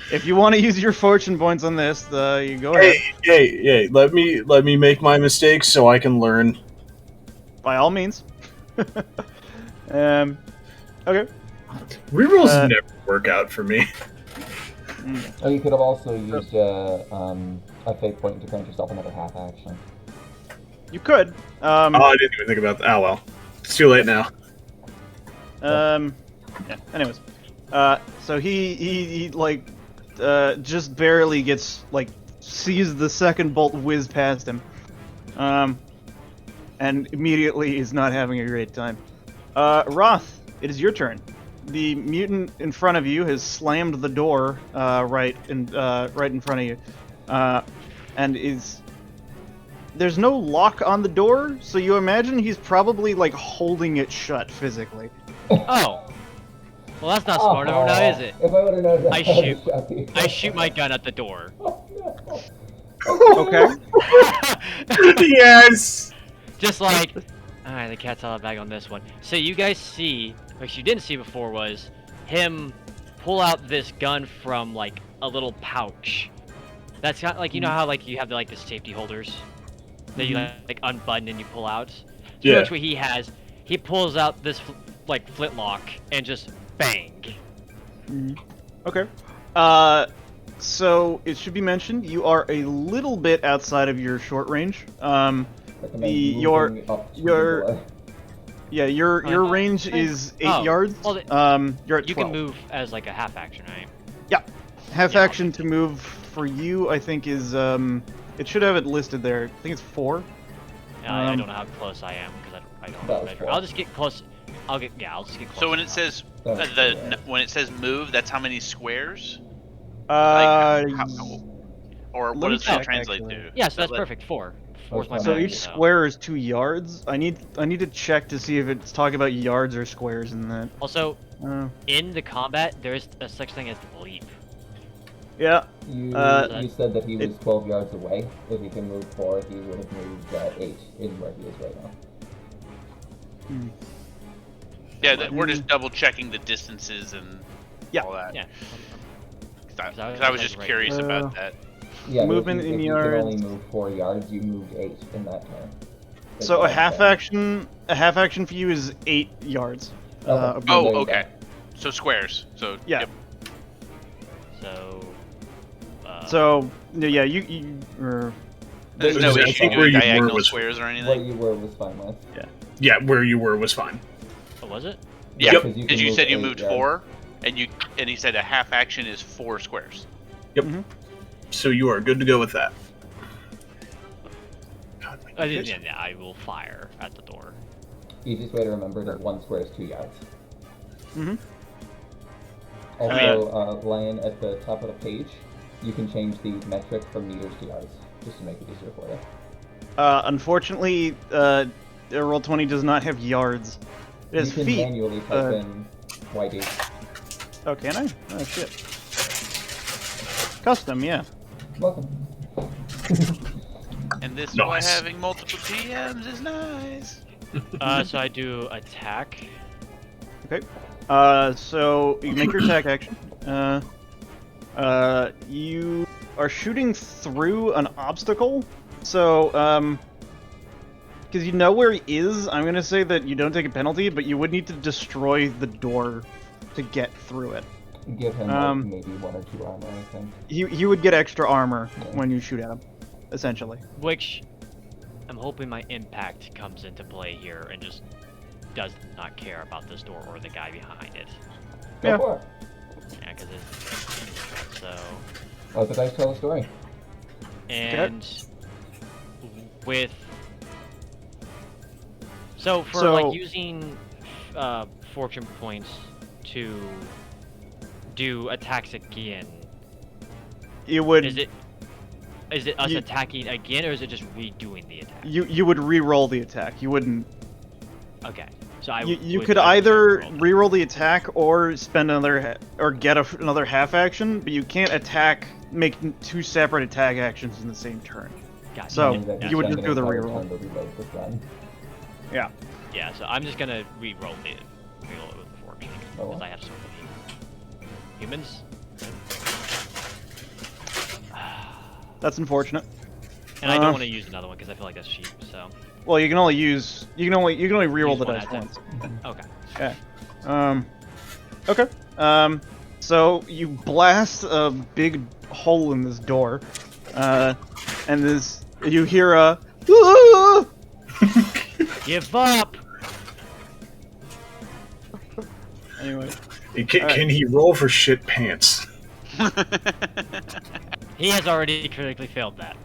if you want to use your fortune points on this, you go ahead. Hey! Let me make my mistakes so I can learn. By all means. Okay. Rerolls never work out for me. Oh, you could have also used a fate point to grant yourself another half action. You could. Oh, I didn't even think about that. Oh well, it's too late now. Yeah. Anyways, so he just barely gets sees the second bolt whiz past him, and immediately is not having a great time. Roth, it is your turn. The mutant in front of you has slammed the door right in front of you, and is. There's no lock on the door, so you imagine he's probably holding it shut physically. Oh. Well, that's not smart enough now, is it? If I would have known that, I would've shoot. shot you. I shoot my gun at the door. Okay. Yes. Just like, alright, the cat's out of the bag on this one. So you guys see, what you didn't see before was him pull out this gun from a little pouch. That's got you know how you have the safety holders that you unbutton and you pull out. So Yeah. that's what he has. He pulls out this flintlock and just bang. Okay. So it should be mentioned you are a little bit outside of your short range. Recommend moving up to the door. Yeah, your range is 8 yards. Well, You're at 12. you can move as like a half action, right? Half Yeah, action to move for you, I think, is it should have it listed there. I think it's 4. I don't know how close I am because I don't That was measure. four. I'll just get close. I'll just get close. So when it enough. says when it says move, that's how many squares? Or let what me does that check, translate actually. to? Yeah, so that's Like- perfect. 4. 4's my So So max, each square is 2 yards. I need to check to see if it's talking about yards or squares in that. Also, Uh, in the combat, there is a such thing as leap. yeah. You said that he was 12 yards away. If he can move 4, he would have moved 8 in where he is right now. Yeah, we're just double checking the distances and Yeah. all that. Yeah. Because I was I was just right. curious about that. Yeah, but Movement if in you can only yards. move 4 yards, you moved 8 in that turn. That's So what a I'm half saying. action for you is 8 yards. Okay. Of There Oh, you okay. So squares. So Yeah. yep. So. So yeah, you or There's Wait, no I issue think where doing you were diagonal was- squares or Where anything. you were was fine with. Yeah, where you were was fine. What was it? Yeah, Yep. Because because you move said you 8 moved yards. 4, and he said a half action is 4 squares. So you are good to go with that. God, my goodness. Yeah, I will fire at the door. Easiest way to remember it is 1 square is 2 yards. Mhm. Also, Lion, at the top of the page, you can change the metric from meters to yards, just to make it easier for you. Unfortunately, Roll20 does not have yards. It has you can feet. manually type in YD. Oh, can I? Oh shit. Custom, yeah. Welcome. And this is why Nice. having multiple TMs is nice. So I do attack. Okay. So you make your attack action. You are shooting through an obstacle. So, because you know where he is, I'm gonna say that you don't take a penalty, but you would need to destroy the door to get through it. Give him Um, maybe 1 or 2 armor, I think. You would get extra armor Yeah. when you shoot at him, essentially. Which I'm hoping my impact comes into play here and just does not care about this door or the guy behind it. Go Yeah. for it. Yeah, because it's so. Let the dice tell the story. And with so for So- like using fortune points to do attacks again, You would is it us You- attacking again or is it just redoing the attack? you would re-roll the attack. You wouldn't. Okay, so I You would could like to either roll. re-roll the attack or spend another or get another half action, but you can't make 2 separate attack actions in the same turn. Gotcha. So, Meaning that you would spend just an do the entire reroll. turn to reload this gun. Yeah. Yeah, so I'm just gonna re-roll it with the fortune Oh, because well. I have so many humans. That's unfortunate. And I don't want to use another one because I feel like that's cheap. So Well, you can only re-roll Use the one dice at a once. okay. Okay. So you blast a big hole in this door, and you hear a. "Ah!" Give up. Anyway, Can he roll for shit pants? He has already critically failed that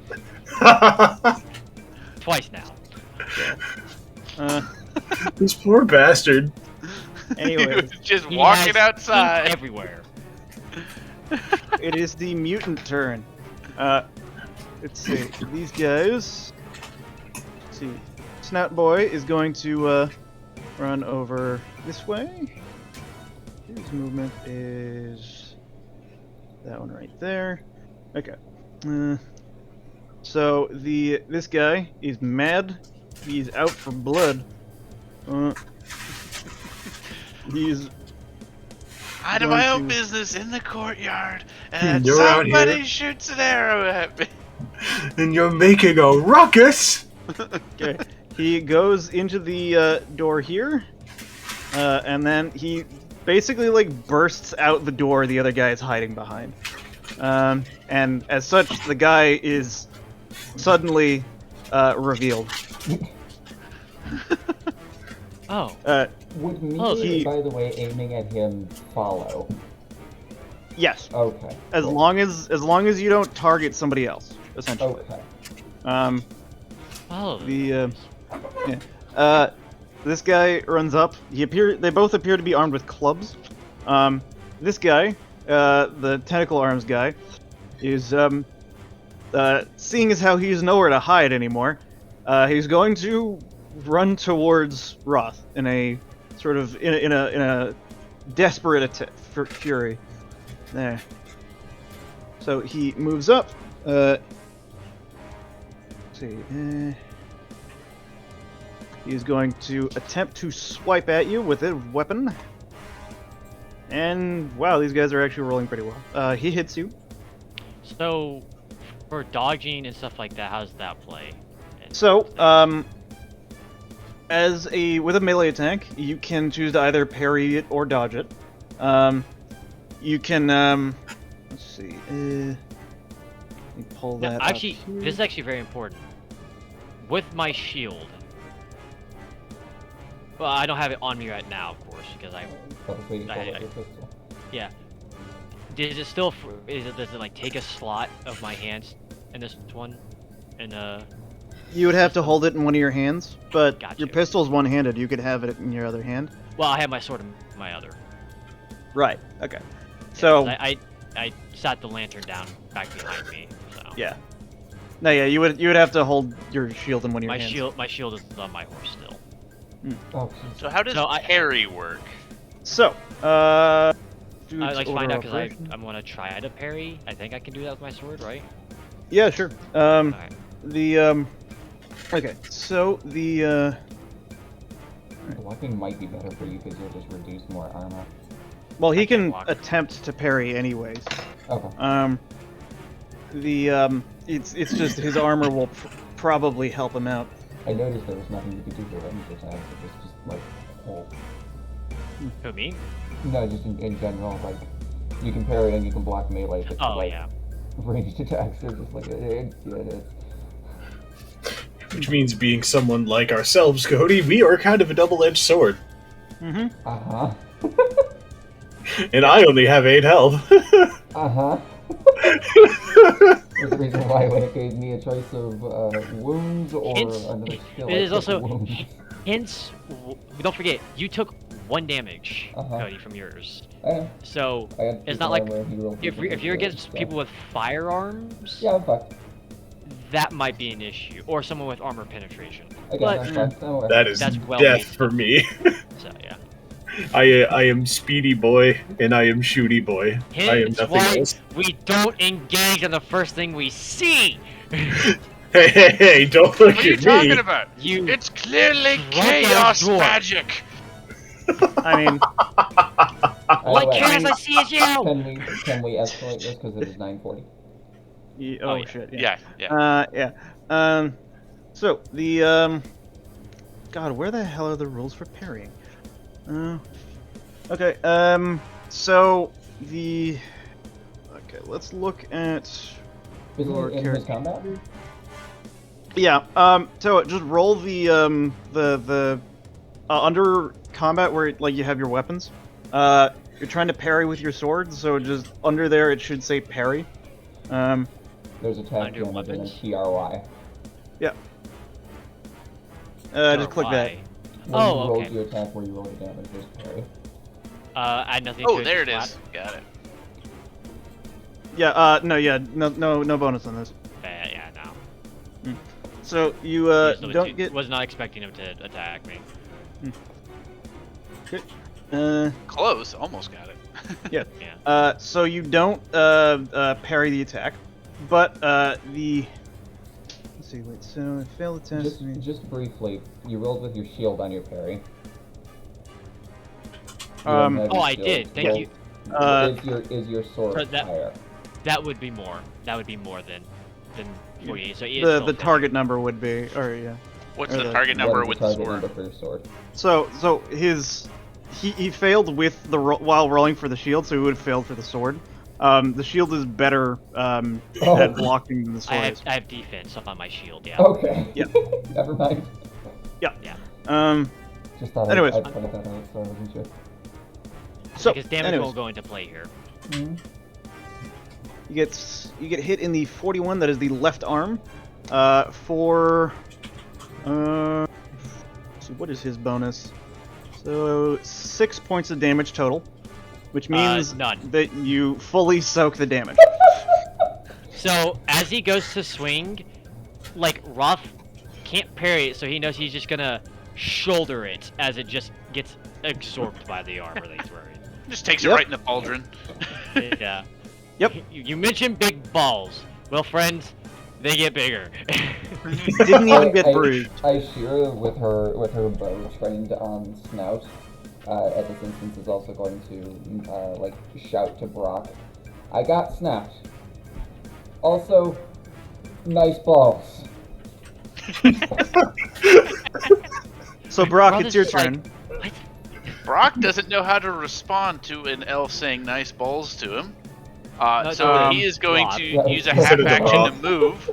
twice now. This poor bastard. He anyway, was just He walking has ink outside. everywhere. it is the mutant turn. Let's see. These guys. Let's see. Snout Boy is going to run over this way. His movement is that one right there. Okay. So this guy is mad. He's out for blood. He's Mind going my own to- business in the courtyard, and You're out somebody here. shoots an arrow at me. And you're making a ruckus. okay. He goes into the door here, and then he basically like bursts out the door the other guy is hiding behind. And as such, the guy is suddenly revealed. Oh. Would me, Oh, by the way, aiming at him follow? Yes. Okay. As cool. long as you don't target somebody else, essentially. Okay. Oh. This guy runs up. They both appear to be armed with clubs. This guy, the tentacle arms guy, is seeing as how he's nowhere to hide anymore. He's going to run towards Roth in a sort of in a desperate fury. There. So he moves up. Let's see. He's going to attempt to swipe at you with a weapon. And wow, these guys are actually rolling pretty well. He hits you. So, for dodging and stuff like that, how does that play? So, with a melee attack, you can choose to either parry it or dodge it. You can, let's see, let me pull Now, that actually, up here. this is actually very important. With my shield, well, I don't have it on me right now, of course, because Probably you pull out your pistol. yeah. Does it still? Does it like take a slot of my hands in this one? And You would have to hold it in one of your hands, but Gotcha. your pistol's one-handed. You could have it in your other hand. well, I have my sword in my other. Right. Okay. Yeah, So 'cause I sat the lantern down back behind me. So yeah. No, yeah, you would have to hold your shield in one of your my hands. my shield is on my horse still. Oh, jeez. So how does No, I- parry work? So, I'd like to order find out because operation. I'm gonna try to parry. I think I can do that with my sword, right? Yeah, sure. Alright. Okay, so the Blocking might be better for you because you'll just reduce more armor. well, he I can't can block. attempt to parry anyways. Okay. It's just his armor will probably help him out. I noticed there was nothing you could do for range attacks. It was just like, oh. Who, me? No, just in general, like, you can parry and you can block melee, but Oh like, yeah. ranged attacks are just like, it is. Which means being someone like ourselves, Cody, we are kind of a double-edged sword. Mm-hmm. Uh-huh. And I only have 8 health. Uh-huh. There's a reason why when it gave me a choice of wounds or Hints- another skill, it I is took also- wounds. Hence, don't forget, you took 1 damage, Uh-huh. Cody, from yours. I So had it's two not like armor and he rolled if two you're damage, against so- people with firearms, Yeah, I'm fucked. that might be an issue, or someone with armor penetration. I guess But I'm fucked. Don't worry. That is That's well death made. for me. so yeah. I am speedy boy, and I am shooty boy. I am Hence nothing why else. we don't engage on the first thing we see. Hey, don't look What are you at talking me. about? You It's clearly drunk-ass chaos dwarf. magic. I mean, what Anyway, chaos I see is you. Can we escalate this because it is 9:40? oh yeah. shit. Yeah, yeah. Yeah. So the God, where the hell are the rules for parrying? Okay. So the okay, let's look at Isn't your it in his combat? yeah. So just roll the under combat where like you have your weapons. You're trying to parry with your sword, so just under there it should say parry. There's attack Under damage and then weapons? TRY. Just click that. When Oh, you roll okay. your attack where you roll the damage, there's parry. Add nothing to Oh, it. there it just is. Got it. Yeah. No bonus on this. flat. Yeah, no. So you Just was don't too- get Was not expecting him to attack me. Close. Almost got it. Yeah. Yeah. So you don't parry the attack, but the let's see. Wait. So I failed the test. Just briefly, you rolled with your shield on your parry. You Um, don't have Oh, your I shield. did. Thank Roll- you. Is your sword For that- higher? That would be more. That would be more than 48. So it is the still 50. target number would be, or yeah. What's Or the the- target What number is with the the target sword? number for your sword? So he failed with the while rolling for the shield, so he would have failed for the sword. The shield is better at blocking than the I sword is. have defense up on my shield. Yeah. Okay. Yeah. Never mind. Just thought Anyways. I'd point that out, so I wasn't sure. So, Because damage anyways, won't go into play here. Mm-hmm. you get hit in the 41. That is the left arm. For let's see, what is his bonus? So 6 points of damage total, which means None. that you fully soak the damage. So as he goes to swing, like Ruff can't parry it, so he knows he's just gonna shoulder it as it just gets absorbed by the armor that he's wearing. Just takes it Yep. right in the pauldron. Yeah. Yep. You mentioned big balls. Well, friends, they get bigger. Didn't even get bruised. Shira, with her bow trained on Snout, at this instance is also going to like shout to Brock, "I got snapped. Also, nice balls." So Brock, Brother's it's your just like, turn. what? Brock doesn't know how to respond to an elf saying nice balls to him. No, So he is going Rob. to Yeah, use a it's half a action to Rob. move.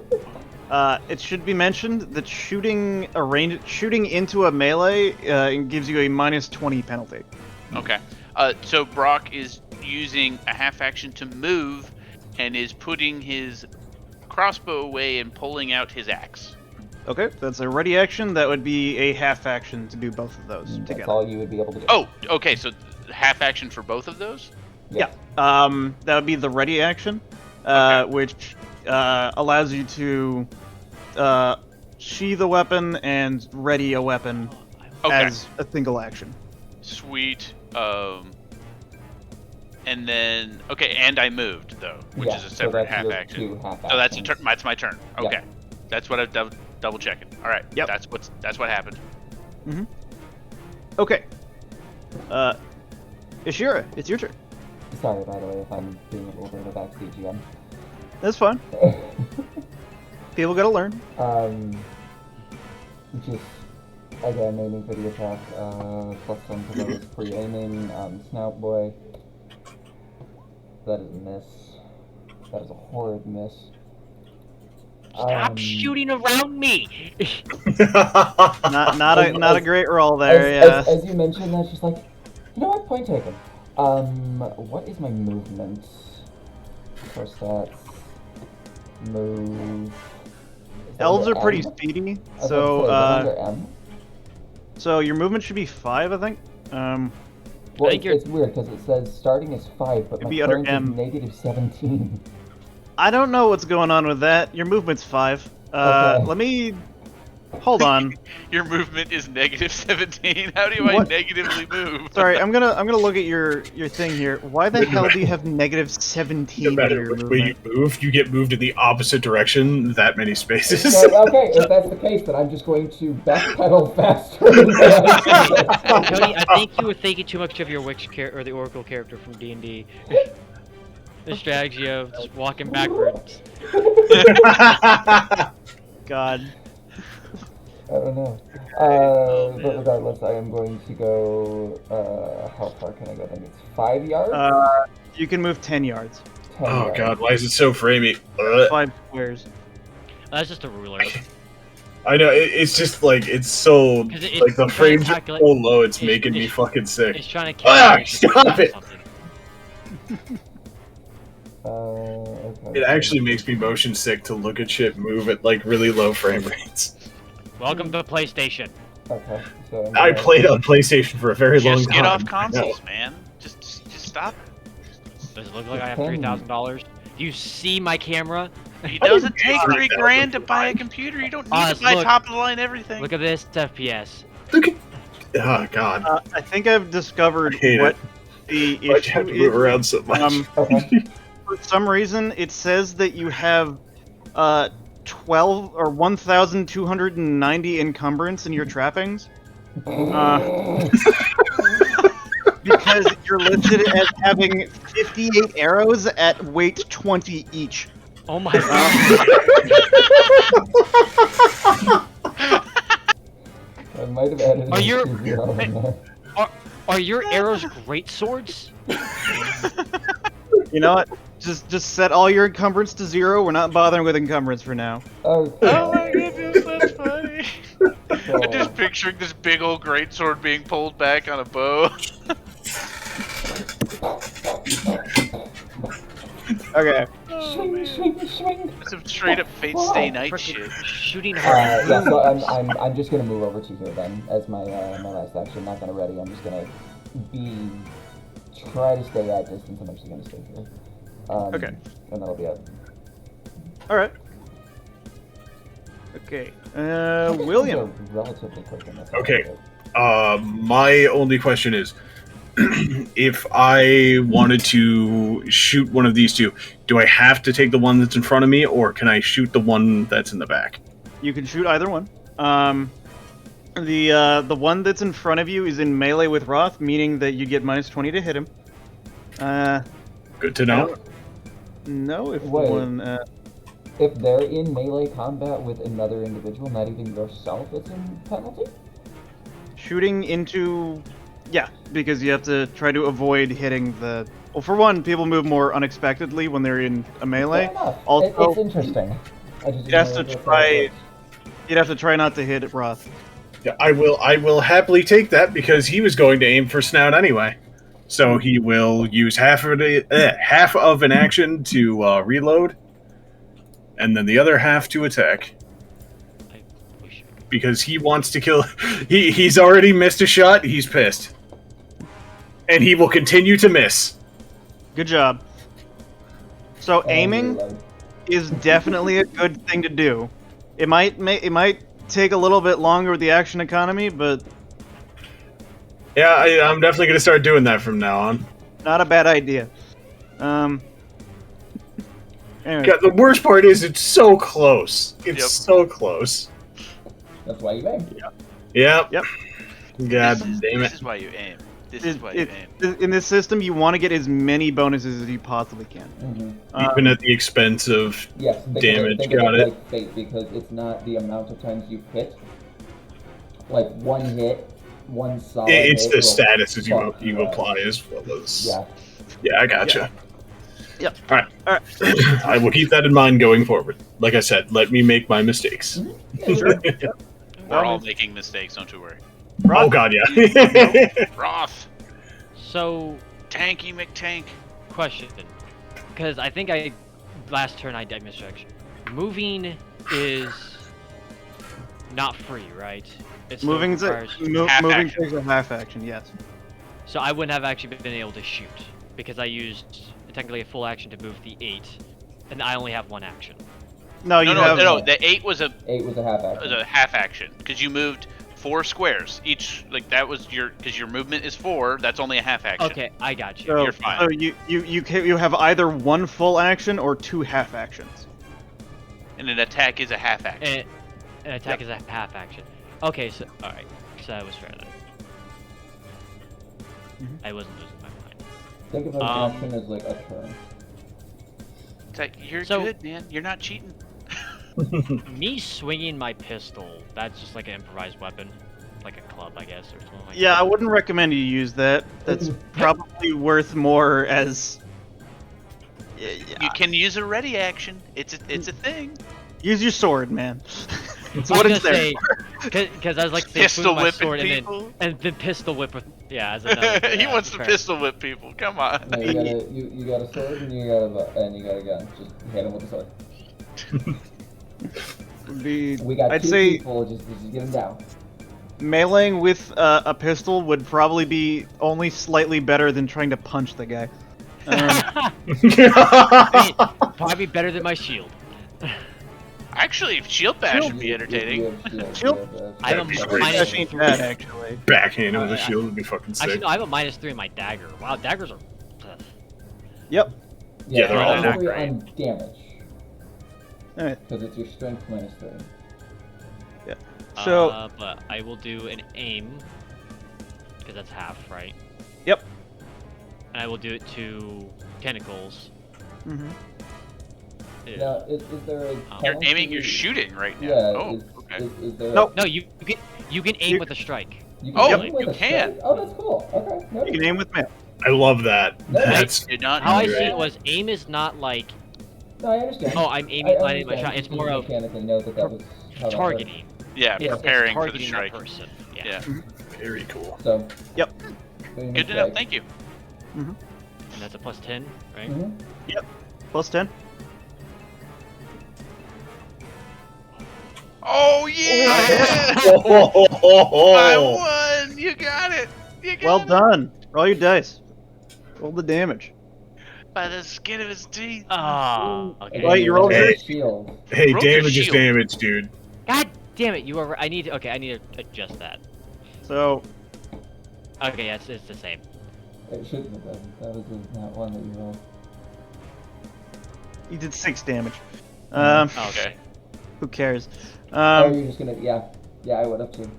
It should be mentioned that shooting into a melee gives you a minus 20 penalty. Okay. So Brock is using a half action to move and is putting his crossbow away and pulling out his axe. Okay, that's a ready action. That would be a half action to do both of those That's together. all you would be able to do. Oh, okay. So half action for both of those? Yeah. That would be the ready action, Okay. which allows you to sheath a weapon and ready a weapon Okay. as a single action. Sweet. And then and I moved though, which Yeah, is a so separate that's half your action. two half So that's a actions. turn. That's my turn. Yeah. Okay. That's what I'm double checking. All right. Yep. That's what happened. Okay. Ishira, it's your turn. Sorry, by the way, if I'm being a little bit of a backstage again. That's fine. People gotta learn. Just again aiming for the attack. Plus 10 because I was pre-aiming. Snout boy. That is a miss. That is a horrid miss. Stop shooting around me! Not a great roll there. Yeah. As you mentioned, that's just like, you know what? Point taken. What is my movement? First stats. Move. Is that Elves under are pretty M? speedy, I was about to say, so is that under M? so your movement should be 5, I think. Well, think you're- it's weird because it says starting is 5, but It'd my be under current M. is negative 17. I don't know what's going on with that. Your movement's 5. Okay. Let me hold on. Your movement is negative 17. How do I What? negatively move? Sorry, I'm gonna look at your thing here. Why the hell do you have negative 17 No in matter your which way you movement? move, you get moved in the opposite direction that many spaces. Okay, if that's the case, then I'm just going to backpedal faster. Than I do. Cody, I think you were thinking too much of your Witch or the Oracle character from D&D. The strategy of just walking backwards. God. I don't know. But regardless, I am going to go. How far can I go? I think it's 5 yards. You can move 10 yards. 10 Oh yards. god, why is it so framey? Ugh. 5 squares. That's just a ruler. I know, it's just like, it's so, 'Cause it's like the trying to frames are calculate- so low, it's it's- making me it's- fucking sick. It's trying to Ah, calculate stop it! something. Okay. It actually makes me motion sick to look at shit move at like really low frame rates. Welcome to PlayStation. Okay. So I'm I gonna- played on PlayStation for a very long Just time. get off No. consoles, man. Just stop. Does it look like I have $3,000? Do you see my camera? It I doesn't didn't take pay $3,000 to buy a $3,000. computer. You don't need Oz, to buy look. top of the line everything. Look at this FPS. Look at. Oh god. I think I've discovered I hate what it. the Why'd you have issue to move is. around so much? Okay. For some reason, it says that you have 12 or 1,290 encumbrance in your trappings. Because you're listed as having 58 arrows at weight 20 each. Oh my god. I might have added Are an your- extra 0 in there. Are your arrows great swords? You know what? Just set all your encumbrance to 0. We're not bothering with encumbrance for now. Okay. Oh my goodness, that's funny. I'm just picturing this big old greatsword being pulled back on a bow. Okay. Swing, swing, swing. Some straight up Fate Stay Night shit. Shooting hard. Yeah, so I'm just gonna move over to here then as my my last action. Not gonna ready. I'm just gonna try to stay at distance. I'm actually gonna stay here. Okay. And that'll be it. All right. Okay. These William. are relatively quick in this. Okay. My only question is, if I wanted to shoot one of these two, do I have to take the one that's in front of me, or can I shoot the one that's in the back? You can shoot either one. The one that's in front of you is in melee with Roth, meaning that you get -20 to hit him. Good to know. No, if Wait. the one. If they're in melee combat with another individual, not even yourself, it's in penalty? Shooting into. Yeah, because you have to try to avoid hitting the. Well, for one, people move more unexpectedly when they're in a melee. Fair enough. Also, It's interesting. I just You'd have didn't to know if try. it You'd have to try not to hit Roth. Yeah, I will happily take that because he was going to aim for Snout anyway. So he will use half of an action to reload, and then the other half to attack. Because he wants to kill. He's already missed a shot. He's pissed, and he will continue to miss. Good job. So was. aiming is definitely a good thing to do. It might take a little bit longer with the action economy, but Yeah, I'm definitely gonna start doing that from now on. not a bad idea. Anyway, God, the worst part is it's so close. It's so close. That's why you aim. Yep. Yep. God damn This it. is why you aim. This is why you aim. in this system, you want to get as many bonuses as you possibly can. Even at the expense of Yes, damage. think Got of it. like fate, because it's not the amount of times you hit. Like one hit, one solid It's hit the will statuses fuck you up. apply as well as. Yeah. Yeah, I gotcha. Yep. All right. All right. I will keep that in mind going forward. Like I said, let me make my mistakes. We're all making mistakes, don't you worry. Oh God, yeah. Roth, So, Tanky McTank. question, because I think last turn I did misdirection. Moving is not free, right? It still Moving requires- moving action. takes a half action. Yes. So I wouldn't have actually been able to shoot because I used technically a full action to move the 8, and I only have one action. No, you No, have. no, the 8 was a 8 was a half action. half action because you moved 4 squares each. Like that was because your movement is 4. That's only a half action. Okay, I got you. So, You're fine. So you have either one full action or 2 half actions. And an attack is a half action. And an attack is a half action. Okay, so alright, so that was fair then. I wasn't losing my mind. Think of an action as like a turn. It's like, you're So- good, man. You're not cheating. Me swinging my pistol, that's just like an improvised weapon. Like a club, I guess, or something like Yeah, I that. wouldn't recommend you use that. That's probably worth more as. You can use a ready action. It's a thing. Use your sword, man. It's I what was it's gonna there. say, because I was like saying Pistol swing my whipping sword people. and then pistol whip with as another. He wants to fair. pistol whip people. Come on. No, you got a sword and you got a gun. Just hit him with the sword. We got I'd 2 say people. Just get him down. meleeing with a pistol would probably be only slightly better than trying to punch the guy. I mean, probably better than my shield. Actually, shield bash would be entertaining. I have a That'd be minus great. That ain't bad, actually. Backhand with a shield would be fucking Actually, sick. no, I have a -3 in my dagger. Wow, daggers are. Yep. Yeah, they're all -3 not on damage. Alright. Because it's your strength -3. So But I will do an aim because that's half, right? Yep. And I will do it to tentacles. mhm. Yeah. Now, is there a You're penalty? aiming. You're shooting right now. Yeah. Oh, is, okay. is there? Nope. No, you can aim You- with a strike. You Oh, aim with you a can. strike? Oh, that's cool. Okay. You Noted. can aim with mail. I love that. No, That's Did not How I know see that. it was aim is not like No, I understand. I'm aiming I my understand. shot. It's more of mechanically know that was how that works. targeting. Yeah, Yeah, preparing for the targeting strike. that person. Yeah. Yeah. Very cool. So. Yep. doing Good the enough. strike. Thank you. And that's a plus 10, right? Mhm. Plus 10. Oh yeah! Oh, I won. You got it. You got Well it. done. Roll your dice. Roll the damage. By the skin of his teeth. Oh, okay. Right, you rolled Hey. great. Shield. Hey, Roll your damage is shield. damage, dude. God damn it! You are. I need. Okay, I need to adjust that. So, Okay, yeah, it's the same. It shouldn't have been. That was not one that you rolled. you did 6 damage. Oh, okay. Who cares? Oh, you're just gonna. Yeah. Yeah, I would have too.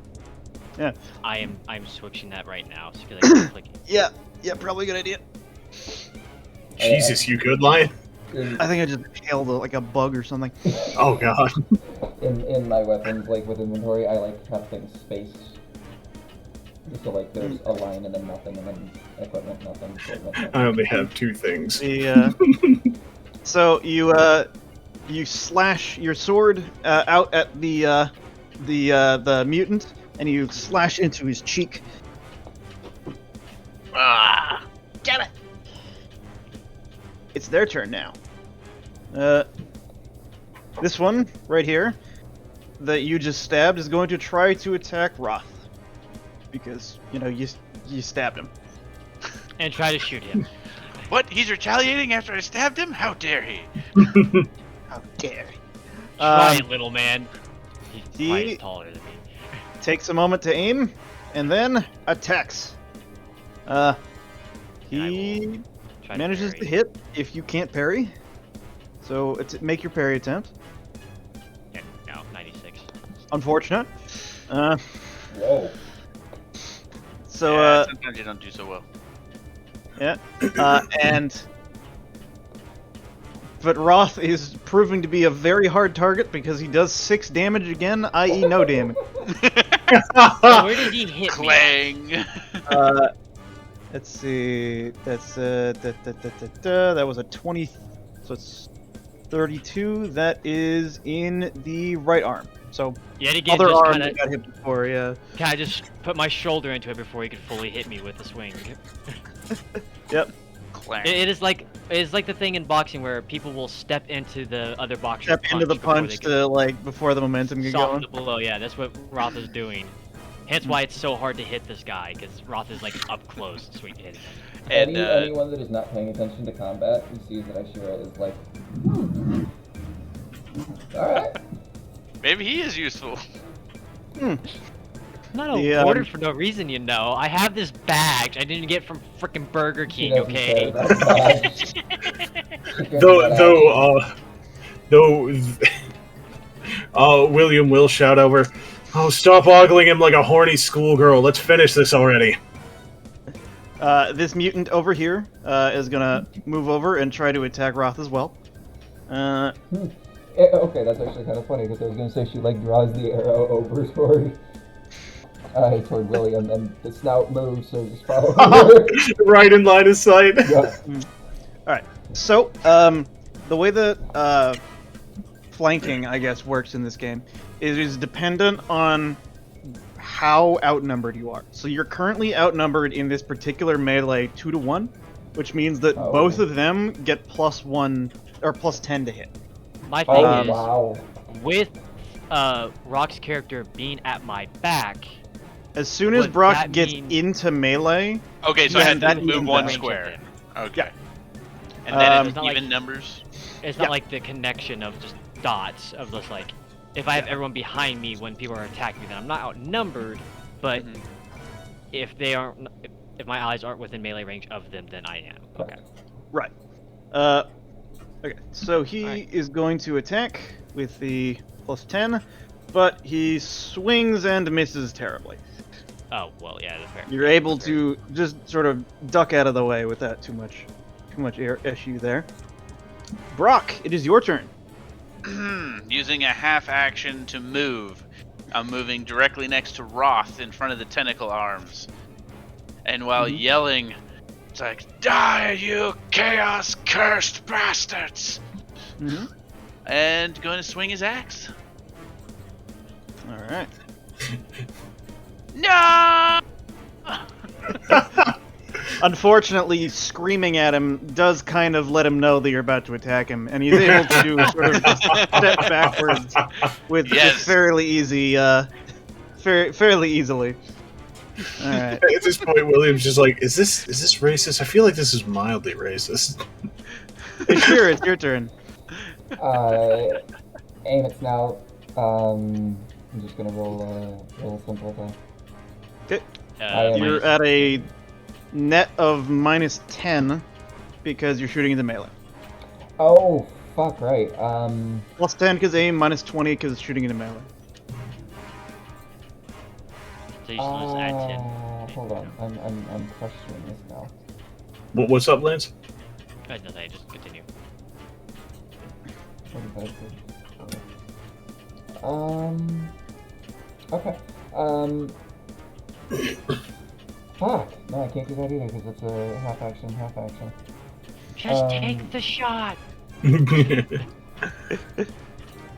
I'm switching that right now because I keep clicking. Yeah, probably a good idea. Jesus, you good, Lion? In, I think I just killed like a bug or something. Oh god. in my weapons, like with inventory, I like have things spaced. So like there's a line and then nothing, and then equipment, nothing. Equipment, nothing. I only have 2 things. The so you slash your sword out at the mutant, and you slash into his cheek. Ah, get it. It's their turn now. This one right here that you just stabbed is going to try to attack Roth because you stabbed him. And try to shoot him. What? He's retaliating after I stabbed him? How dare he? How dare he? Try it, little man. He's he- twice taller than me. Takes a moment to aim and then attacks. He Try manages parry. to hit if you can't parry. So make your parry attempt. Yeah, no, 96. Unfortunate. Whoa. So Yeah, sometimes you don't do so well. yeah. But Roth is proving to be a very hard target because he does 6 damage again, i.e. no damage. So where did he hit me? Clang. Let's see. That's that was a 20, so it's 32. That is in the right arm. So Yet again, other just arm kinda, that got hit before. Yeah. kinda just put my shoulder into it before he could fully hit me with the swing. Yep. Clang. It is like the thing in boxing where people will step into the other boxer's Step into the before punch they can to like before the momentum get soften going. the blow. Yeah, that's what Roth is doing. Hence why it's so hard to hit this guy, because Roth is like up close, so he can hit him. And Anyone that is not paying attention to combat who sees that Ashira is like, alright. maybe he is useful. I'm not The, ordered for no reason, you know. I have this badge I didn't get from frickin' Burger She King, doesn't care okay? about that. She cares Though, William will shout over, "Oh, stop ogling him like a horny schoolgirl. Let's finish this already." This mutant over here is gonna move over and try to attack Roth as well. Okay, that's actually kind of funny because I was gonna say she like draws the arrow over toward William, and the snout moves, so just follow her. Right in line of sight. Yeah. So, the way that flanking, I guess, works in this game, it is dependent on how outnumbered you are. So you're currently outnumbered in this particular melee 2 to 1, which means that Oh. both of them get +1 or +10 to hit. My thing Oh, is, wow. with Rock's character being at my back, As soon as Would Brock that gets mean- into melee, Okay, so I Yeah, had to that move means one that. square. Yeah. Okay. And then Um, it's It's not like- even numbers. it's not like the connection of just dots of just like, if I have everyone behind me when people are attacking me, then I'm not outnumbered, but Mhm. if they aren't, if my allies aren't within melee range of them, then I am. Okay. right. Okay, so he Alright. is going to attack with the +10, but he swings and misses terribly. Oh, well, yeah, that's fair. You're able to just sort of duck out of the way without too much issue there. Brock, it is your turn. Using a half action to move. I'm moving directly next to Roth in front of the tentacle arms. And while yelling, it's like, "Die, you chaos cursed bastards!" Mm-hmm. And going to swing his axe. All right. No! Unfortunately, screaming at him does kind of let him know that you're about to attack him, and he's able to sort of just step backwards with Yes. fairly easy, fairly easily. All right. At this point, William's just like, "Is this racist? I feel like this is mildly racist." Hey, sure, it's your turn. Aim it now. I'm just gonna roll a simple attack. Okay. I am- You're at a net of -10 because you're shooting into melee. Oh, fuck, right. +10 because aim, -20 because it's shooting into melee. So you just lose add 10. Hold on. I'm questioning this now. What's up, Lance? Nothing, just continue. 45, 44. Okay. Fuck. No, I can't do that either because it's a half action. Just take the shot!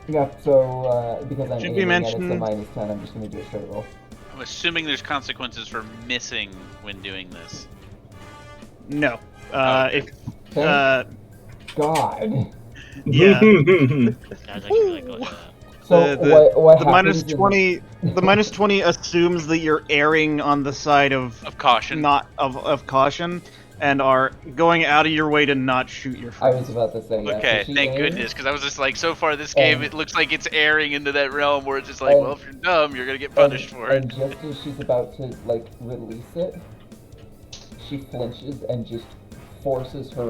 Yeah, so, because I'm Should be aiming and it's a mentioned- -10, I'm just gonna do a straight roll. I'm assuming there's consequences for missing when doing this. No. Okay. If God. yeah, That's actually like So the what the happens -20, the -20 assumes that you're erring on the side of Of caution. not of caution and are going out of your way to not shoot your I friends. was about to say, yeah. Okay, so she thank aims, goodness, because I was just like, so far this game, And- it looks like it's airing into that realm where it's just like, And- well, if you're dumb, you're gonna get punished for it. And just as she's about to, like, release it, she flinches and just forces her,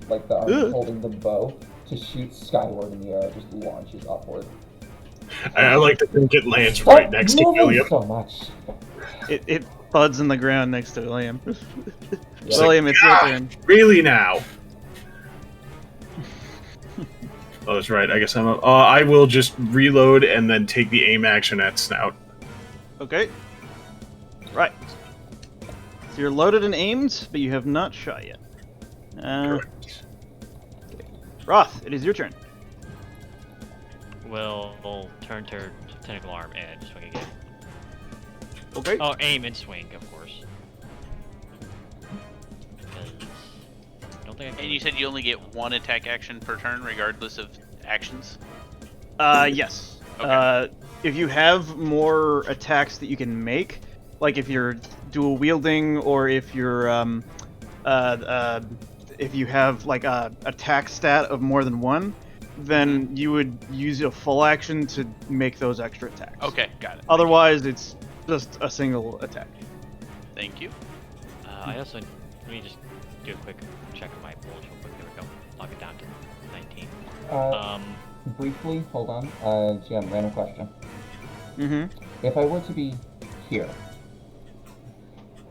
like, the arm Ugh. holding the bow to shoot skyward in the air, just launches upward. I like to think it lands Stop right next to moving William. so much. It thuds in the ground next to William. Yeah. William, it's your "Ah, turn. Really now? Oh, that's right. I guess I will just reload and then take the aim action at Snout. Okay. Right. So you're loaded and aimed, but you have not shot yet. Correct. Roth, it is your turn. we'll turn to tentacle arm and swing again. Okay. Oh, aim and swing, of course. 'Cause I don't think I can. And you said you only get one attack action per turn, regardless of actions? Yes. Okay. If you have more attacks that you can make, like if you're dual wielding or if you're if you have like a attack stat of more than one, then you would use a full action to make those extra attacks. Okay, got it. Otherwise, it's just a single attack. Thank you. I also let me just do a quick check of my bullets real quick. There we go. Lock it down to 19. Briefly, hold on. GM, random question. Mm-hmm. If I were to be here,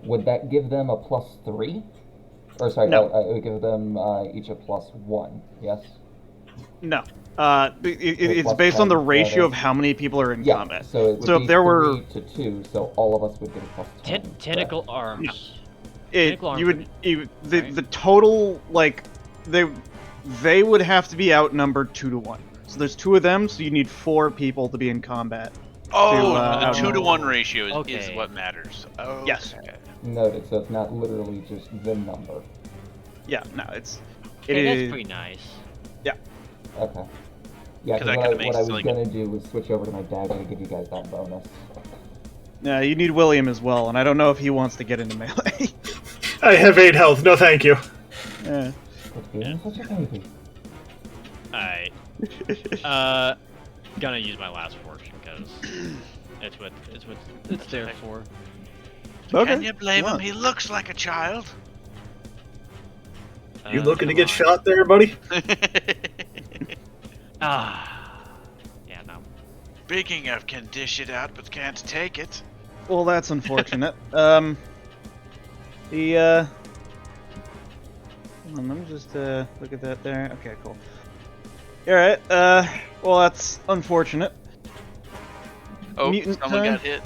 would that give them a +3? Or sorry, No. it would give them each a +1. Yes. No. It's plus based on the 10, ratio of rather. how many people are in Yeah. combat. So it would So be if there were 3 to 2, so all of us would get a +10. Tentacle arms. Tentacle arms You would the right? the total like they would have to be outnumbered 2 to 1. So there's 2 of them, so you need 4 people to be in combat. Oh, uh, the 2-to-1 ratio is Okay. what matters. Oh, Yes. okay. Noted. So it's not literally just the number. Yeah, no, it Hey, that's is pretty nice. Okay. Yeah, 'Cause that because kinda what makes, I was like- gonna do was switch over to my dagger to give you guys that bonus. Yeah, you need William as well, and I don't know if he wants to get into melee. I have 8 health. No, thank you. Yeah. Quit being such a baby. Alright. Gonna use my last fortune because it's what it's there for. Okay. Can you blame come him? on. He looks like a child. You looking to come get on. shot there, buddy? Ah. Yeah, no. Speaking of can dish it out but can't take it. Well, that's unfortunate. Hold on, let me just look at that there. Okay, cool. Alright, well, that's unfortunate. Oh, Mutant someone turn? got hit.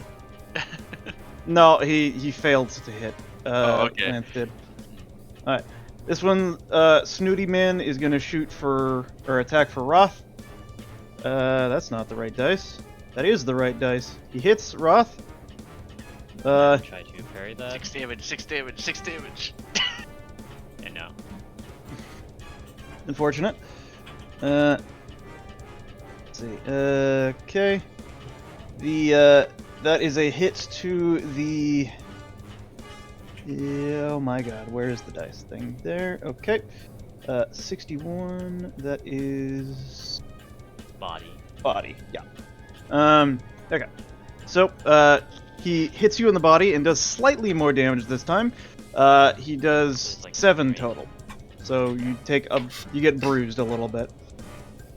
No, he failed to hit. Oh, okay. Lance did. Alright. This one, Snooty Man is gonna shoot for, or attack for Roth. That's not the right dice. That is the right dice. He hits Roth. Try to parry that. 6 damage, 6 damage, 6 damage. Yeah, no. Unfortunate. Let's see. Okay. That is a hit to the. Oh my god, where is the dice thing? There. Okay. 61. That is Body. Yeah. Okay. So, he hits you in the body and does slightly more damage this time. He does Like 7 great. total. So you get bruised a little bit.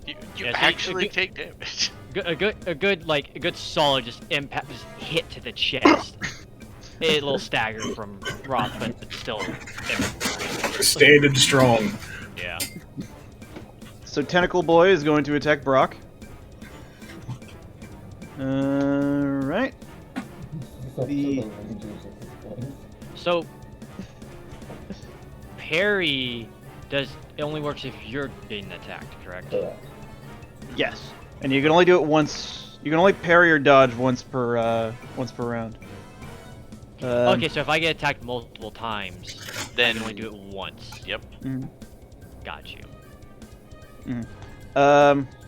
You Yeah, so actually you- take damage. A good solid just impact, just hit to the chest. A little staggered from Roth, but it's still. Standing strong. Yeah. So Tentacle Boy is going to attack Brock. Right. Except for The- the Rangers at this point. So parry it only works if you're being attacked, correct? Correct. Yes. And you can only do it once. You can only parry or dodge once per round. Okay, so if I get attacked multiple times, I Then can only do it once. Yep. Mhm. Got you.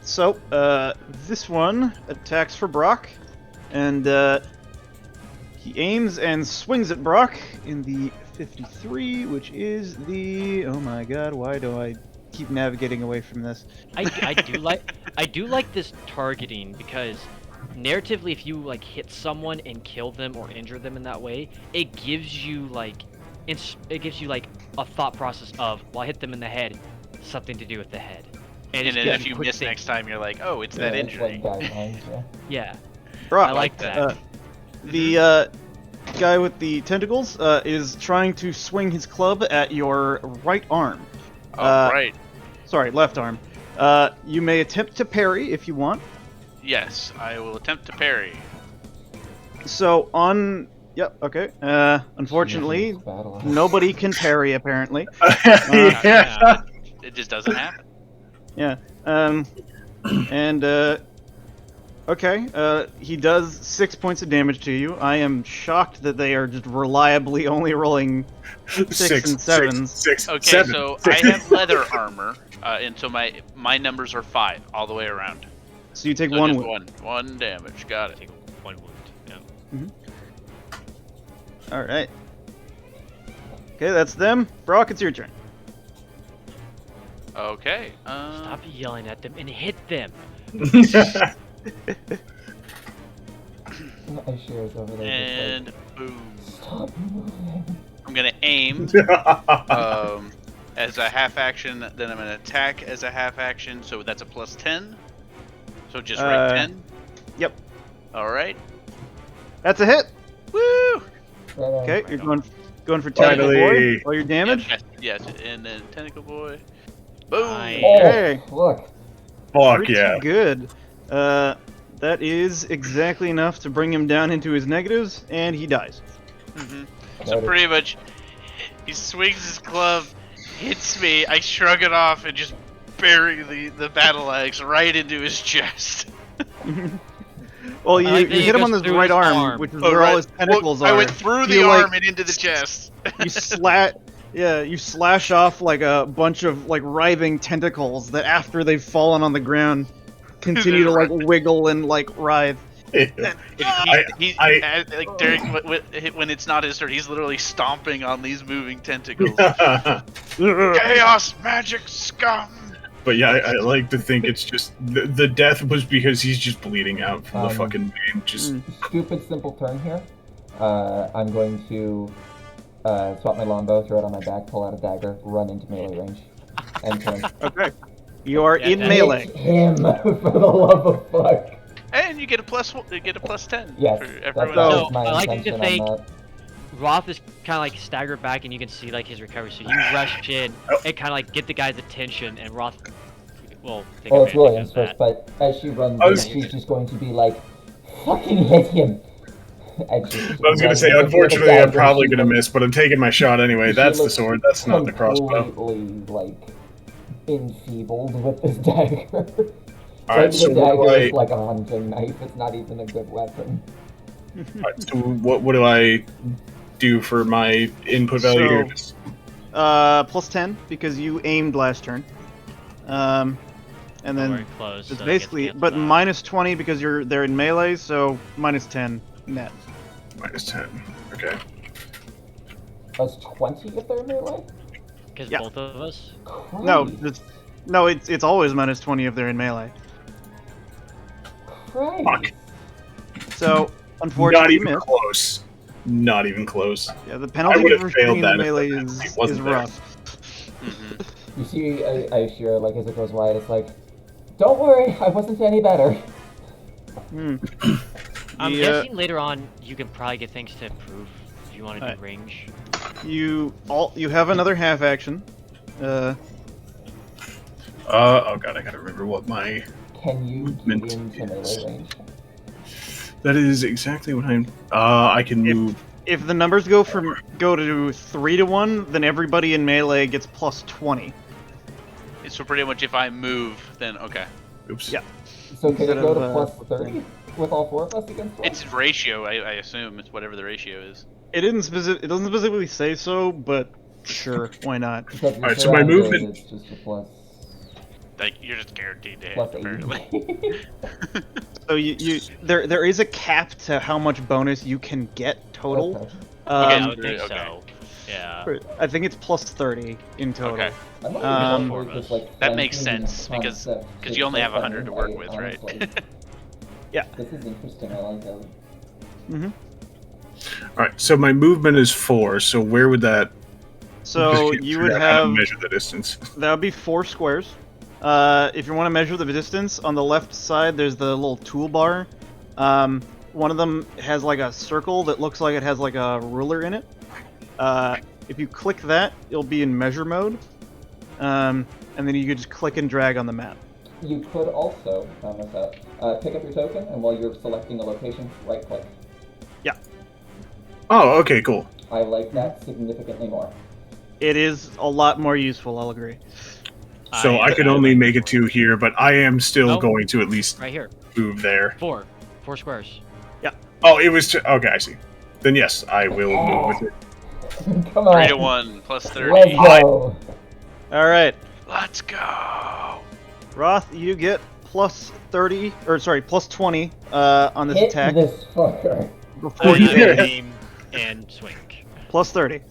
So this one attacks for Brock, and he aims and swings at Brock in the 53, which is the. Oh my god! Why do I keep navigating away from this? I do like this targeting because narratively, if you like hit someone and kill them or injure them in that way, it gives you like a thought process of, well, I hit them in the head, something to do with the head. And just then gives if you quick miss think. next time, you're like, oh, it's that Yeah, injury. It's like guidelines, yeah. Yeah, Brock. I like that. The guy with the tentacles is trying to swing his club at your right arm. Oh, right. Sorry, left arm. You may attempt to parry if you want. Yes, I will attempt to parry. So on. Yep. Okay. Unfortunately, Jesus, battle. nobody can parry apparently. Yeah. It just doesn't happen. Yeah. And okay. He does 6 points of damage to you. I am shocked that they are just reliably only rolling 6 and 7s. Six, Okay, seven, so six. I have leather armor, and so my numbers are 5 all the way around. So you take So one just wound. one damage. Got it. take 1 wound. Yeah. All right. Okay, that's them. Brock, it's your turn. Okay. Stop yelling at them and hit them. Aisha's over there. And Just boom. like, stop moving. I'm gonna aim as a half action. Then I'm gonna attack as a half action. So that's a plus 10. So just right 10. Yep. All right. That's a hit. Woo! Right on. Okay, you're going for Tentacle Boy. Finally. All your damage. Yes. And then tentacle boy. Boom. Nice. Oh, Okay. look. Fuck Pretty yeah. good. That is exactly enough to bring him down into his negatives, and he dies. So Noted. pretty much, he swings his club, hits me. I shrug it off and just bury the battle axe right into his chest. Well, you, I like that you he hit him goes on his through right his arm, arm. which is Oh, where all right. his tentacles Well, are. I went through the You, like, arm and into the chest. you slash off like a bunch of like writhing tentacles that after they've fallen on the ground continue to like wiggle and like writhe. Like during when it's not his turn, he's literally stomping on these moving tentacles. Chaos magic scum. But yeah, I like to think it's just the death was because he's just bleeding out from the fucking vein. Just Stupid simple turn here. I'm going to swap my longbow, throw it on my back, pull out a dagger, run into melee range, and turn. Okay. You are Yeah, in that- melee. Hit him, for the love of fuck. And you get a plus 10 Yes, for that's everyone So- else. my I like to intention think- on that. Roth is kind of like staggered back, and you can see like his recovery. So you rush in and kind of like get the guy's attention, and Roth will take Well, it's advantage William's of that. first, but as she runs I in, was- she's just going to be like, fucking hit him. I was gonna say, unfortunately, I'm probably gonna miss, but I'm taking my shot anyway. She That's the looks sword. That's not the crossbow. Completely, like, enfeebled with this dagger. Alright, so the what do dagger I... is like a hunting knife. It's not even a good weapon. Alright, so what do I do for my input value here? So- plus 10 because you aimed last turn. And We're then close. it's so it gets basically, canceled but out. minus 20 because they're in melee, so minus 10 net. Minus 10. Okay. Plus 20 if they're melee? Because Yeah. both of us. Christ. No, it's always minus 20 if they're in melee. Christ. Fuck. So Not unfortunately, you even missed. close. Not even close. Yeah, the I penalty would've for failed shooting that the if melee the is penalty wasn't there. rough. You see Aishira, like, as it goes wide, it's like, don't worry, I wasn't any better. Hmm. I'm The, guessing later on you can probably get things to improve if you want to do Alright. range. You have another half action. Oh god, I gotta remember what my... Can you Mint. get into melee range? That is exactly what I'm... I can If- move... If the numbers go to 3 to 1, then everybody in melee gets plus 20. So pretty much if I move, then okay. Oops. Yeah. So can Instead it go of, to plus 30 with all 4 of us against one? It's ratio, I assume. It's whatever the ratio is. It doesn't specifically say so, but sure, why not? Because you're Alright, so my surrounded, movement- It's just a plus Like, you're just guaranteed to hit, plus apparently. 80. So there is a cap to how much bonus you can get total. Okay. I Um, would think okay. so. Yeah. I think it's plus 30 in total. Okay. I'm not Um, even sure if this, like, That makes flanking sense, because concept you only is have 100 to work I with, right? honestly- Yeah. This is interesting, I like it. Mm-hmm. Alright, so my movement is 4, so where would that... So just you figure would out how to have measure the distance. that would be 4 squares. If you want to measure the distance, on the left side there's the little toolbar. One of them has like a circle that looks like it has like a ruler in it. If you click that, you'll be in measure mode. And then you could just click and drag on the map. You could also, found this out, pick up your token, and while you're selecting a location, right click. Oh, okay, cool. I like that significantly more. It is a lot more useful, I'll agree. So I could only make it 2 here, but I am still No. going to at least Right here. move there. 4 squares. Oh, it was... Okay, I see. Then yes, I will move with it. Come on. 3 to 1, plus 30. Let's go. Alright, Let's go! Roth, you get plus 30, or sorry, plus 20 on this Hit attack this fucker. before you Yeah. hit. Aim and swing. Plus 30.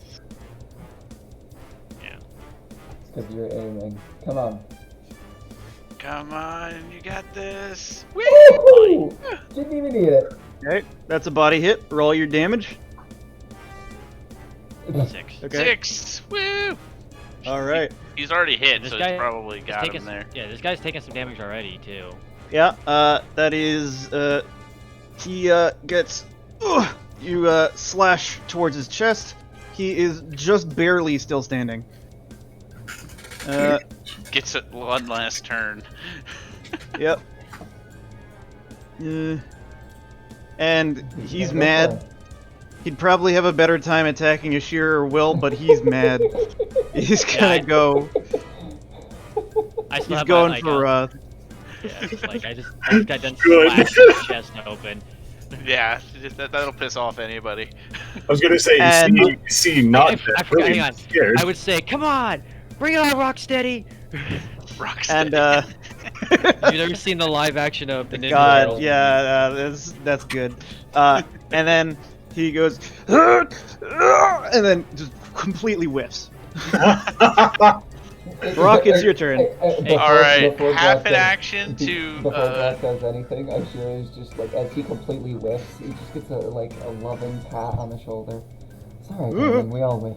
Because you're aiming. Come on. Come on, you got this. Woo! Didn't even need it. Okay, that's a body hit. Roll your damage. 6. Okay. 6! Woo! Alright. He's already hit, This so guy it's probably He's got taking him there. Yeah, this guy's taking some damage already too. Yeah, that is, he, gets, you, slash towards his chest. He is just barely still standing. Gets it one last turn. Yep. And he's Gotta go mad. for it. He'd probably have a better time attacking Ashir or Will, but he's mad. He's gonna go. I still He's have going my, for, yeah, it's like I just got done Good. slashing his chest open. Yeah, that'll piss off anybody. I was gonna say, And- you see not I that forgot, really hang on. scared. I would say, come on, bring it on, Rocksteady. Rocksteady. And You've never seen the live action of the Ninja God, Turtles? yeah, that's good. And then he goes, and then just completely whiffs. Brock, it's your turn. Alright, before half Brock an does- action to, Before Brock does anything, Aishira is just like, as he completely whiffs, he just gets a loving pat on the shoulder. It's alright, darling, we all whiff.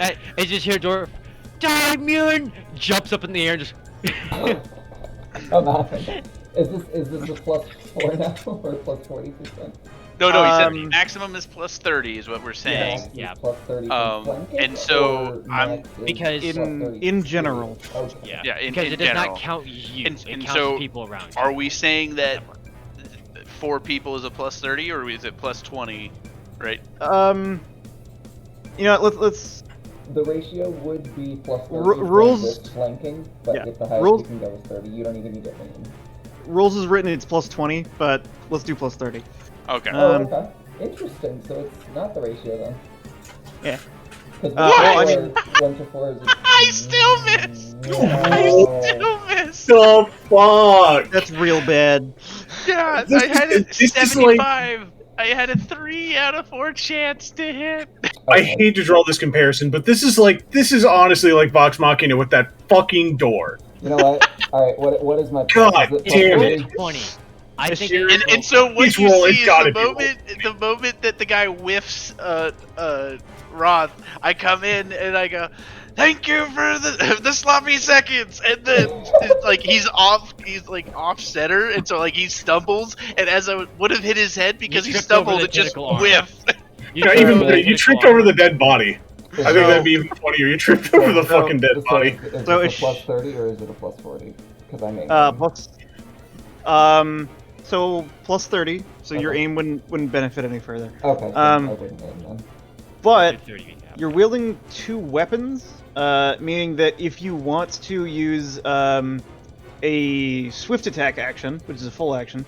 I just hear Dwarf, Diamond! Jumps up in the air and just. Come on. Is this a plus 4 now, or plus 40%? No, he said Um, maximum is plus 30 is what we're saying. Max is yeah. Plus 30 And so I'm- because in general. Okay. Yeah, Yeah, in because it does general. not count you. And it counts so, people around you. Are we saying that 4 people is a plus 30, or is it plus 20? Right? You know, let's The ratio would be plus 30 rules- for this flanking, but yeah, if the highest rules- you can go is 30, you don't even need it lean. Rules is written it's plus 20, but let's do plus 30. Okay. Um, Okay. Interesting. So it's not the ratio then. Yeah. Because well, I mean- 1 to 4 is. I still missed. No. I still missed. The fuck? That's real bad. God, This I had is- a this is like- 75. I had a 3 out of 4 chance to hit. I Okay. hate to draw this comparison, but this is honestly like Vox Machina with that fucking door. You know what? Alright, what is my God plus? Is it It's damn plus it. 30? 20. I It's think your- it's And so what He's you rolling, see is gotta the be moment that the guy whiffs Roth, I come in and I go, "Thank you for the sloppy seconds," and then it's like he's like off center, and so like he stumbles, and as I would have hit his head because he tripped over stumbled, the it just tentacle arm. whiffed. You Yeah, tripped even over the better, you tentacle tripped arm. over the dead body. I think that'd be even funnier. You tripped over the fucking dead body. Is So it a it's- plus 30 or is it a plus 40? Because I made Plus. So plus 30, so your Okay. aim wouldn't benefit any further. Okay, so um, I didn't aim then. But 30 feet down. you're wielding 2 weapons, meaning that if you want to use a swift attack action, which is a full action,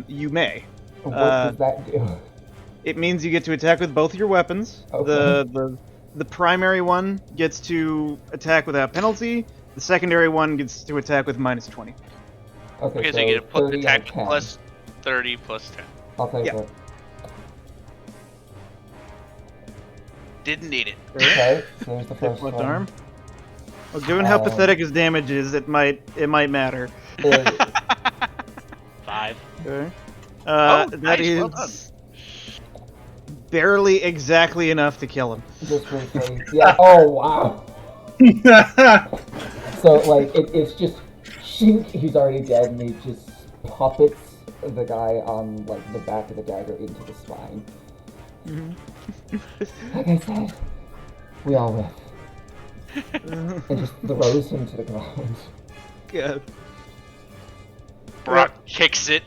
you may. What Uh, does that do? It means you get to attack with both of your weapons. Okay. The primary one gets to attack without penalty. The secondary one gets to attack with minus 20. Okay, Okay, so so you get a 30 attack and 10. plus 30 plus 10. I'll take Yeah. it. Didn't need it. Okay, so there's the Hit first left one. arm. Well, given how Um, pathetic his damage is, it might matter. Uh, 5. Okay. Oh, That nice, is well done. barely exactly enough to kill him. just briefly. Yeah, oh wow. So, like, it's just, shink, he's already dead, and he just puppets the guy on, like, the back of the dagger into the spine. Like I said, we all whiff. And just throws him to the ground. Yeah. Brock kicks it.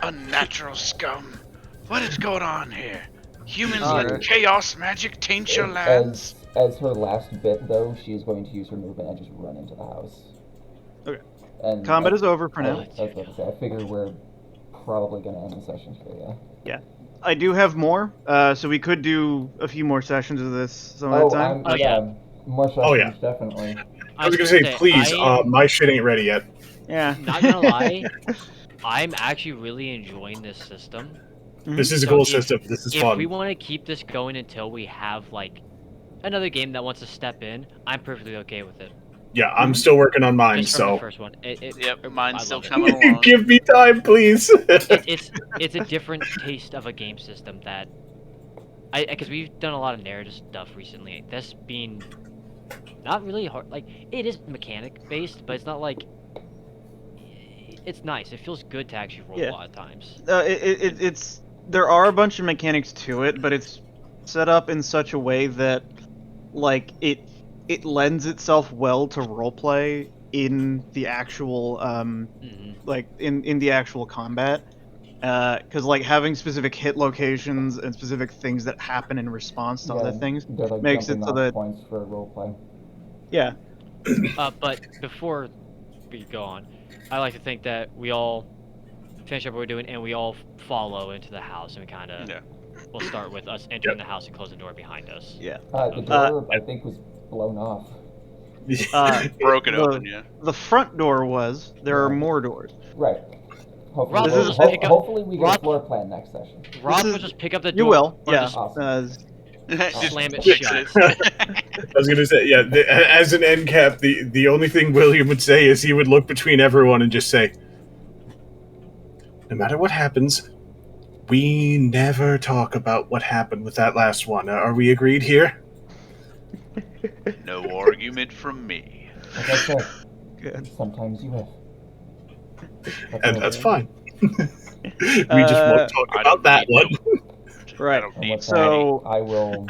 Unnatural scum. What is going on here? Humans let Alright. chaos magic taint your lands. As her last bit, though, she is going to use her movement and just run into the house. Okay. And Combat is over for now. I was about to say, I figure we're probably going to end the session here, yeah. I do have more, so we could do a few more sessions of this some Oh, other time. I'm, yeah. more sessions, Oh, yeah. definitely. I was gonna say, please, my shit ain't ready yet. Yeah. Not gonna lie, I'm actually really enjoying this system. This is a So cool if- system. This is If fun. we want to keep this going until we have like another game that wants to step in, I'm perfectly okay with it. Yeah, I'm still working on mine, Just from the so first one. Yep, I mine's still love it. coming along. give me time, please. It's a different taste of a game system that because we've done a lot of narrative stuff recently. This being not really hard, like it is mechanic based, but it's not like it's nice. It feels good to actually roll Yeah. a lot of times. It's there are a bunch of mechanics to it, but it's set up in such a way that like it lends itself well to roleplay in the actual like in the actual combat. Because like having specific hit locations and specific things that happen in response to other things They're like makes it jumping so off that points for roleplay. yeah. But before we go on, I like to think that we all finish up what we're doing and we all follow into the house and we kind of we'll start with us entering the house and close the door behind us. Yeah. The door, I think, was blown off. Broke it the- open, yeah. The front door was. There are more doors. Right. Hopefully, Rob will just pick up- hopefully we get Rob- a floor plan next session. Rob is- will just pick up the door. You will. or Yeah. just Awesome. Just slam it fix shut. I was gonna say, yeah. As an end cap, the only thing William would say is he would look between everyone and just say, "No matter what happens, we never talk about what happened with that last one. Are we agreed here?" No argument from me. Like I said, Good. sometimes you whiff. And that's fine. We just Uh, won't talk I about don't that need one. no- Right. I don't And need with So- that, I will